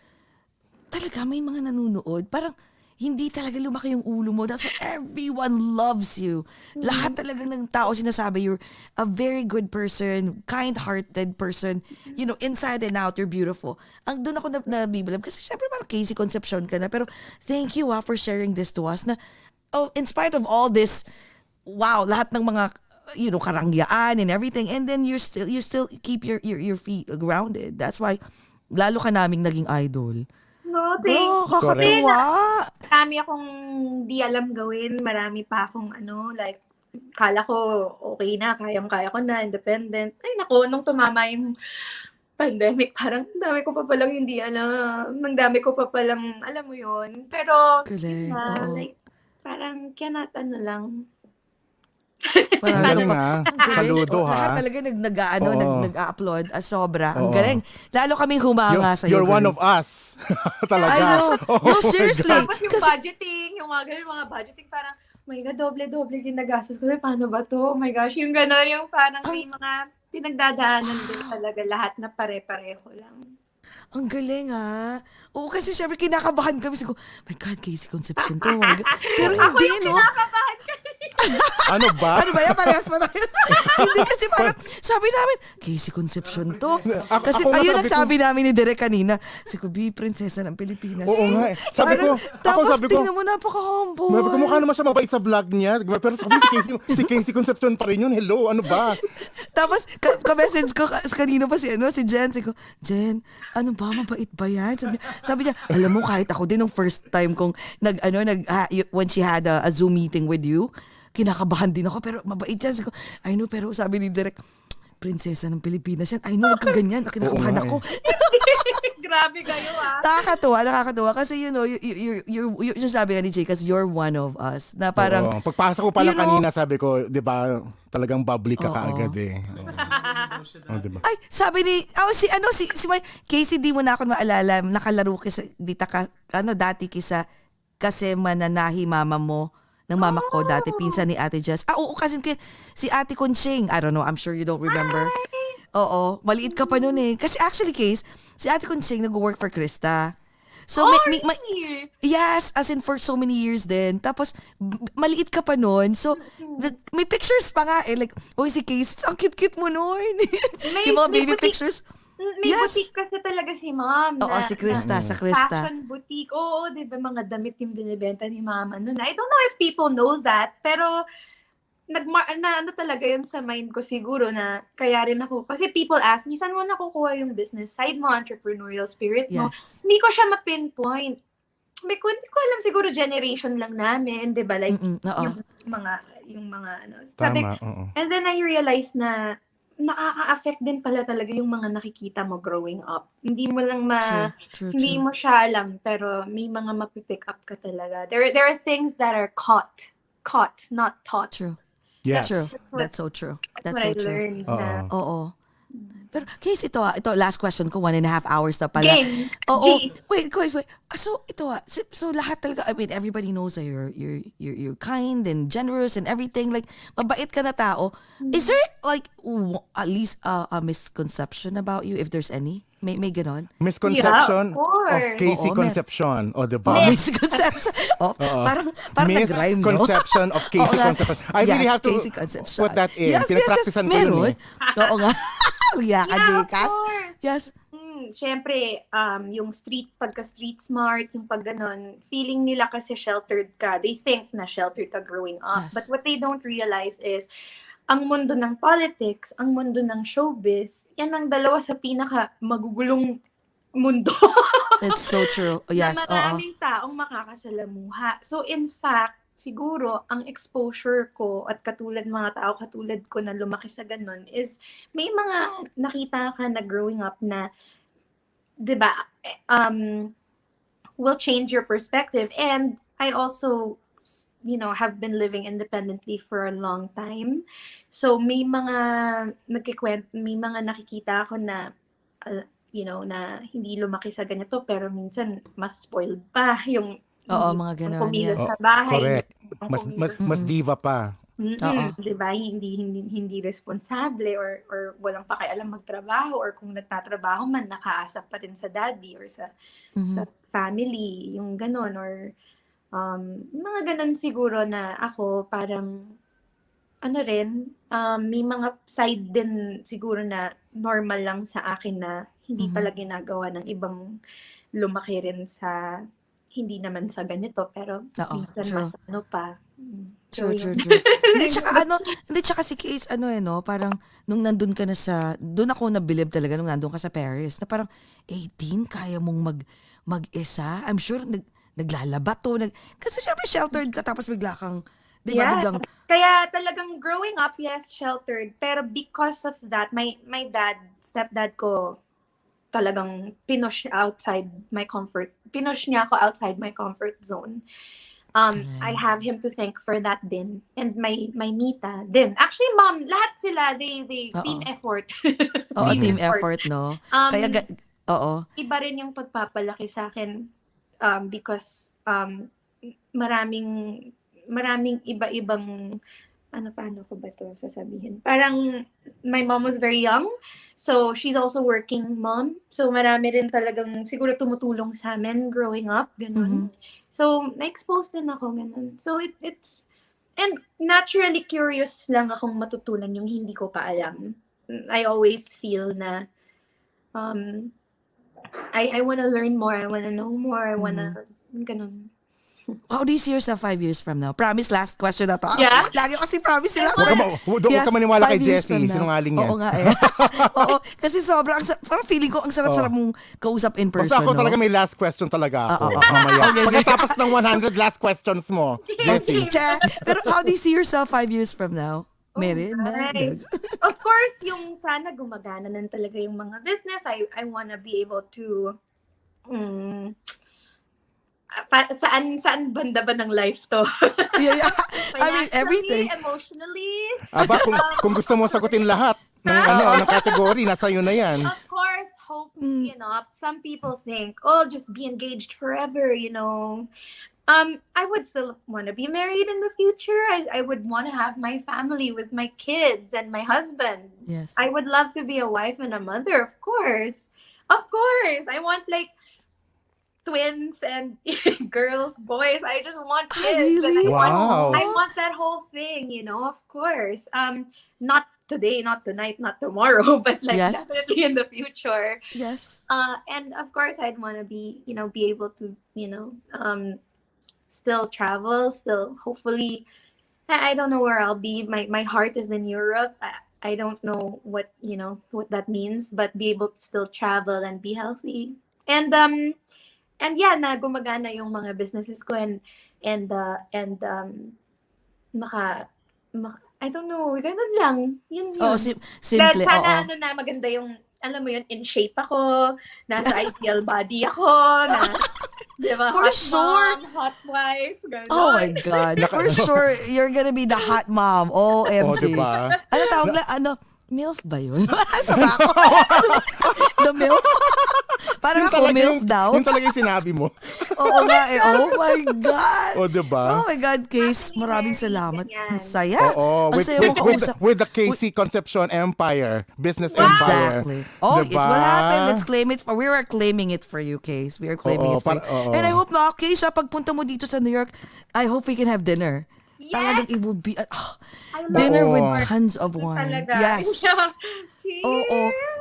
talaga may mga nanonood. Parang hindi talaga lumaki yung ulo mo. That's why everyone loves you. Lahat talagang ng tao sinasabi, you're a very good person, kind-hearted person. You know, inside and out, you're beautiful. Ang doon ako nabibilab. Kasi syempre parang Casey Concepcion ka na. Pero thank you for sharing this to us na, in spite of all this, wow, lahat ng mga karangyaan and everything, and then you still keep your feet grounded. That's why lalo ka naming naging idol. No, thank kakatuwa. Marami akong di alam gawin. Marami pa akong like, kala ko okay na, kayang-kaya ko na, independent. Ay nako, nung tumama yung pandemic, parang ang dami ko pa palang hindi alam. Ang dami ko pa palang, alam mo yun. Pero, Galing, like, parang cannot lang. Ang galing Saludo Lahat talaga nag-upload. Sobra. Ang galing. Lalo kami humanga sa'yo. You're one of us. Talaga. I know. No, seriously. Tapos yung budgeting, yung mga budgeting, parang, oh my God, doble-doble ginagastos ko. Paano ba to? Oh my gosh, yung gano'n, yung parang may mga pinagdadaanan din talaga lahat na pare-pareho lang. Ang galing Oo, kasi syempre kinakabahan kami. Sabi ko, my God, Casey Concepcion to. Pero hindi, no? Kinakabahan ka. Ano ba? Ano ba yan? Parehas pa tayo. Hindi kasi parang sabi namin, Casey Concepcion to. Kasi ayun ang sabi namin ni Derek kanina. Sabi ko, prinsesa ng Pilipinas. Oo nga. Tapos tingnan mo, napaka-humble. Sabi ko, mukha naman siya mabait sa vlog niya. Pero sabi si Casey Concepcion pa rin yun. Hello, ano ba? Tapos, ka-message ko kanina pa si Jen. Sabi ko, Jen, ano ba? Mabait ba yan? Sabi niya, alam mo, kahit ako din nung first time kong when she had a Zoom meeting with you, kinakabahan din ako, pero mabait yan. Sabi ko, I know, pero sabi ni Direk, prinsesa ng Pilipinas yan. I know, wag ka ganyan. Kinakabahan ako. Grabe kayo Nakakatuwa. Kasi you're sabi nga ni Jay, kasi you're one of us. Na parang, pagpasok ko pala kanina, sabi ko, di ba, talagang bubbly ka kaagad eh. Diba? Ay, sabi ni, si Casey, di mo na ako maalala, nakalaro kasi, dati kasi mananahi mama mo, ng mama ko dati, pinsan ni Ate Jess. Oo, kasi si Ate Conching. I don't know, I'm sure you don't remember. Oo, maliit ka pa nun eh. Kasi actually, Case, si Ate Conching nag-work for Krista. So, yes, as in for so many years din. Tapos, maliit ka pa nun. So, may pictures pa nga eh. Like, si Case, ang cute-cute mo nun. Yung mga baby pictures. May boutique kasi talaga si Mom. Oo, si Krista, sa Krista. Fashion boutique. Oo, di ba mga damit yung binibenta ni Mama noon. I don't know if people know that, pero talaga yun sa mind ko siguro na kaya rin ako. Kasi people ask me, saan mo nakukuha yung business side mo, entrepreneurial spirit mo? Yes. Hindi ko siya ma-pinpoint. Hindi ko alam, siguro generation lang namin, di ba? Like, yung mga sabi, and then I realized na nakaka-affect din pala talaga yung mga nakikita mo growing up. Hindi mo lang hindi mo siya alam, pero may mga mapipick up ka talaga. There are things that are caught, not taught. True. Yes. True. That's so true. That's what I learned. Oo. Pero Case, ito last question ko, 1.5 hours na pala. Game. Wait. So so lahat talaga, I mean, everybody knows that you're kind and generous and everything, like mabait ka na tao. Is there like at least a misconception about you, if there's any? May ganon? Misconception Yeah, of Casey Concepcion. O, diba? Misconception. Parang nag-rhyme, no? Misconception of Casey Concepcion. I really have to Casey Concepcion. put that in. Yes. Pinag-practicean ko yun eh. Oo nga. Yeah, of Jcas. course. Yes. Siyempre, yung pagka-street smart, yung pag ganon, feeling nila kasi sheltered ka. They think na sheltered ka growing up. Yes. But what they don't realize is, ang mundo ng politics, ang mundo ng showbiz, yan ang dalawa sa pinaka magugulong mundo. It's so true. Yes. Na maraming taong makakasalamuha. So in fact, siguro ang exposure ko at mga tao katulad ko na lumaki sa ganun is may mga nakita ka na growing up na, 'di ba, will change your perspective. And I also have been living independently for a long time. So may mga may mga nakikita ako na na hindi lumaki sa ganito, pero minsan mas spoiled pa yung mga ganun. Kumilos sa bahay. Correct. Mas diva pa. Diba? Hindi responsable or walang pakialam magtrabaho, or kung nagtatrabaho man, nakaasa pa rin sa daddy or sa family, yung ganon, or Mga ganun siguro na ako parang ano rin, may mga side din siguro na normal lang sa akin na hindi pala ginagawa ng ibang lumaki rin sa hindi naman sa ganito pero Oo, minsan true. mas ano pa. True, So, true, yun. true. Hindi, tsaka si Case, parang, nung nandun ka na doon ako nabilib talaga nung nandun ka sa Paris, na parang, 18, kaya mong mag-isa? I'm sure, naglalaba to, kasi syempre sheltered ka, tapos bigla kang, di ba, Yeah. biglang, Kaya talagang growing up, yes, sheltered. Pero because of that, my stepdad ko, talagang pinush outside my comfort. Pinush niya ako outside my comfort zone. I have him to thank for that din. And my Mita din. Actually, mom, lahat sila, they team effort. oo, team effort, no? Kaya, oo. Iba rin yung pagpapalaki sa akin because maraming iba-ibang paano ko ba to sasabihin? Parang my mom was very young, so she's also working mom. So marami rin talagang siguro tumutulong sa amin growing up, ganun. So na-expose din ako, ganun. So it's and naturally curious lang akong matutunan yung hindi ko pa alam. I always feel na I wanna learn more, I wanna know more, I wanna ganun. How do you see yourself 5 years from now? Promise, last question na to. Yeah? Lagi kasi promise sila. Huwag ka maniwala kay 5 years Jessie. from now. Sinungaling yan. Oo nga eh. Oo, kasi sobrang, parang feeling ko, ang sarap-sarap mong kausap in person, Basta ako no? talaga may last question talaga ako. Oo. Mamaya. Okay. Pagkatapos ng 100 last questions mo, Jessie. Pero how do you see yourself 5 years from now? Married na? Right. Of course, yung sana gumagana na talaga yung mga business. I wanna be able to saan banda ba ng life to? Yeah. I mean, Financially, everything. emotionally. Aba, kung gusto mo sagutin lahat ng category, nasa iyo na yan. Of course, hope, some people think, just be engaged forever, I would still want to be married in the future. I would want to have my family with my kids and my husband. Yes. I would love to be a wife and a mother, of course. Of course. I want like twins and girls, boys. I just want kids. really? And Wow. I want that whole thing, of course. Not today, not tonight, not tomorrow, but like Yes. definitely in the future. Yes. And of course I'd want to be able to, still travel, still hopefully, I don't know where I'll be. My heart is in Europe. I don't know what that means, but be able to still travel and be healthy. And yeah, na gumagana yung mga businesses ko and I don't know, ganun lang. Yun. Oo, simple. Sana Oo. na maganda yung, alam mo yun, in shape ako, nasa ideal body ako, na, di ba, For hot sure. mom, hot wife, ganun. Oh my God. For sure, you're gonna be the hot mom. OMG. diba? Ano tawag na, MILF ba yun? Sama ako. The MILF? Parang ako, MILF daw. Yun talaga yung sinabi mo. Oo nga eh. Oh my God. Diba? Oh my God, Case. Maraming salamat. Ang saya. Oo, Ang saya mong kausap. with the KC Concepcion Empire, business empire. Exactly. Oh, it Diba? will happen. Let's claim it. We are claiming it for you, Case. We are claiming it for you. And I hope na, Case, pagpunta mo dito sa New York, I hope we can have dinner. Yes! Talagang it will be dinner with Oo. tons of wine. Talaga. Yes. Cheers! Oo.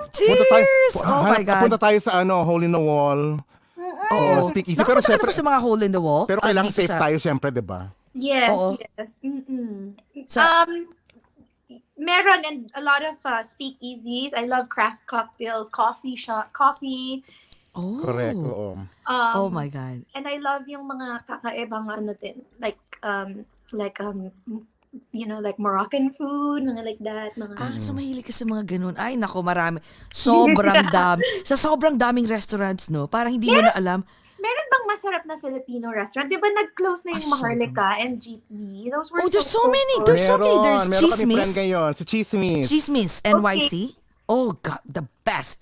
Punta tayo, Cheers! Oh my God. Punta tayo sa Hole in the Wall. Oo. Speak easy. Pero Nakapunta ka syempre, na ba sa mga hole in the wall? pero kailangan Dito safe tayo syempre, diba? Yes, Oo. yes. Mm-mm. Sa- Meron and a lot of speakeasies. I love craft cocktails, coffee. Oh. Correct, oo. Oh my God. And I love yung mga kakaibang din, like Moroccan food, mga like that, mga. So mahilig ka sa mga ganun. Ay, nako, marami. Sobrang dami. Sa sobrang daming restaurants, no? Parang hindi mo na alam. Meron bang masarap na Filipino restaurant? Di ba nag-close na yung Maharlika and Jeepney? Those were There's so many. good. There's so many. There's Meron kami friend Chismis. ngayon, si Chismis. Chismis, NYC. Oh God, the best.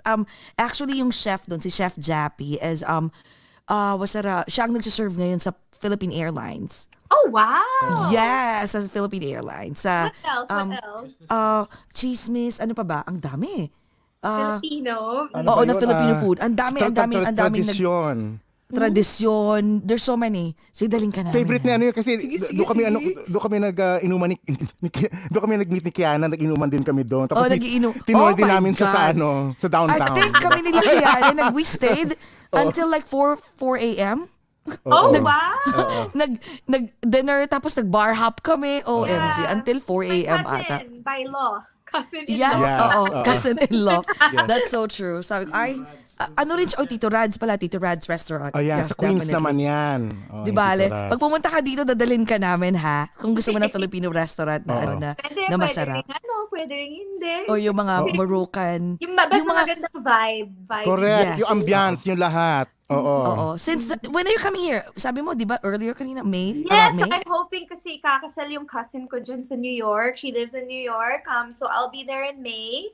Actually, yung chef doon, si Chef Jappy, is siya ang nagsiserve ngayon sa Philippine Airlines. Oh, wow! Yes, sa Philippine Airlines. Sa, What else? Chismis, ano pa ba? Ang dami. Filipino. Ano Oo, ba na yun? Filipino food. Ang daming Tradisyon. tradisyon. There's so many. Sige, daling ka namin. Favorite na ano yun kasi Sige, doon kami nag-inuman doon kami nag-meet ni Kiana, nag-inuman din kami doon. Tapos nag-iinom. tinuloy din my namin siya sa God. sa downtown. I think kami nila Kiana, we stayed until like 4 a.m. Oh, Oo. wow! Nag-dinner, tapos nag-bar hop kami, OMG, until 4 a.m. My ata. cousin, by law. Cousin-in-law. Yes, Yes, oo, oo. cousin-in-law. That's so true. Sabi ko, ano rin siya, Tito Rad's pala, Tito Rad's Restaurant. Oh, yes, sa Queens naman yan. Oh, Di ba, Ale? Tito Rad. Pag pumunta ka dito, dadalhin ka namin, ha? Kung gusto mo ng Filipino restaurant na, Pwede, na masarap. pwede rin hindi. O yung mga Moroccan. Yung basta magandang vibe. Correct. Yes. Yung ambiance, yung lahat. Oo. Oo. When are you coming here? Sabi mo, di ba, earlier kanina, May? Yes, May? I'm hoping kasi kakasal yung cousin ko dyan sa New York. She lives in New York. So I'll be there in May.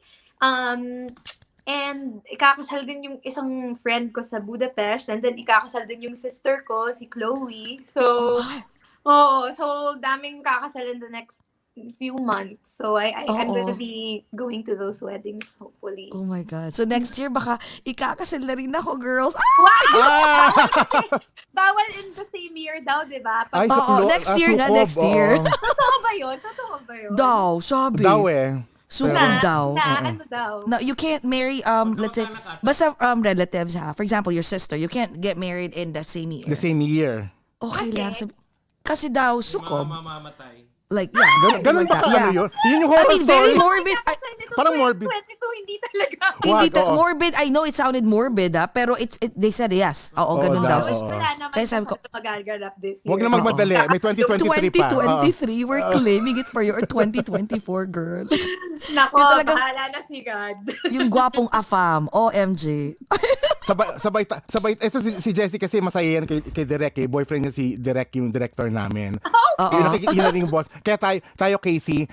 And ikakasal din yung isang friend ko sa Budapest. And then ikakasal din yung sister ko, si Chloe. So, so daming kakasal in the next few months. So I'm gonna be going to those weddings, hopefully. Oh my God. So next year, baka ikakasal na rin ako, girls. Bawal in the same year daw, di ba? Ay, Oo, next year nga, next year. Totoo ba yun? Totoo ba yun? Daw, sabi. Daw eh. Sunog daw. Ano daw? No, you can't marry, let's say, basta relatives, ha? For example, your sister, you can't get married in the same year. The same year. Okay Kasi? lang. Kasi daw, sukob. Mamamatay. Like, yeah. Ganun ba yeah. ano yun? Yun yung I horror mean, very story. morbid. Parang morbid. 22, hindi talaga. Hindi Wag, oo. morbid. I know it sounded morbid, pero they said yes. Oo, ganun daw. daw, oo. Wala naman Kaya sabi ko, magaganap this year. Huwag na magmadali. May 2023 pa. Oo. 2023, we're claiming it for your 2024, girl. Nako, Yung talagang- bahala na si God. Yung gwapong afam. OMG. sabay ito si Jessie kasi masaya yan kay Direk, kay boyfriend niya si Direk, yung director namin. Yun na rin yung boss. Kaya tayo Casey,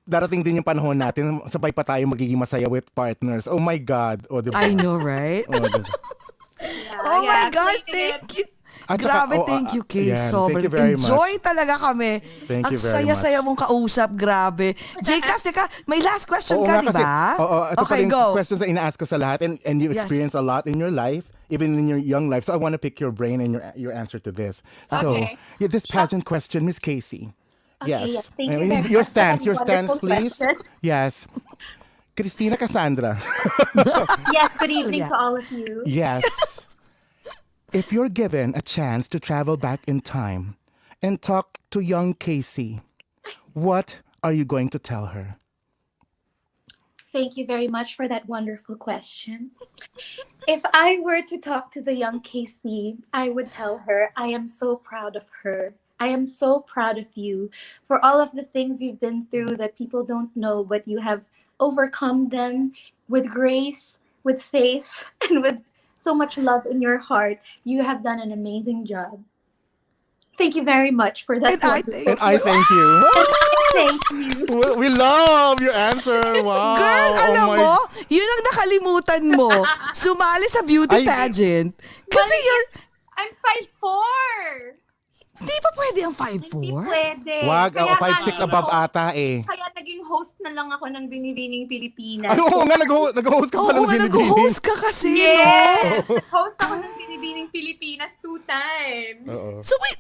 darating din yung panahon natin, sabay pa tayo magiging masaya with partners. Oh my God. Oh, diba? I know, right? Oh, diba? Oh my God, thank you. At saka, Grabe, thank you, Kay. yan, Sobrang thank you very much. enjoy talaga kami. Thank Ang you very saya-saya mong kausap, grabe. Jcas, teka, may last question Oo ka, nga di kasi, ba? oo, ito pa Okay, rin go. questions na ina-ask ko sa lahat and you Yes. experience a lot in your life, even in your young life. So I want to pick your brain and your answer to this. So, Okay. this pageant question, Miss Casey. Okay, yes, thank you And very your much. stance, That's a wonderful please. question. Yes. Kristina Cassandra. Yes, good evening Yeah. to all of you. Yes. If you're given a chance to travel back in time and talk to young Casey, what are you going to tell her? Thank you very much for that wonderful question. If I were to talk to the young Casey, I would tell her I am so proud of her. I am so proud of you for all of the things you've been through that people don't know, but you have overcome them with grace, with faith, and with so much love in your heart. You have done an amazing job. Thank you very much for that. And I thank you. Thank you. We love your answer. Wow. Girl, Oh alam my- mo, yun ang nakalimutan mo. Sumali sa beauty Ay, pageant. Kasi I'm 5'4". di ba pwede ang Hindi 5'4"? pwede. Wag, Kaya 5'6" nga, above naging ata eh. Kaya naging host na lang ako ng Binibining Pilipinas. Ano nga, nag-host ka pala Oo ng nga, Binibini. nag-host ka kasi, Yes! no? Host ako ng Binibining Pilipinas 2 times. So wait,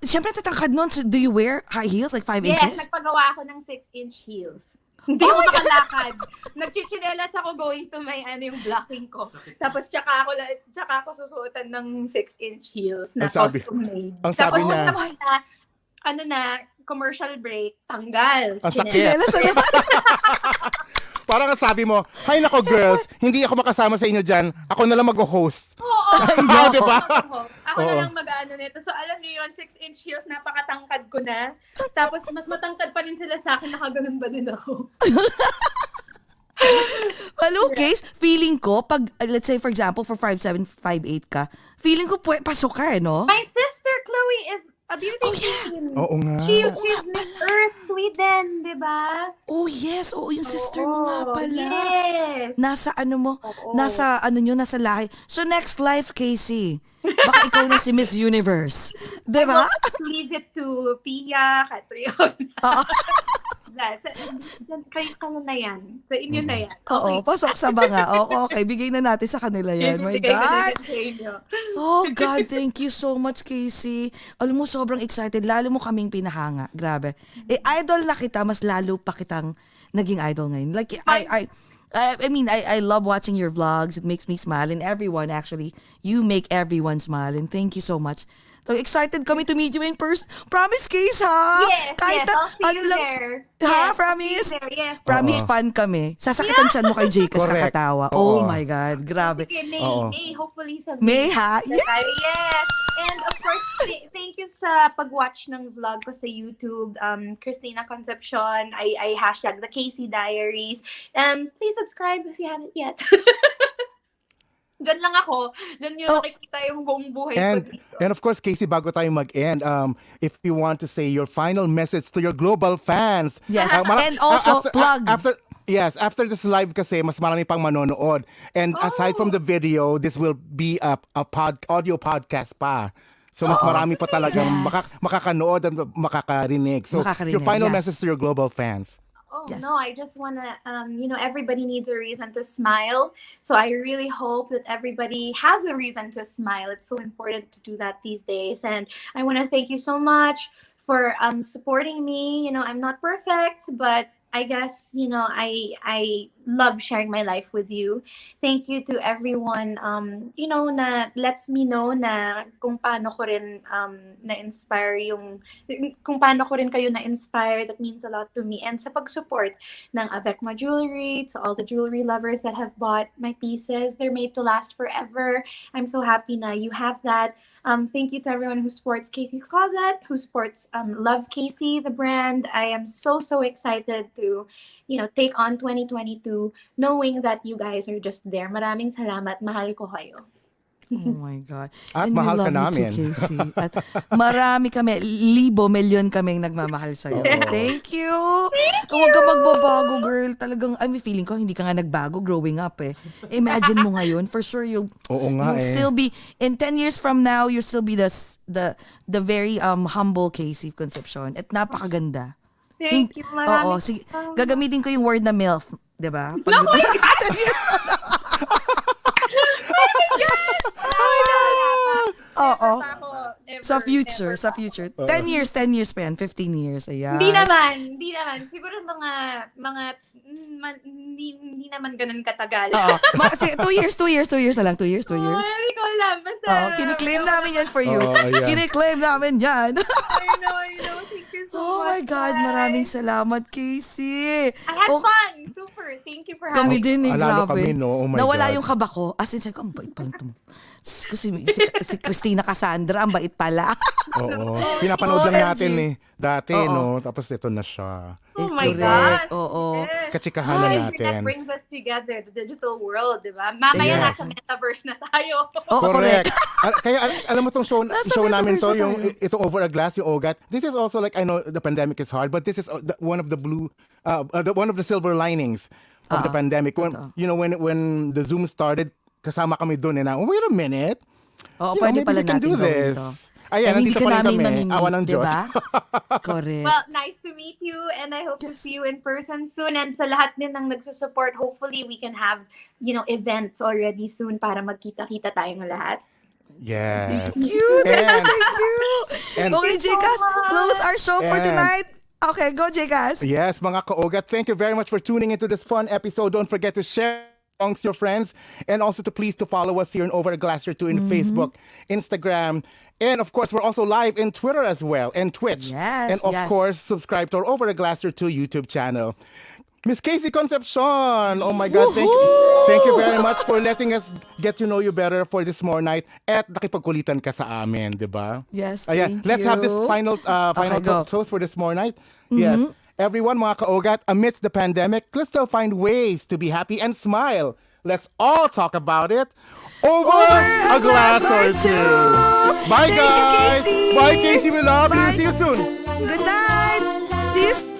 syempre tatangkad nun, so do you wear high heels, like 5 Yes, inches? nagpagawa ako ng 6-inch heels. Hindi ako makalakad. Nagchichinelas ako going to my yung blocking ko. Tapos tsaka ako susuotan ng 6-inch heels na custom made. Ang sabi niya- Tapos commercial break, tanggal. Ang sabi- Chinelas na naman. Parang ang sabi mo, hay nako girls, hindi ako makasama sa inyo dyan. Ako na lang mag-host. Oo, diba? Ako na lang mag-ano nito. So alam niyo yun, 6-inch heels, napakatangkad ko na. Tapos mas matangkad pa rin sila sa akin, nakaganon ba din ako. Well, okay, feeling ko, pag, let's say for example, for 5'7", 5'8" ka, feeling ko pasok ka, no? My sister, Chloe, is a beauty queen. Oo nga. She's Miss Earth, Sweden, di ba? Oh yes, oo, yung sister mo nga pala. Yes. Nasa ano mo, Oo. nasa lahi. So next life, Casey, baka ikaw na si Miss Universe. Di ba? Leave it to Pia, Catriona. Yes. Kayo na yan. Sa inyo na yan. Oo, pasok sa banga. Okay, bigay na natin sa kanila yan. My Bigay ko na God. yan sa inyo. Oh God, thank you so much, Casey. Alam mo, sobrang excited. Lalo mo kaming pinahanga. Grabe. Idol na kita, mas lalo pa kitang naging idol ngayon. Like, I love watching your vlogs. It makes me smile. And everyone, actually, you make everyone smile. And thank you so much. So excited kami to meet you in person. Promise, Case, ha? Yes, I'll see you there. Ha? Yes, Promise? I'll see you there, yes. Promise, fun kami. Sasakitan siya mo kay Jcas Correct. kakatawa. Oo. Oh my God, grabe. Sige, Oo. May, hopefully sa May, ha? Yes. And of course, thank you sa pag-watch ng vlog ko sa YouTube. Kristina Concepcion. I hashtag the Casey Diaries. Please subscribe if you haven't yet. Diyan lang ako. Diyan yung nakikita yung buong buhay ko dito. And of course, Casey, bago tayo mag-end, if you want to say your final message to your global fans. Yes, and also plug. After this live kasi, mas marami pang manonood. And aside from the video, this will be a audio podcast pa. So mas marami pa talagang makakanood and makakarinig. So your final message to your global fans. Yes. No, I just want to, everybody needs a reason to smile. So I really hope that everybody has a reason to smile. It's so important to do that these days. And I want to thank you so much for supporting me. I'm not perfect, but I guess, I love sharing my life with you. Thank you to everyone, na lets me know na kung paano ko rin na-inspire kung paano ko rin kayo na-inspire. That means a lot to me. And sa pag-support ng Avecma Jewelry, to all the jewelry lovers that have bought my pieces, they're made to last forever. I'm so happy na you have that. Thank you to everyone who supports Casey's Closet, who supports Love Casey, the brand. I am so excited to, take on 2022, knowing that you guys are just there. Maraming salamat. Mahal ko kayo. Oh my God. At And we mahal love ka you namin. too, Casey. At marami kami, milyon kaming nagmamahal sa'yo. Thank you. Huwag ka magbabago, girl. Talagang, feeling ko, hindi ka nga nagbago growing up eh. Imagine mo ngayon, for sure you'll still be, in 10 years from now, you'll still be the very humble Casey Concepcion. At napakaganda. Thank you. Maraming Sige, gagamitin ko yung word na MILF. Diba? Oh my God! Oo. Ever, Sa future. 10 years pa yan, 15 years. Ayan. Hindi naman. Siguro hindi naman ganun katagal. Oo. 2 years na lang. 2 years. Hindi ko alam. Basta. Kiniklaim namin yan for you. Ayan. Kiniklaim namin yan. I know. Thank you so much. Oh my God, maraming salamat, Casey. I had fun. Super. Thank you for Kami having me. din eh, Alalo grabe. kami, no? Oh my Nawala God. yung kaba ko. As in, sabi ko, ang bait pala ito. Si Kristina Cassandra, ang bait pala. Oo. Pinapanood lang natin OMG. dati, no? Tapos ito na siya. Oh my Correct. God. Oo. Yes. Kachikahan na Internet natin. brings us together, the digital world, di ba? Mamaya Yes. nasa metaverse na tayo. Oo, correct. Kaya alam mo tong show namin to, metaverse na yung tayo. itong Over a Glass, yung OAGOT. This is also like, I know the pandemic is hard, but this is one of the one of the silver linings of the pandemic. When the Zoom started, kasama kami doon na, wait a minute. Oo, pwede maybe pala we can natin do gawin this. to. Ayan, And hindi nandito ka pa rin namin kami. mamimit, Awa ng Diyos. diba? Correct. Well, nice to meet you, and I hope to see you in person soon. And sa lahat din ng nagsusupport, hopefully we can have, events already soon para magkita-kita tayong lahat. Yes. Thank you. And- and- Okay, Jcas, close our show for And- tonight. Okay, go, Jcas. Yes, mga ka-OAGOT, thank you very much for tuning into this fun episode. Don't forget to share amongst your friends and also to please to follow us here in Over a Glass or Two in Facebook, Instagram, and of course we're also live in Twitter as well and Twitch. Yes, and of yes. course subscribe to our Over a Glass or Two YouTube channel. Miss Casey Concepcion, oh my God, thank you very much for letting us get to know you better for this more night at nakipagkulitan ka sa amin, di ba? Yes, Ayan, thank let's have this you. final go. toast for this more night. Yes. Everyone, mga ka-OAGOT, amidst the pandemic, let's still find ways to be happy and smile. Let's all talk about it over a glass or two. Bye, Thank you, guys. Casey. Bye, Casey. We love you. Bye. See you soon. Good night. See you.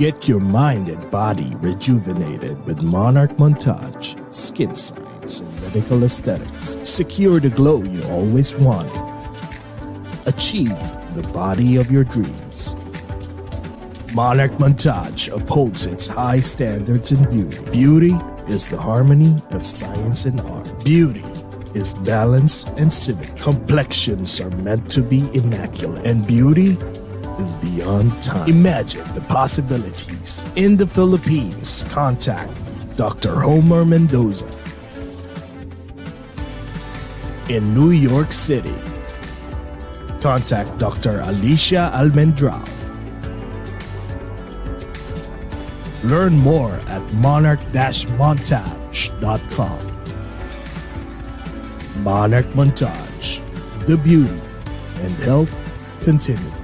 Get your mind and body rejuvenated with Monarch Montage, Skin Science and Medical Aesthetics. Secure the glow you always wanted. Achieve the body of your dreams. Monarch Montage upholds its high standards in beauty. Beauty is the harmony of science and art. Beauty is balance and symmetry. Complexions are meant to be immaculate, and beauty is beyond time. Imagine the possibilities. In the Philippines, contact Dr. Homer Mendoza. In New York City, contact Dr. Alicia Almendrao. Learn more at monarch-montage.com. Monarch Montage, the beauty and health continue.